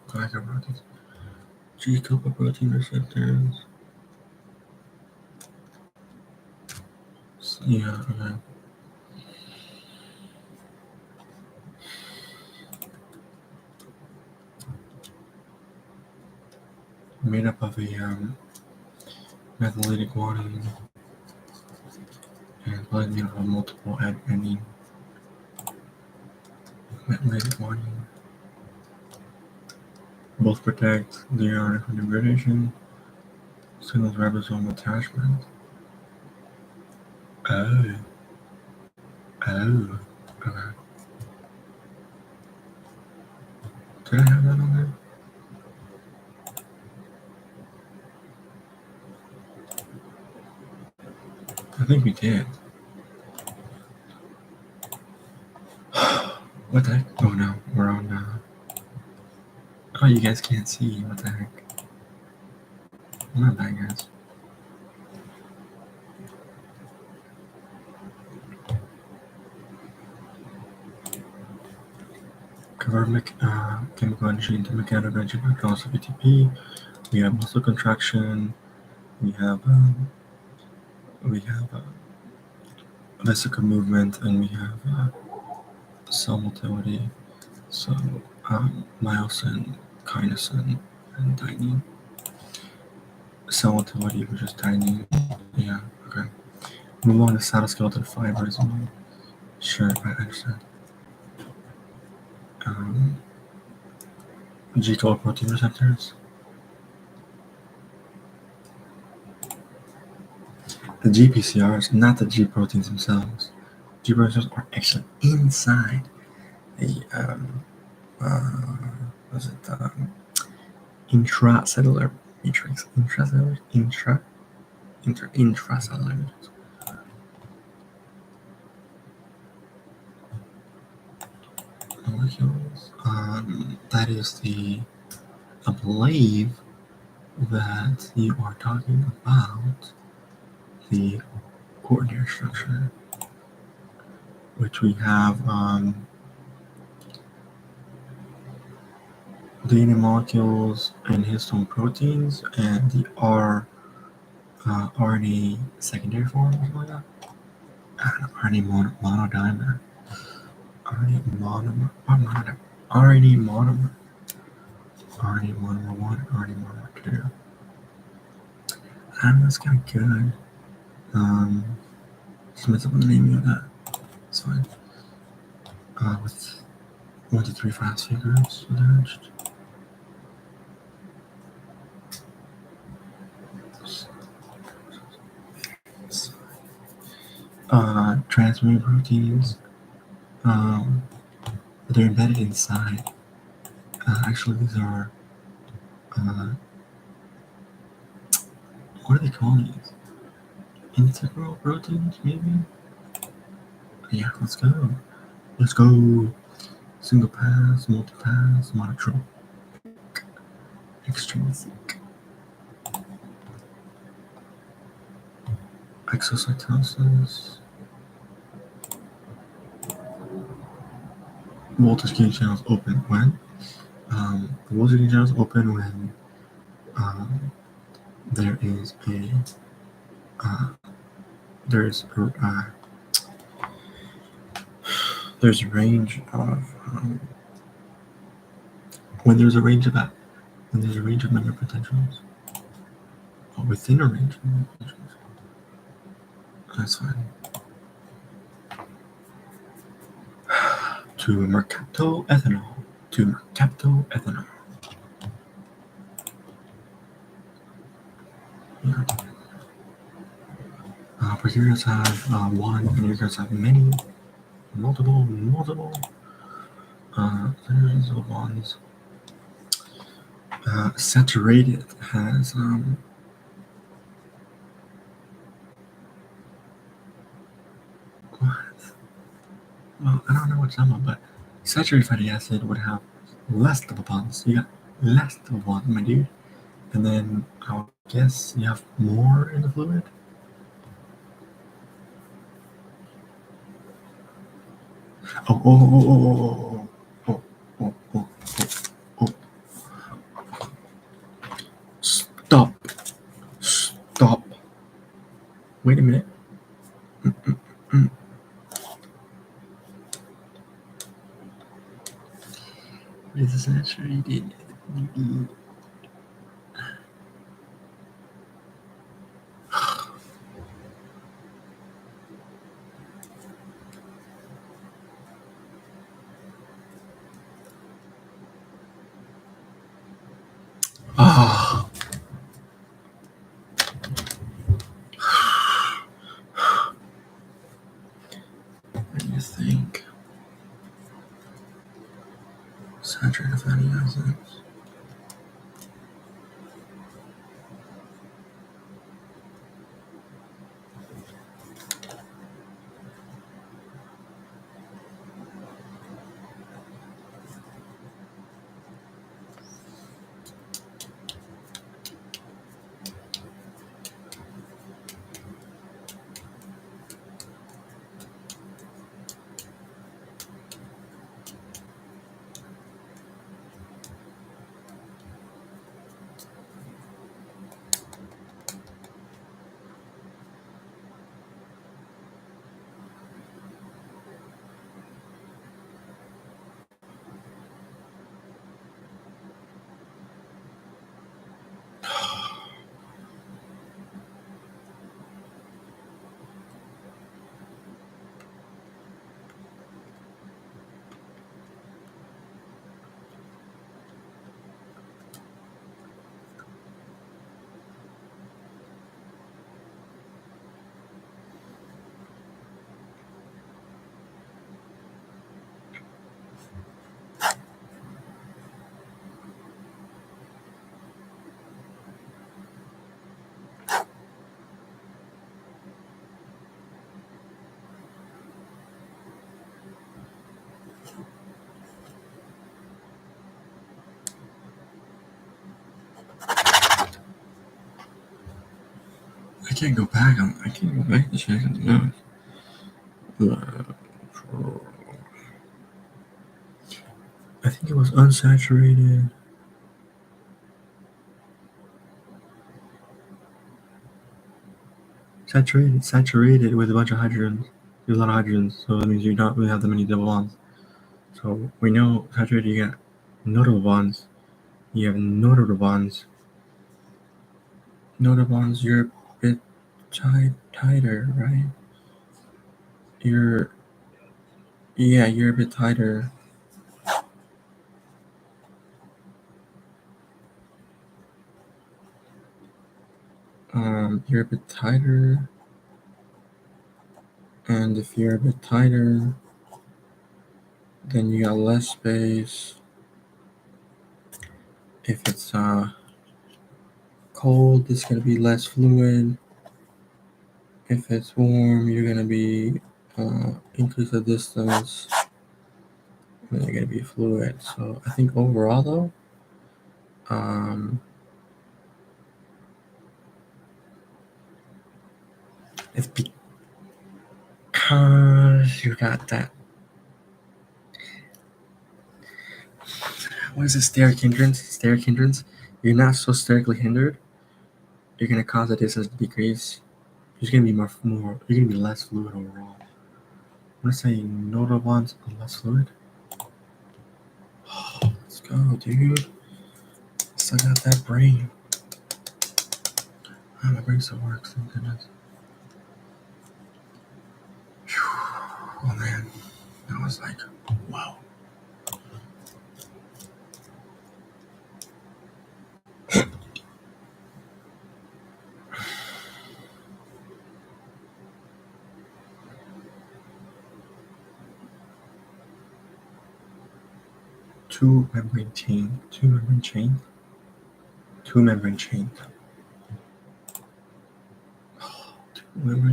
glycoproteins, G-coprotein receptors. Yeah, okay. Made up of a methylated guanine and probably made up of multiple adenine. Methylated guanine. Both protect the RNA from degradation, signals ribosomal attachment. Oh. Okay. Did I have that on there? I think we did. What the heck? Oh no, we're on oh, you guys can't see. What the heck? My bad, guys. Convert chemical energy into mechanical energy by cross of ATP. We have muscle contraction. We have vesicle movement, and we have cell motility. So myosin, kinesin, and dynein. Cell motility, which is dynein. Yeah. Okay. Move on to cytoskeleton fibers. Sure, I understand. G-protein receptors. The GPCRs, not the G proteins themselves. G proteins are actually inside the intracellular matrix. Intracellular matrix. Molecules. That is I believe that you are talking about the coordinator structure, which we have DNA molecules and histone proteins and the RNA secondary form or something like that. RNA monodimer. RNA monomer. RNA monomer. RNA monomer 1, RNA monomer 2. That's kind of good. Just mess up the naming of that. It's fine. With 1 to 3 fast figures attached. Transmembrane proteins. They're embedded inside. Actually, these are. What are they calling these? Integral proteins, maybe? Yeah, let's go. Single pass, multi-pass, monotropic, extrinsic, exocytosis, voltage gain channels open when? The voltage gain channels open when there is there's a range of when there's a range of member potentials, or within a range of member potentials. That's fine. To mercaptoethanol. Yeah. Procedures have one, and users have many, multiple series of bonds. Saturated has what? Well, I don't know what some of, but saturated fatty acid would have less double bonds. You got less double bonds, my dude. And then I'll guess you have more in the fluid. Oh. Stop. Wait a minute. What is saturated? Ah. What do you think? Saturated fatty acids. I can't go back to check on the notes. I think it was unsaturated. Saturated with a bunch of hydrogens. There's a lot of hydrogens, so that means you don't really have that many double bonds. So we know saturated you get notable bonds. You have notable bonds. Notable bonds, you're a bit tighter, right? You're a bit tighter. You're a bit tighter, and if you're a bit tighter, then you got less space. If it's cold, it's gonna be less fluid. If it's warm, you're gonna be increase the distance, and you're gonna be fluid. So I think overall, though, it's because you got that What is it? Steric hindrance? Steric hindrance? You're not so sterically hindered. You're gonna cause the distance to decrease. There's gonna be more. You're gonna be less fluid overall. I'm gonna say notable ones less fluid. Let's go, dude. Still got that brain. Oh, my brain still works. Thank goodness. Whew. Oh man, that was like, wow. Two membrane chain. Two membrane chain. Two membrane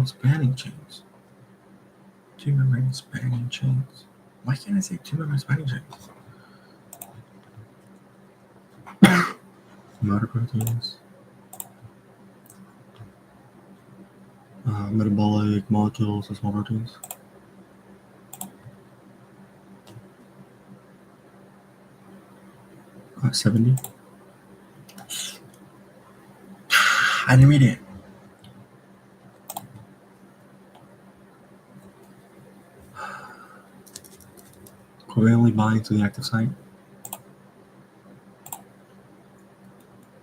spanning chains. Two membrane spanning chains. Why can't I say two membrane spanning chains? Motor proteins. Metabolic molecules of small proteins. Oh, 70. I didn't read it. Covalently binds to the active site.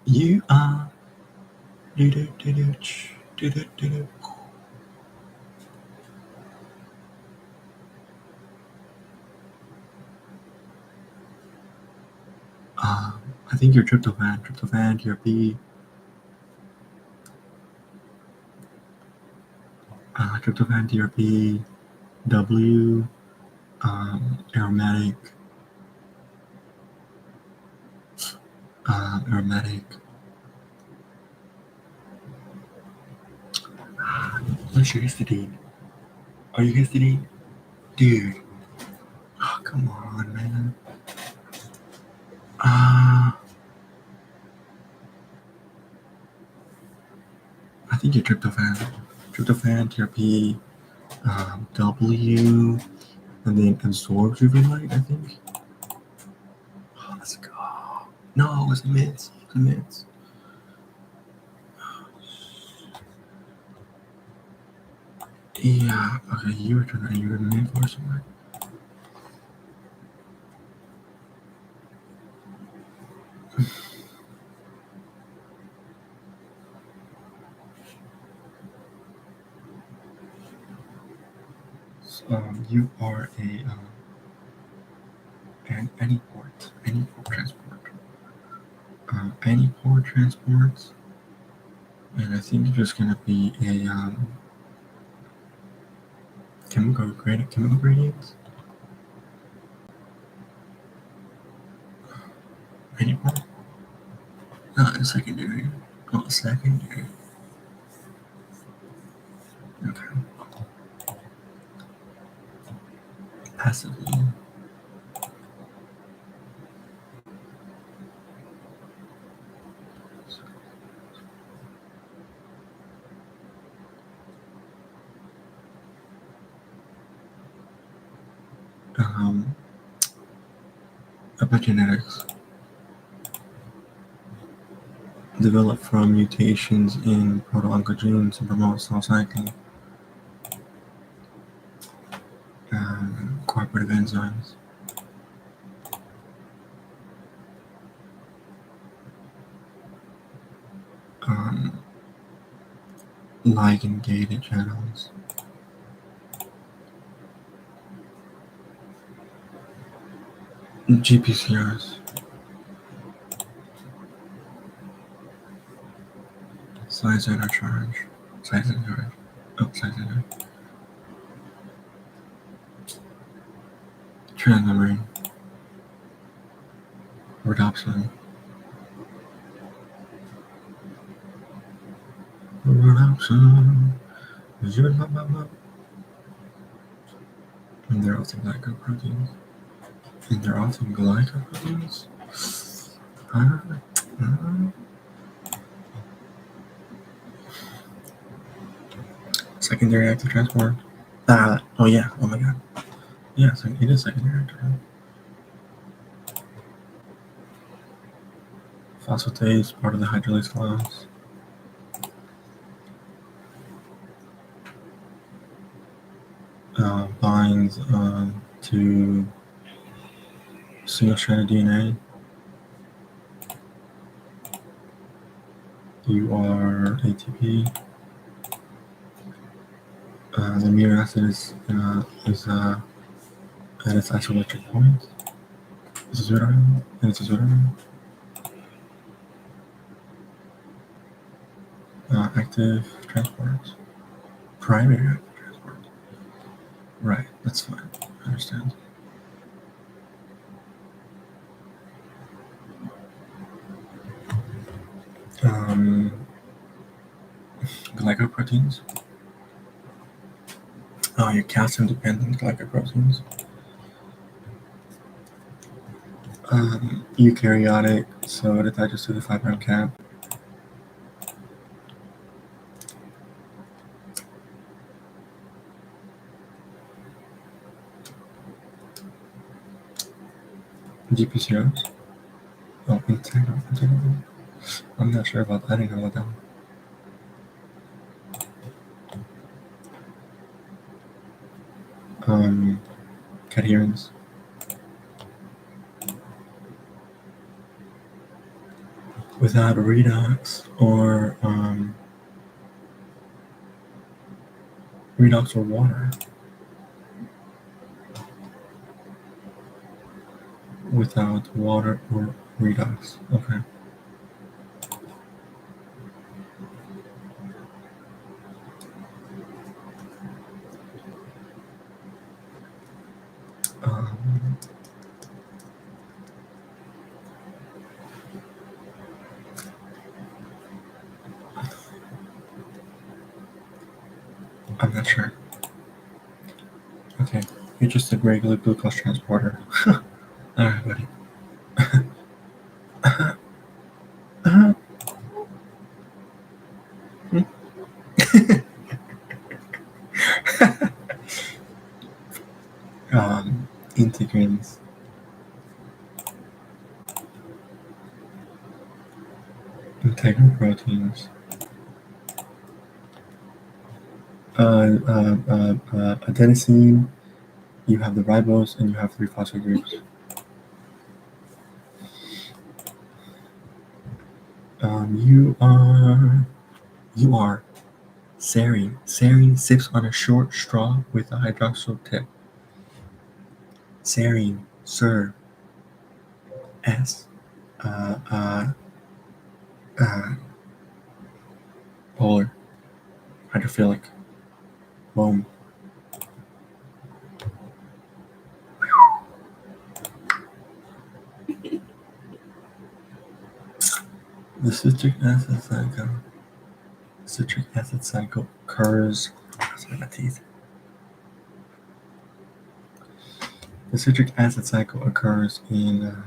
You are. I think you're tryptophan, TRP, tryptophan, TRP, W, aromatic, aromatic. What's your histidine? Are you histidine? Dude. Oh, come on, man. I think you're tryptophan. Tryptophan, TRP, W, and then absorbs UV light, I think. Oh, let's go. No, it was emits. Yeah, okay, you were mid or something. You are an any port transport. Any port transports, and I think you're just gonna be a chemical gradients. Any port? Not secondary. Not secondary. Okay. Passively. Epigenetics developed from mutations in proto-oncogenes to promote cell cycling. Cooperative enzymes. Ligand-gated channels. GPCRs. Size and charge. Size and charge. Oh, size and charge. Transmembrane. Rhodopsin. And they're also glycoproteins. Secondary active transport. Oh yeah. Oh my god. Yeah, so it is secondary active transport. Phosphatase, part of the hydrolyse class. Binds to single-stranded DNA. You are ATP. The amino acid is at its isoelectric point. It's a zero, and it's a zero. Active transporters. Primary active transporters. Right, that's fine. I understand. Glycoproteins. Your calcium-dependent glycoproteins. Eukaryotic, so it attaches to the 5' cap. GPCRs. Oh, integral. I'm not sure about that. I didn't know about that one. Cadherins. Without redox or redox or water. Without water or redox. Okay. I'm not sure. Okay, you're just a regular glucose transporter. Alright, buddy. Integrins. Integral proteins. Adenosine, you have the ribose, and you have 3 phosphate groups. You are serine. Serine sips on a short straw with a hydroxyl tip. Serine, sir. S. Polar. Hydrophilic. Boom. The citric acid cycle occurs. My teeth. The citric acid cycle occurs in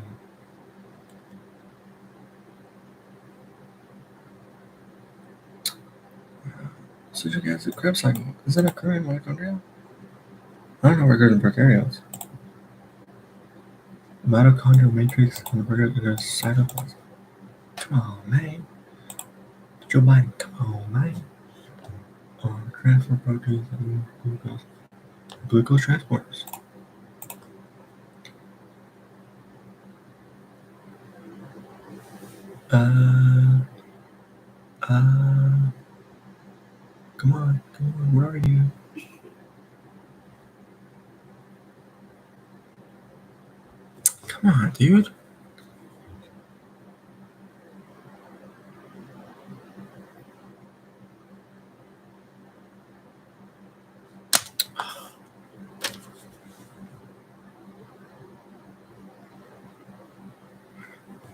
citric acid Krebs cycle. Does that occur in mitochondria? I don't know where it occurs in prokaryotes. Mitochondrial matrix and the prokaryote cytoplasm. Come on, man. Joe Biden, come on, man. Transfer proteins and glucose. Glucose transporters. Come on, where are you? Come on, dude.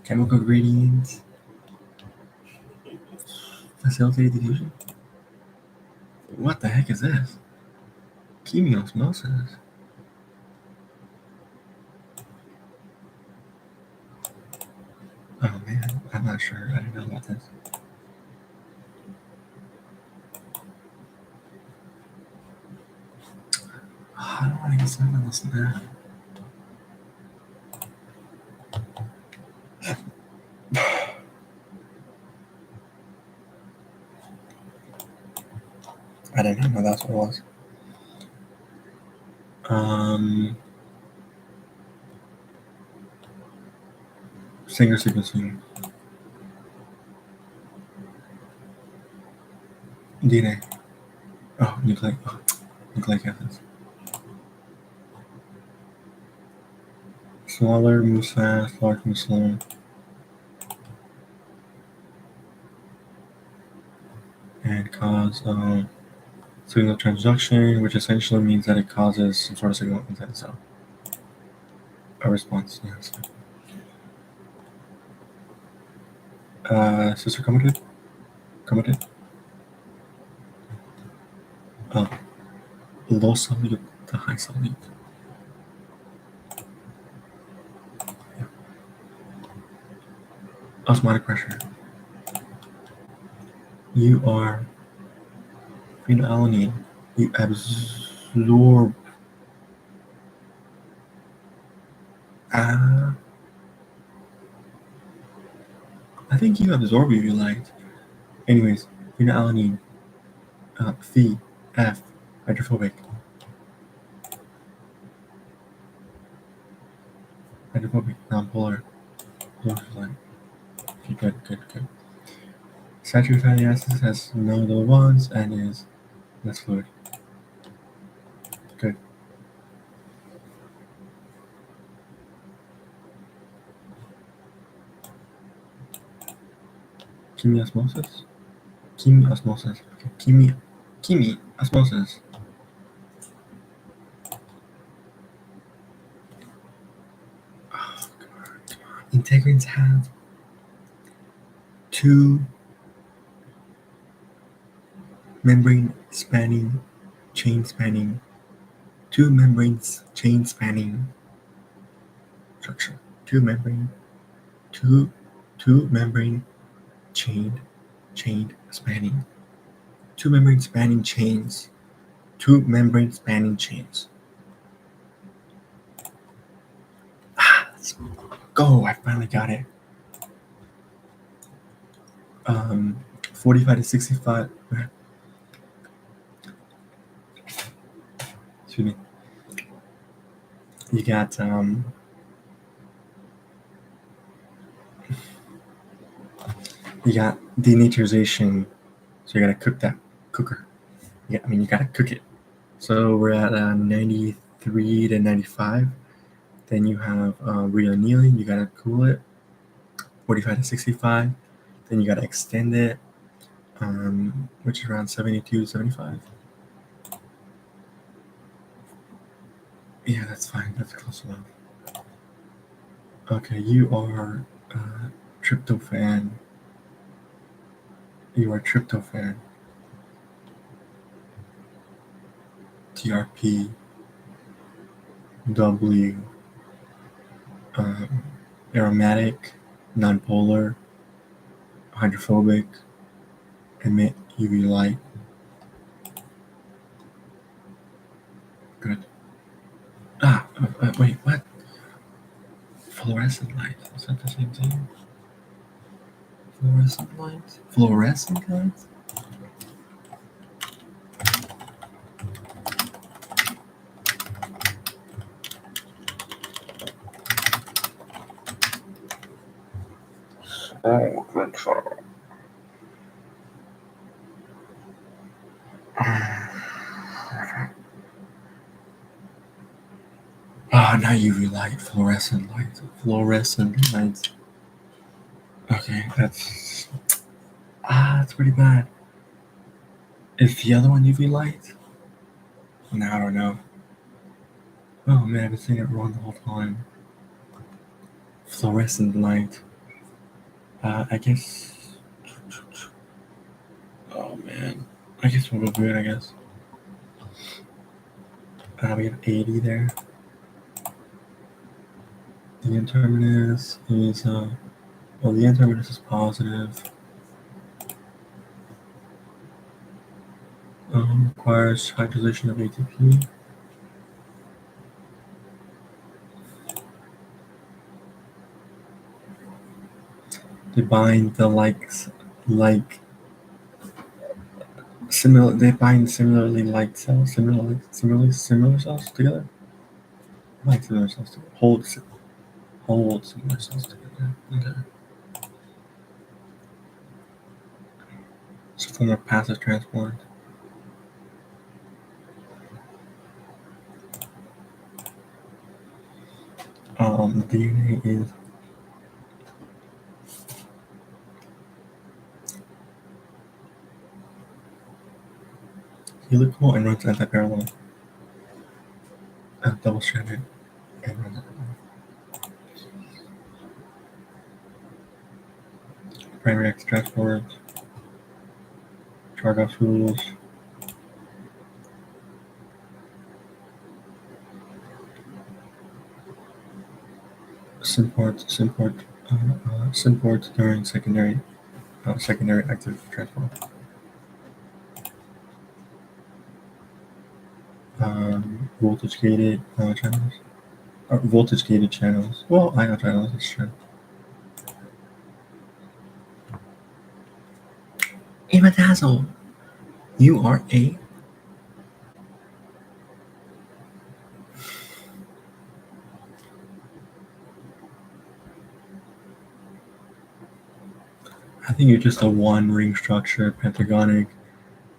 Chemical gradients. Facilitated diffusion. What the heck is this? Chemiosmosis. Oh man, I'm not sure. I didn't know about this. I don't want to get started on this now. I did not know that's what it was. Singer sequencing. DNA. Oh, nucleic acids. Smaller moves fast, large moves slow. And cause signal transduction, which essentially means that it causes some sort of signal inside the cell. A response, yes. Sister commented? Low solute to high solute. Yeah. Osmotic pressure. You are phenylalanine. You absorb. I think you absorb UV light. Anyways, phenylalanine. Phe, F, hydrophobic. Hydrophobic, nonpolar. Okay, good. Saturated fatty acids has no double bonds and is less fluid. Good. Chemiosmosis? Chemiosmosis. Okay. Chemiosmosis. Oh, come on. Integrins have two chain spanning structure. Two membrane chain spanning. Two membrane spanning chains. Let's go. I finally got it. 45 to 65. Excuse me. You got denaturization. So you gotta cook that cooker. You gotta cook it. So we're at 93 to 95. Then you have reannealing. You gotta cool it. 45 to 65. Then you gotta extend it, which is around 72 to 75. Yeah, that's fine. That's close enough. Okay, you are tryptophan. TRP, W, aromatic, nonpolar, hydrophobic, emit UV light. Good. Wait, what? Fluorescent light. Is that the same thing? Fluorescent light? Oh, good. Not UV light, fluorescent lights. Okay, that's pretty bad. Is the other one UV light? No, I don't know. Oh man, I've been saying it wrong the whole time. Fluorescent light. I guess. Oh man, I guess we'll go good. I guess. We have 80 there. The N-terminus is the N-terminus is positive. Requires hydrolyzation of ATP. They bind the like They bind similarly like cells, similar cells together. Like similar cells together. Hold similar cells together. Okay. It's a form of passive transport. DNA is helical and runs anti-parallel. Double-stranded and runs anti-parallel. Primary X transport. Chargaff's rules. Symport during secondary active transport. Voltage gated channels. Voltage gated channels. Well, ion channels. That's true. Imadazzle, you are a. I think you're just a one ring structure, pentagonic,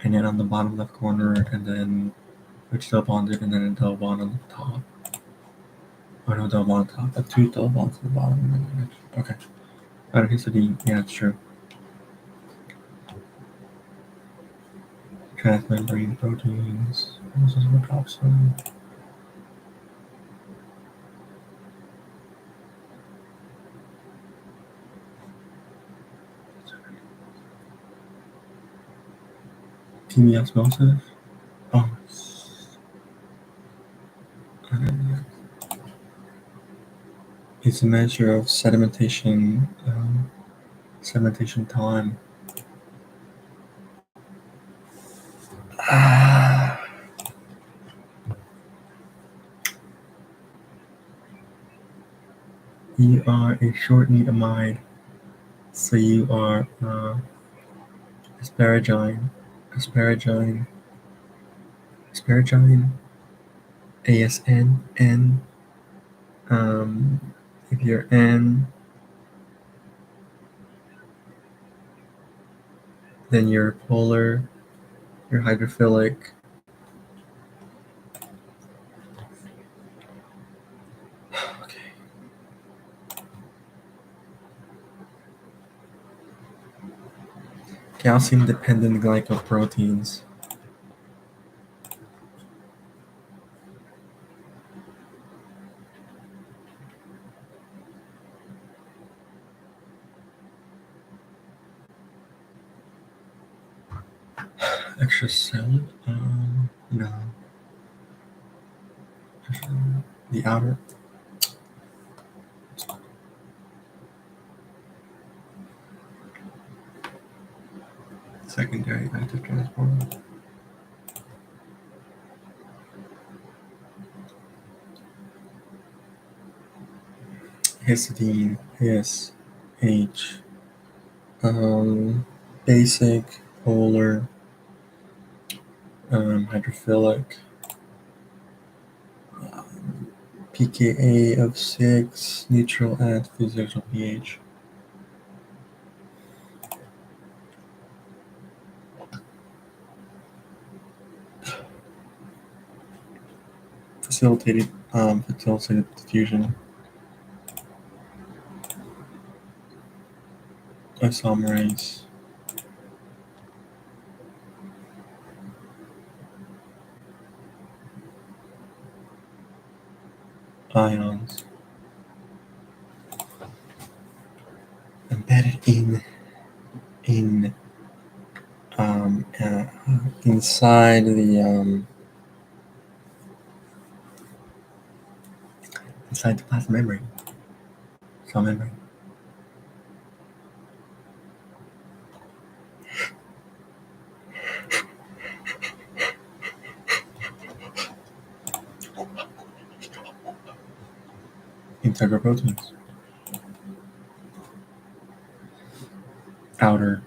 and then on the bottom left corner, and then it's double bonded, and then a double bond on the top. Oh no, double bond on top, but two double bonds on the bottom. Okay. Autohistidine, yeah, it's true. Transmembrane proteins. This is what drops them. Chemiosmosis. Oh. It's a measure of sedimentation time. You are a short meat amide, so you are asparagine, ASN, N. If you're N, then you're polar, you're hydrophilic. Okay. Calcium-dependent glycoproteins. Extracellular? No. The outer. Secondary active transport. Histidine, H. Basic, polar, hydrophilic, pKa of 6, neutral at physical pH. Facilitated diffusion. Isomerase. Ions. Embedded inside the plasma membrane. Cell membrane. Integral proteins. Outer.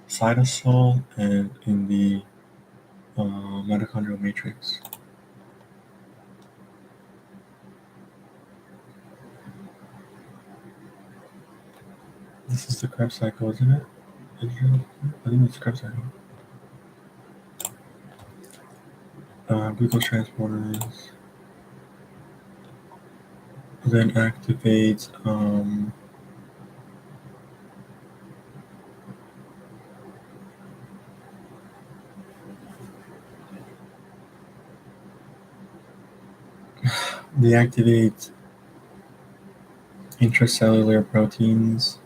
cytosol and in the mitochondrial matrix. This is the Krebs cycle, isn't it? I think it's Krebs cycle. Glucose transporters then activates intracellular proteins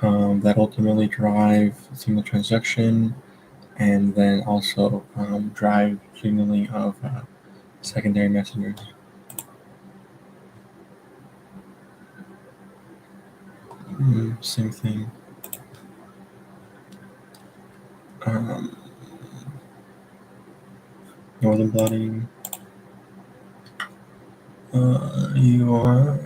that ultimately drive signal transduction and then also drive signaling of secondary messengers. Same thing. Northern blotting. You are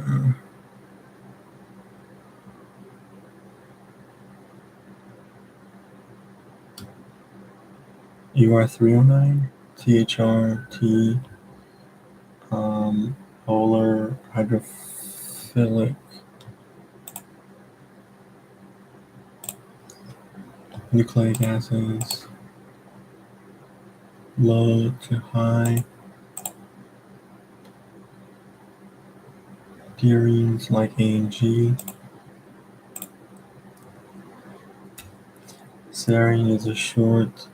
UR309, THR-T, polar hydrophilic nucleic acids, low to high purines like A and G. Serine is a short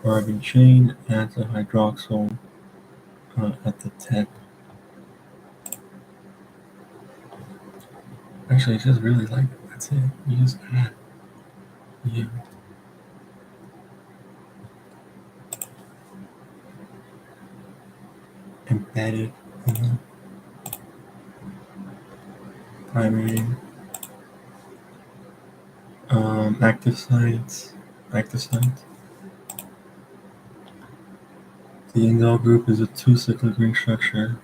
carbon chain, adds a hydroxyl at the tip. Actually, it's just really like that's it. You just add. Yeah. Embedded primary active site. The indole group is a two-cyclic ring structure.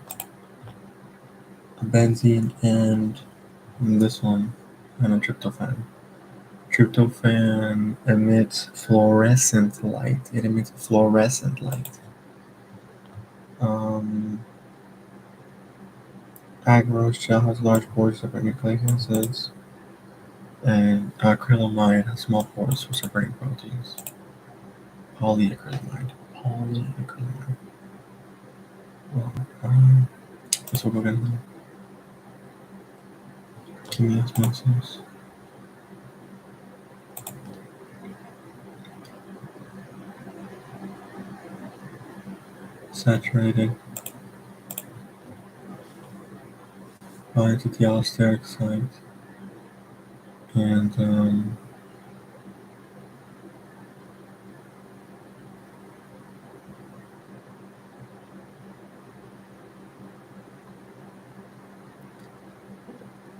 A benzene and this one, and a tryptophan. Tryptophan emits fluorescent light. It emits fluorescent light. Agarose gel has large pores separating nucleic acids, and acrylamide has small pores for separating proteins. Polyacrylamide. Well, this will go again. Chemiosmosis. Saturated. Binds at the allosteric site. And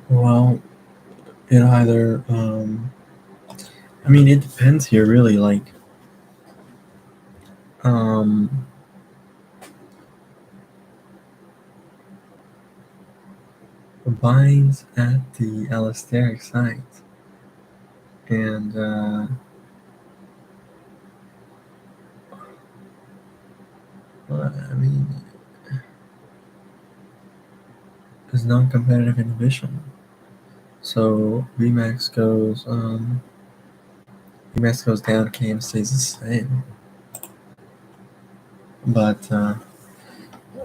well, it either I mean, it depends here, really. Like, binds at the allosteric site, and well, I mean, it's non-competitive inhibition. So Vmax goes down, Km stays the same. But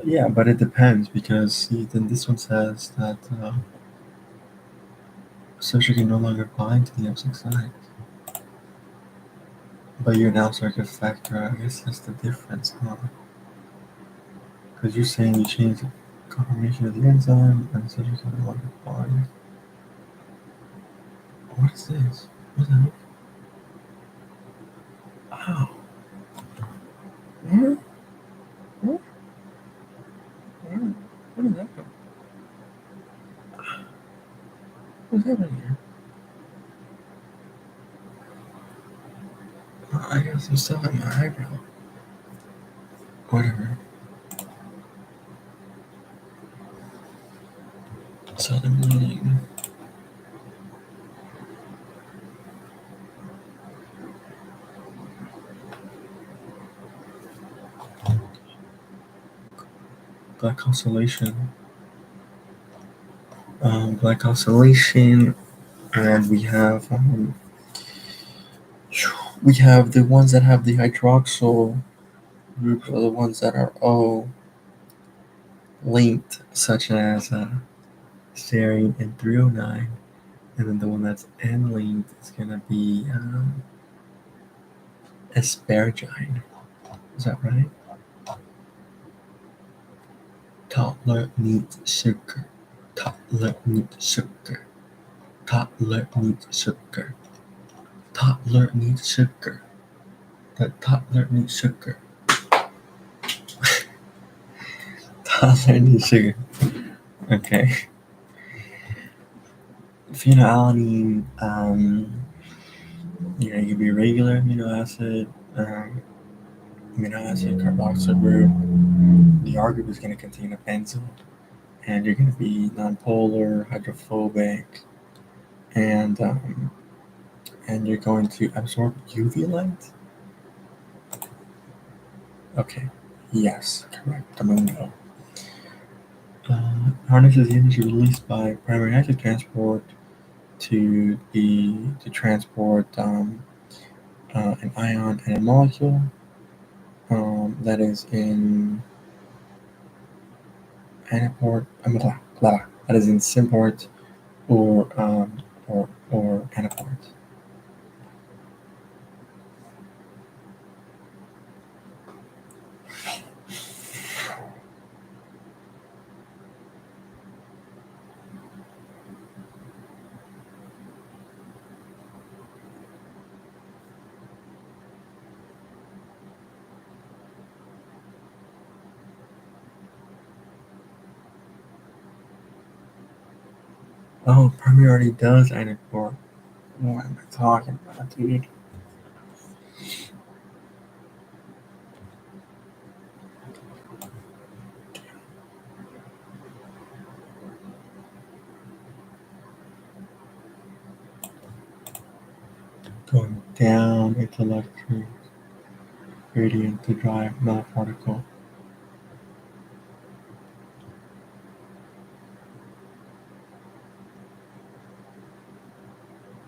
yeah, but it depends, because see, then this one says that sugar can no longer bind to the upside side. But your now circuit factor, I guess that's the difference, huh? Because you're saying you change the conformation of the enzyme and sugar can no longer bind. What is this? What the heck? Ow. Where did that go? What's happening here? I guess I'm still at my eyebrow. Whatever. Southern meaning. Black Constellation. Black Constellation, and we have the ones that have the hydroxyl groups are the ones that are O linked, such as serine and 309, and then the one that's N linked is gonna be asparagine. Is that right? Toddler needs sugar. Toddler needs sugar. Toddler needs sugar. Toddler needs sugar. The toddler needs sugar. Toddler needs sugar. Okay. Phenylalanine, it could be a regular amino acid carboxyl group. The R group is going to contain a benzyl, and you're going to be nonpolar, hydrophobic, and you're going to absorb UV light. Okay. Yes, correct. Amundo. Harnesses the energy released by primary active transport to transport an ion and a molecule that is in anaport, that is in symport or anaport. Oh, primary already does anaport. What am I talking about, dude? Going down into electric gradient to drive nanoparticle.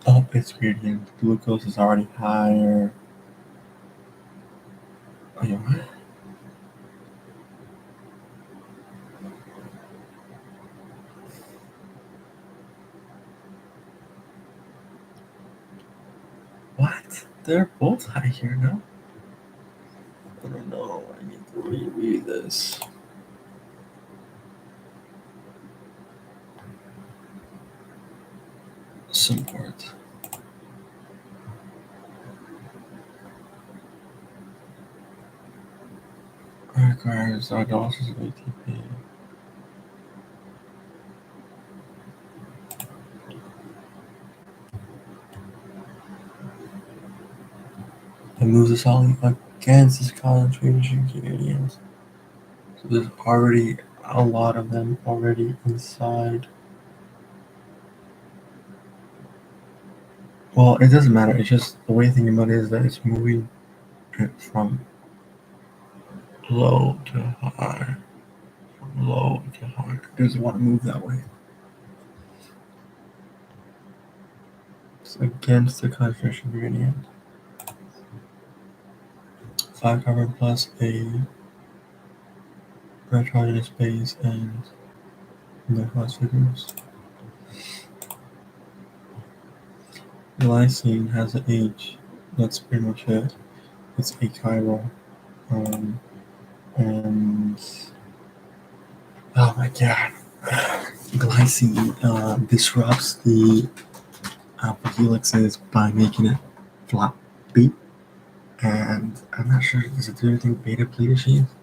Up its gradient. Glucose is already higher. Oh, yeah, what? What? They're both high here, no? I don't know. I need to reread this. Support. Requires a doses of ATP. It moves the solid against this concentration gradient. So there's already a lot of them already inside. Well, it doesn't matter. It's just the way thinking about it is that it's moving it from low to high. From low to high. It doesn't want to move that way. It's against the concentration gradient. 5 carbon plus a nitrogenous base and the phosphorus. Glycine has an H. That's pretty much it. It's achiral. And oh my god, glycine disrupts the alpha helixes by making it floppy. And I'm not sure, does it do anything with beta pleated sheath?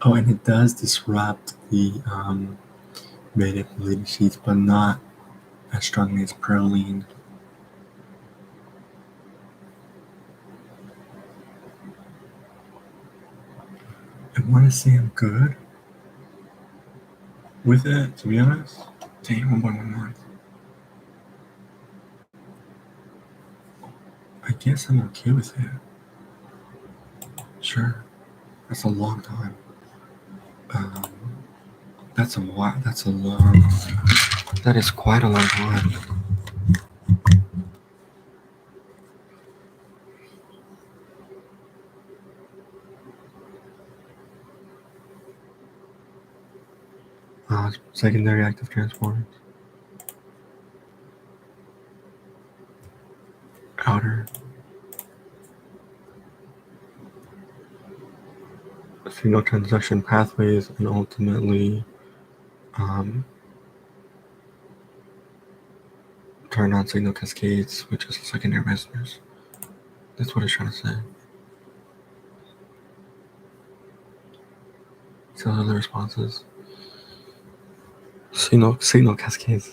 Oh, and it does disrupt the beta-pleated sheets, but not as strongly as proline. I want to say I'm good with it, to be honest. Dang, 1.1 months. I guess I'm okay with it. Sure. That's a long time. That's a while. That's a long. That is quite a long time. Secondary active transporters. Outer. Signal transduction pathways, and ultimately turn on signal cascades, which is secondary messengers. That's what it's trying to say. Cellular responses. Signal cascades.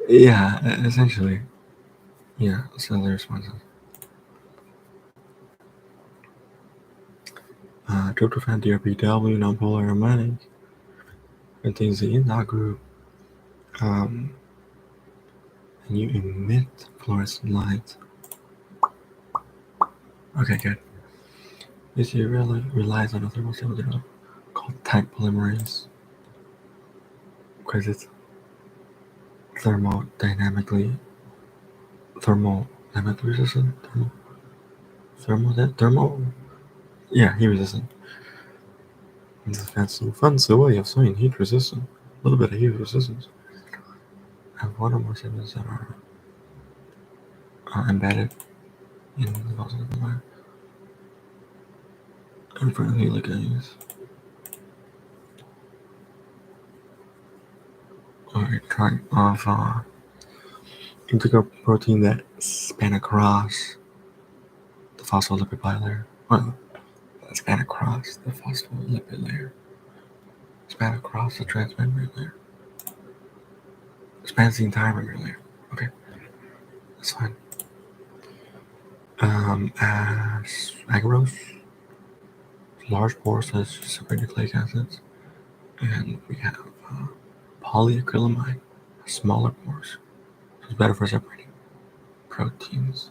Yeah, essentially. Yeah, cellular responses. Tryptophan DRPW, nonpolar aromatic, contains the indole group, and you emit fluorescent light. Okay, good. This really relies on a thermostable called tag polymerase because it's thermodynamically resistant. Yeah, heat resistant. It's fancy way of saying heat resistant. A little bit of heat resistance. I have one or more segments that are embedded in the positive layer. And for helicase, or a type of integral protein that span across the phospholipid bilayer. Well, span across the phospholipid layer. Span across the transmembrane layer. Spans the entire membrane layer. Okay, that's fine. As agarose, large pores that separate nucleic acids, and we have polyacrylamide, smaller pores. So it's better for separating proteins.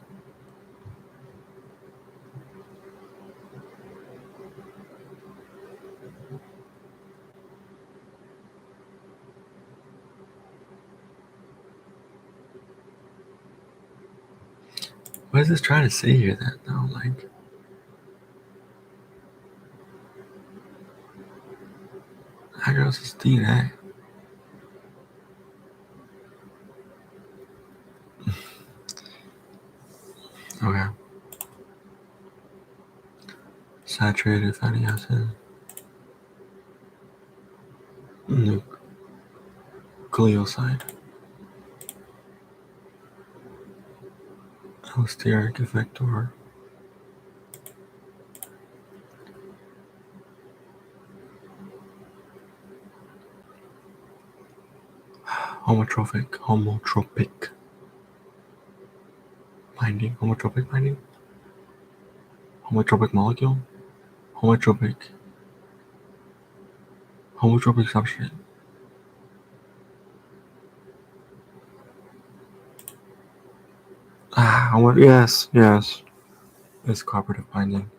What is this trying to say here then, though? Like, agarose is DNA. Okay. Saturated fatty acid. Nucleoside. Allosteric effector. Homotropic binding. Homotropic molecule. Homotropic substrate. Yes. It's cooperative binding.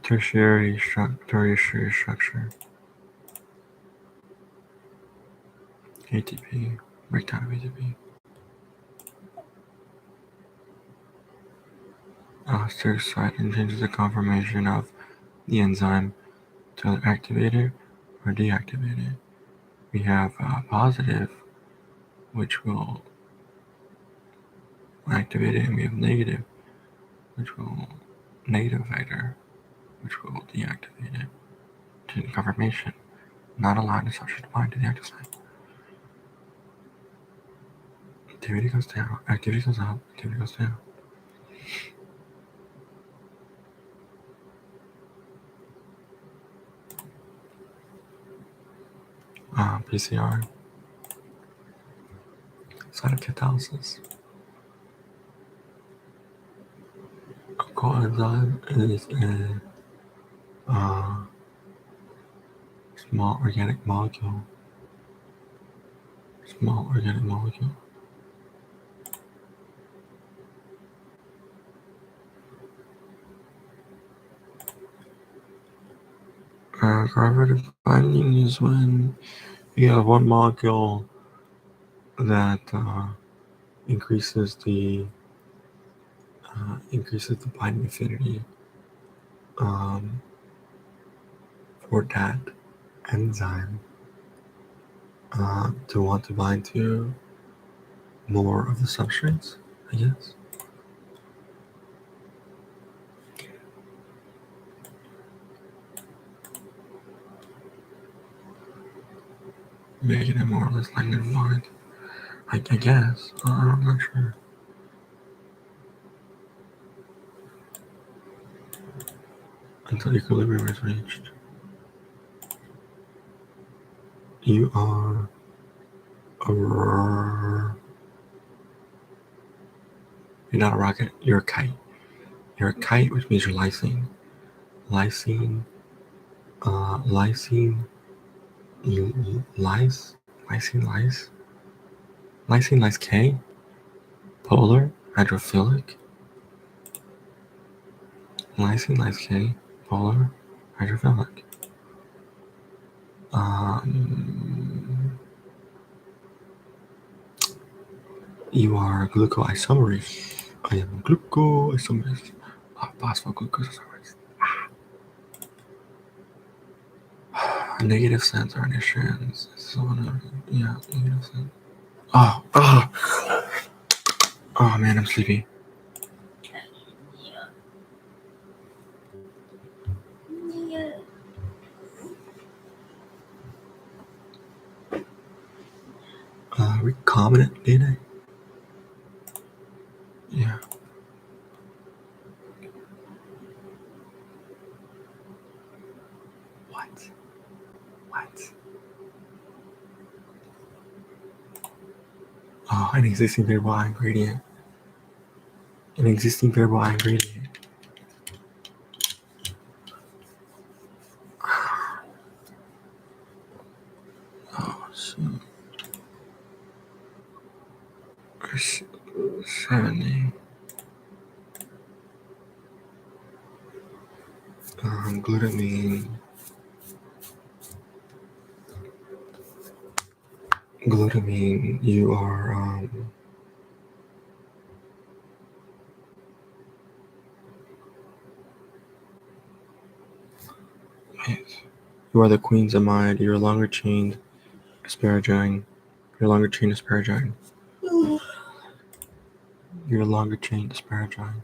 Tertiary structure. ATP. Breakdown of ATP. Allosteric site and changes the conformation of the enzyme to either activate it or deactivate it. We have positive, which will activate it, and we have negative, which will negative vector, which will deactivate it. To the conformation, not allowing the substrate to bind to the active site. Activity goes down, activity goes up, activity goes down. PCR, cytokatalysis. A coenzyme is a small organic molecule. Small organic molecule. Derivative binding is when you have one molecule that increases the binding affinity for that enzyme to want to bind to more of the substrates, I guess. Making it more or less lightly blind. I guess. I'm not sure. Until equilibrium is reached. You are you're not a rocket, you're a kite. You're a kite, which means you're lysine. Lysine, lysine, lys K, polar, hydrophilic. Lysine, lys K, polar, hydrophilic. You are glucoisomerase. I am glucoisomerase. Phosphoglucose. Negative sense are additions. Yeah, negative sense. Oh man, I'm sleepy. Recombinant DNA. Yeah. What? Oh, an existing variable I ingredient. An existing variable I ingredient. Oh, shoot. 70. Glutamine, you are, you are the queen's amide, you're longer chained asparagine. You're longer chain asparagine. You're longer chain asparagine.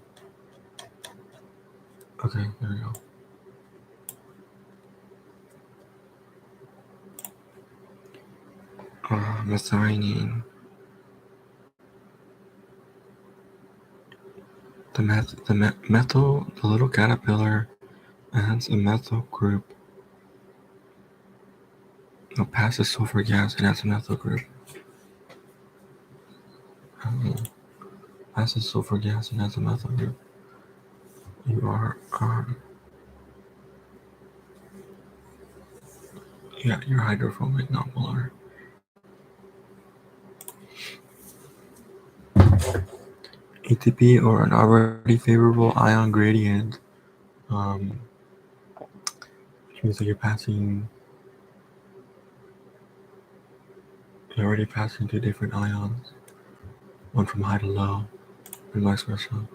Okay, there we go. Methionine. The little caterpillar adds a methyl group. No, passes sulfur gas and adds a methyl group. Passes sulfur gas and adds a methyl group. You are, you're hydrophobic, not polar. ATP or an already favorable ion gradient, which means that you're already passing two different ions, one from high to low, and vice versa.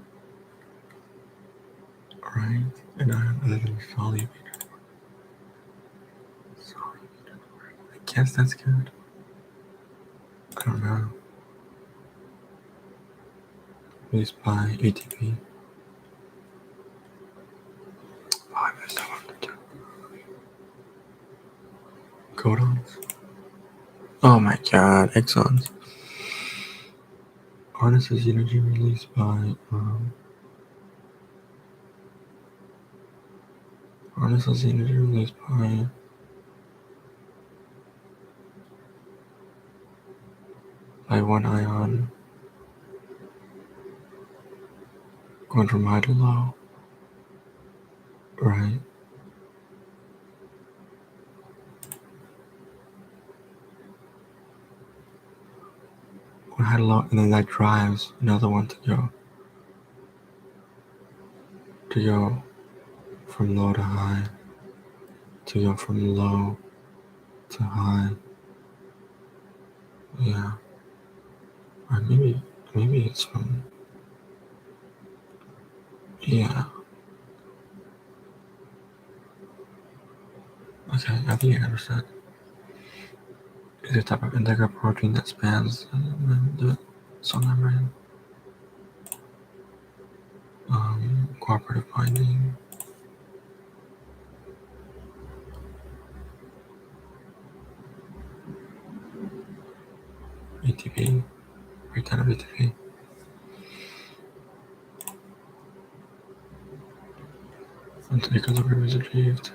Right? An ion other than soluble. I guess that's good. I don't know. Released by ATP. Oh, I messed up on the two. Codons. Oh my god, exons. Harnesses energy released by Harnessless energy released by one ion going from high to low. Right. One high to low, and then that drives another one to go from low to high, to go from low to high. Yeah. Or maybe it's from, yeah. Okay, I think I understand. It's a type of integral protein that spans the cell membrane. Cooperative binding. ATP, breakdown of ATP. Until equilibrium is achieved.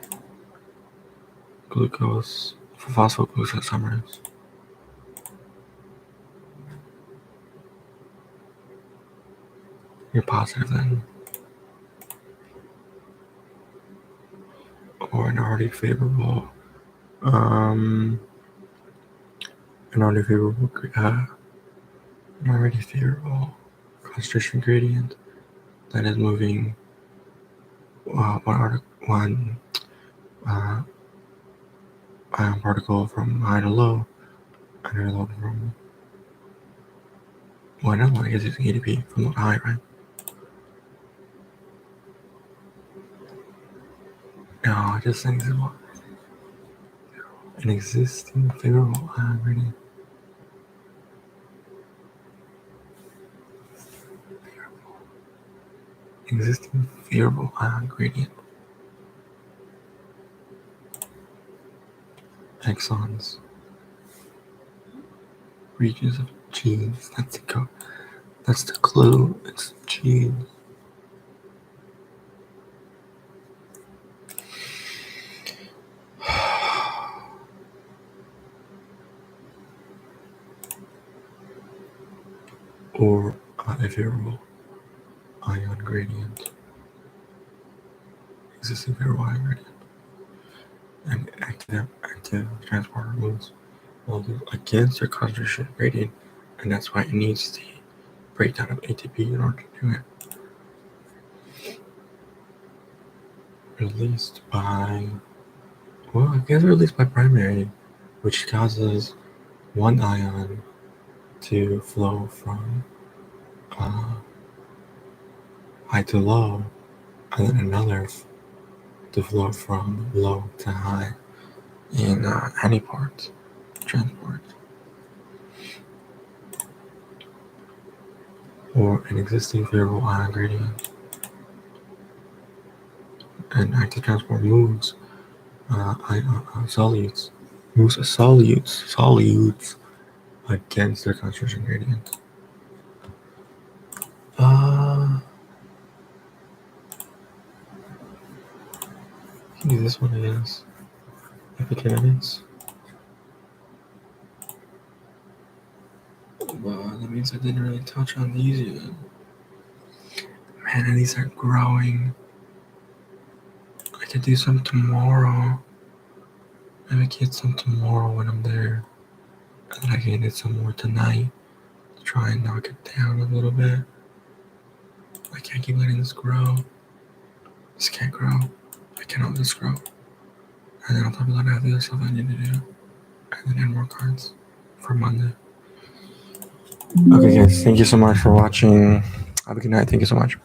Glucose, phosphoglucose summaries. You're positive then. Or an already favorable, an already favorable concentration gradient that is moving one ion particle from high to low, and another one from, well, another one is using ATP from low to high, right? No, I just think this is what an existing favorable ion gradient. Existing favorable ion gradient. Exons. Regions of genes. That's the code. That's the clue. It's genes. Or a favorable ion gradient. Existing favorable ion gradient. And active transporter moves against the concentration gradient, and that's why it needs the breakdown of ATP in order to do it. Released by, well, I guess released by primary, which causes one ion to flow from high to low, and then another to flow from low to high in any part transport. Or an existing favorable ion gradient. And active transport moves solutes against their concentration gradient. Can use this one, I guess. Epigenetics. Well, that means I didn't really touch on these yet. Man, and these are growing. I could do some tomorrow. Maybe get some tomorrow when I'm there. And then I can get some more tonight to try and knock it down a little bit. I can't keep letting this grow. This can't grow. I cannot let this grow. And then on top of that, I have the other stuff I need to do. And then add more cards for Monday. Okay, guys, thank you so much for watching. Have a good night. Thank you so much.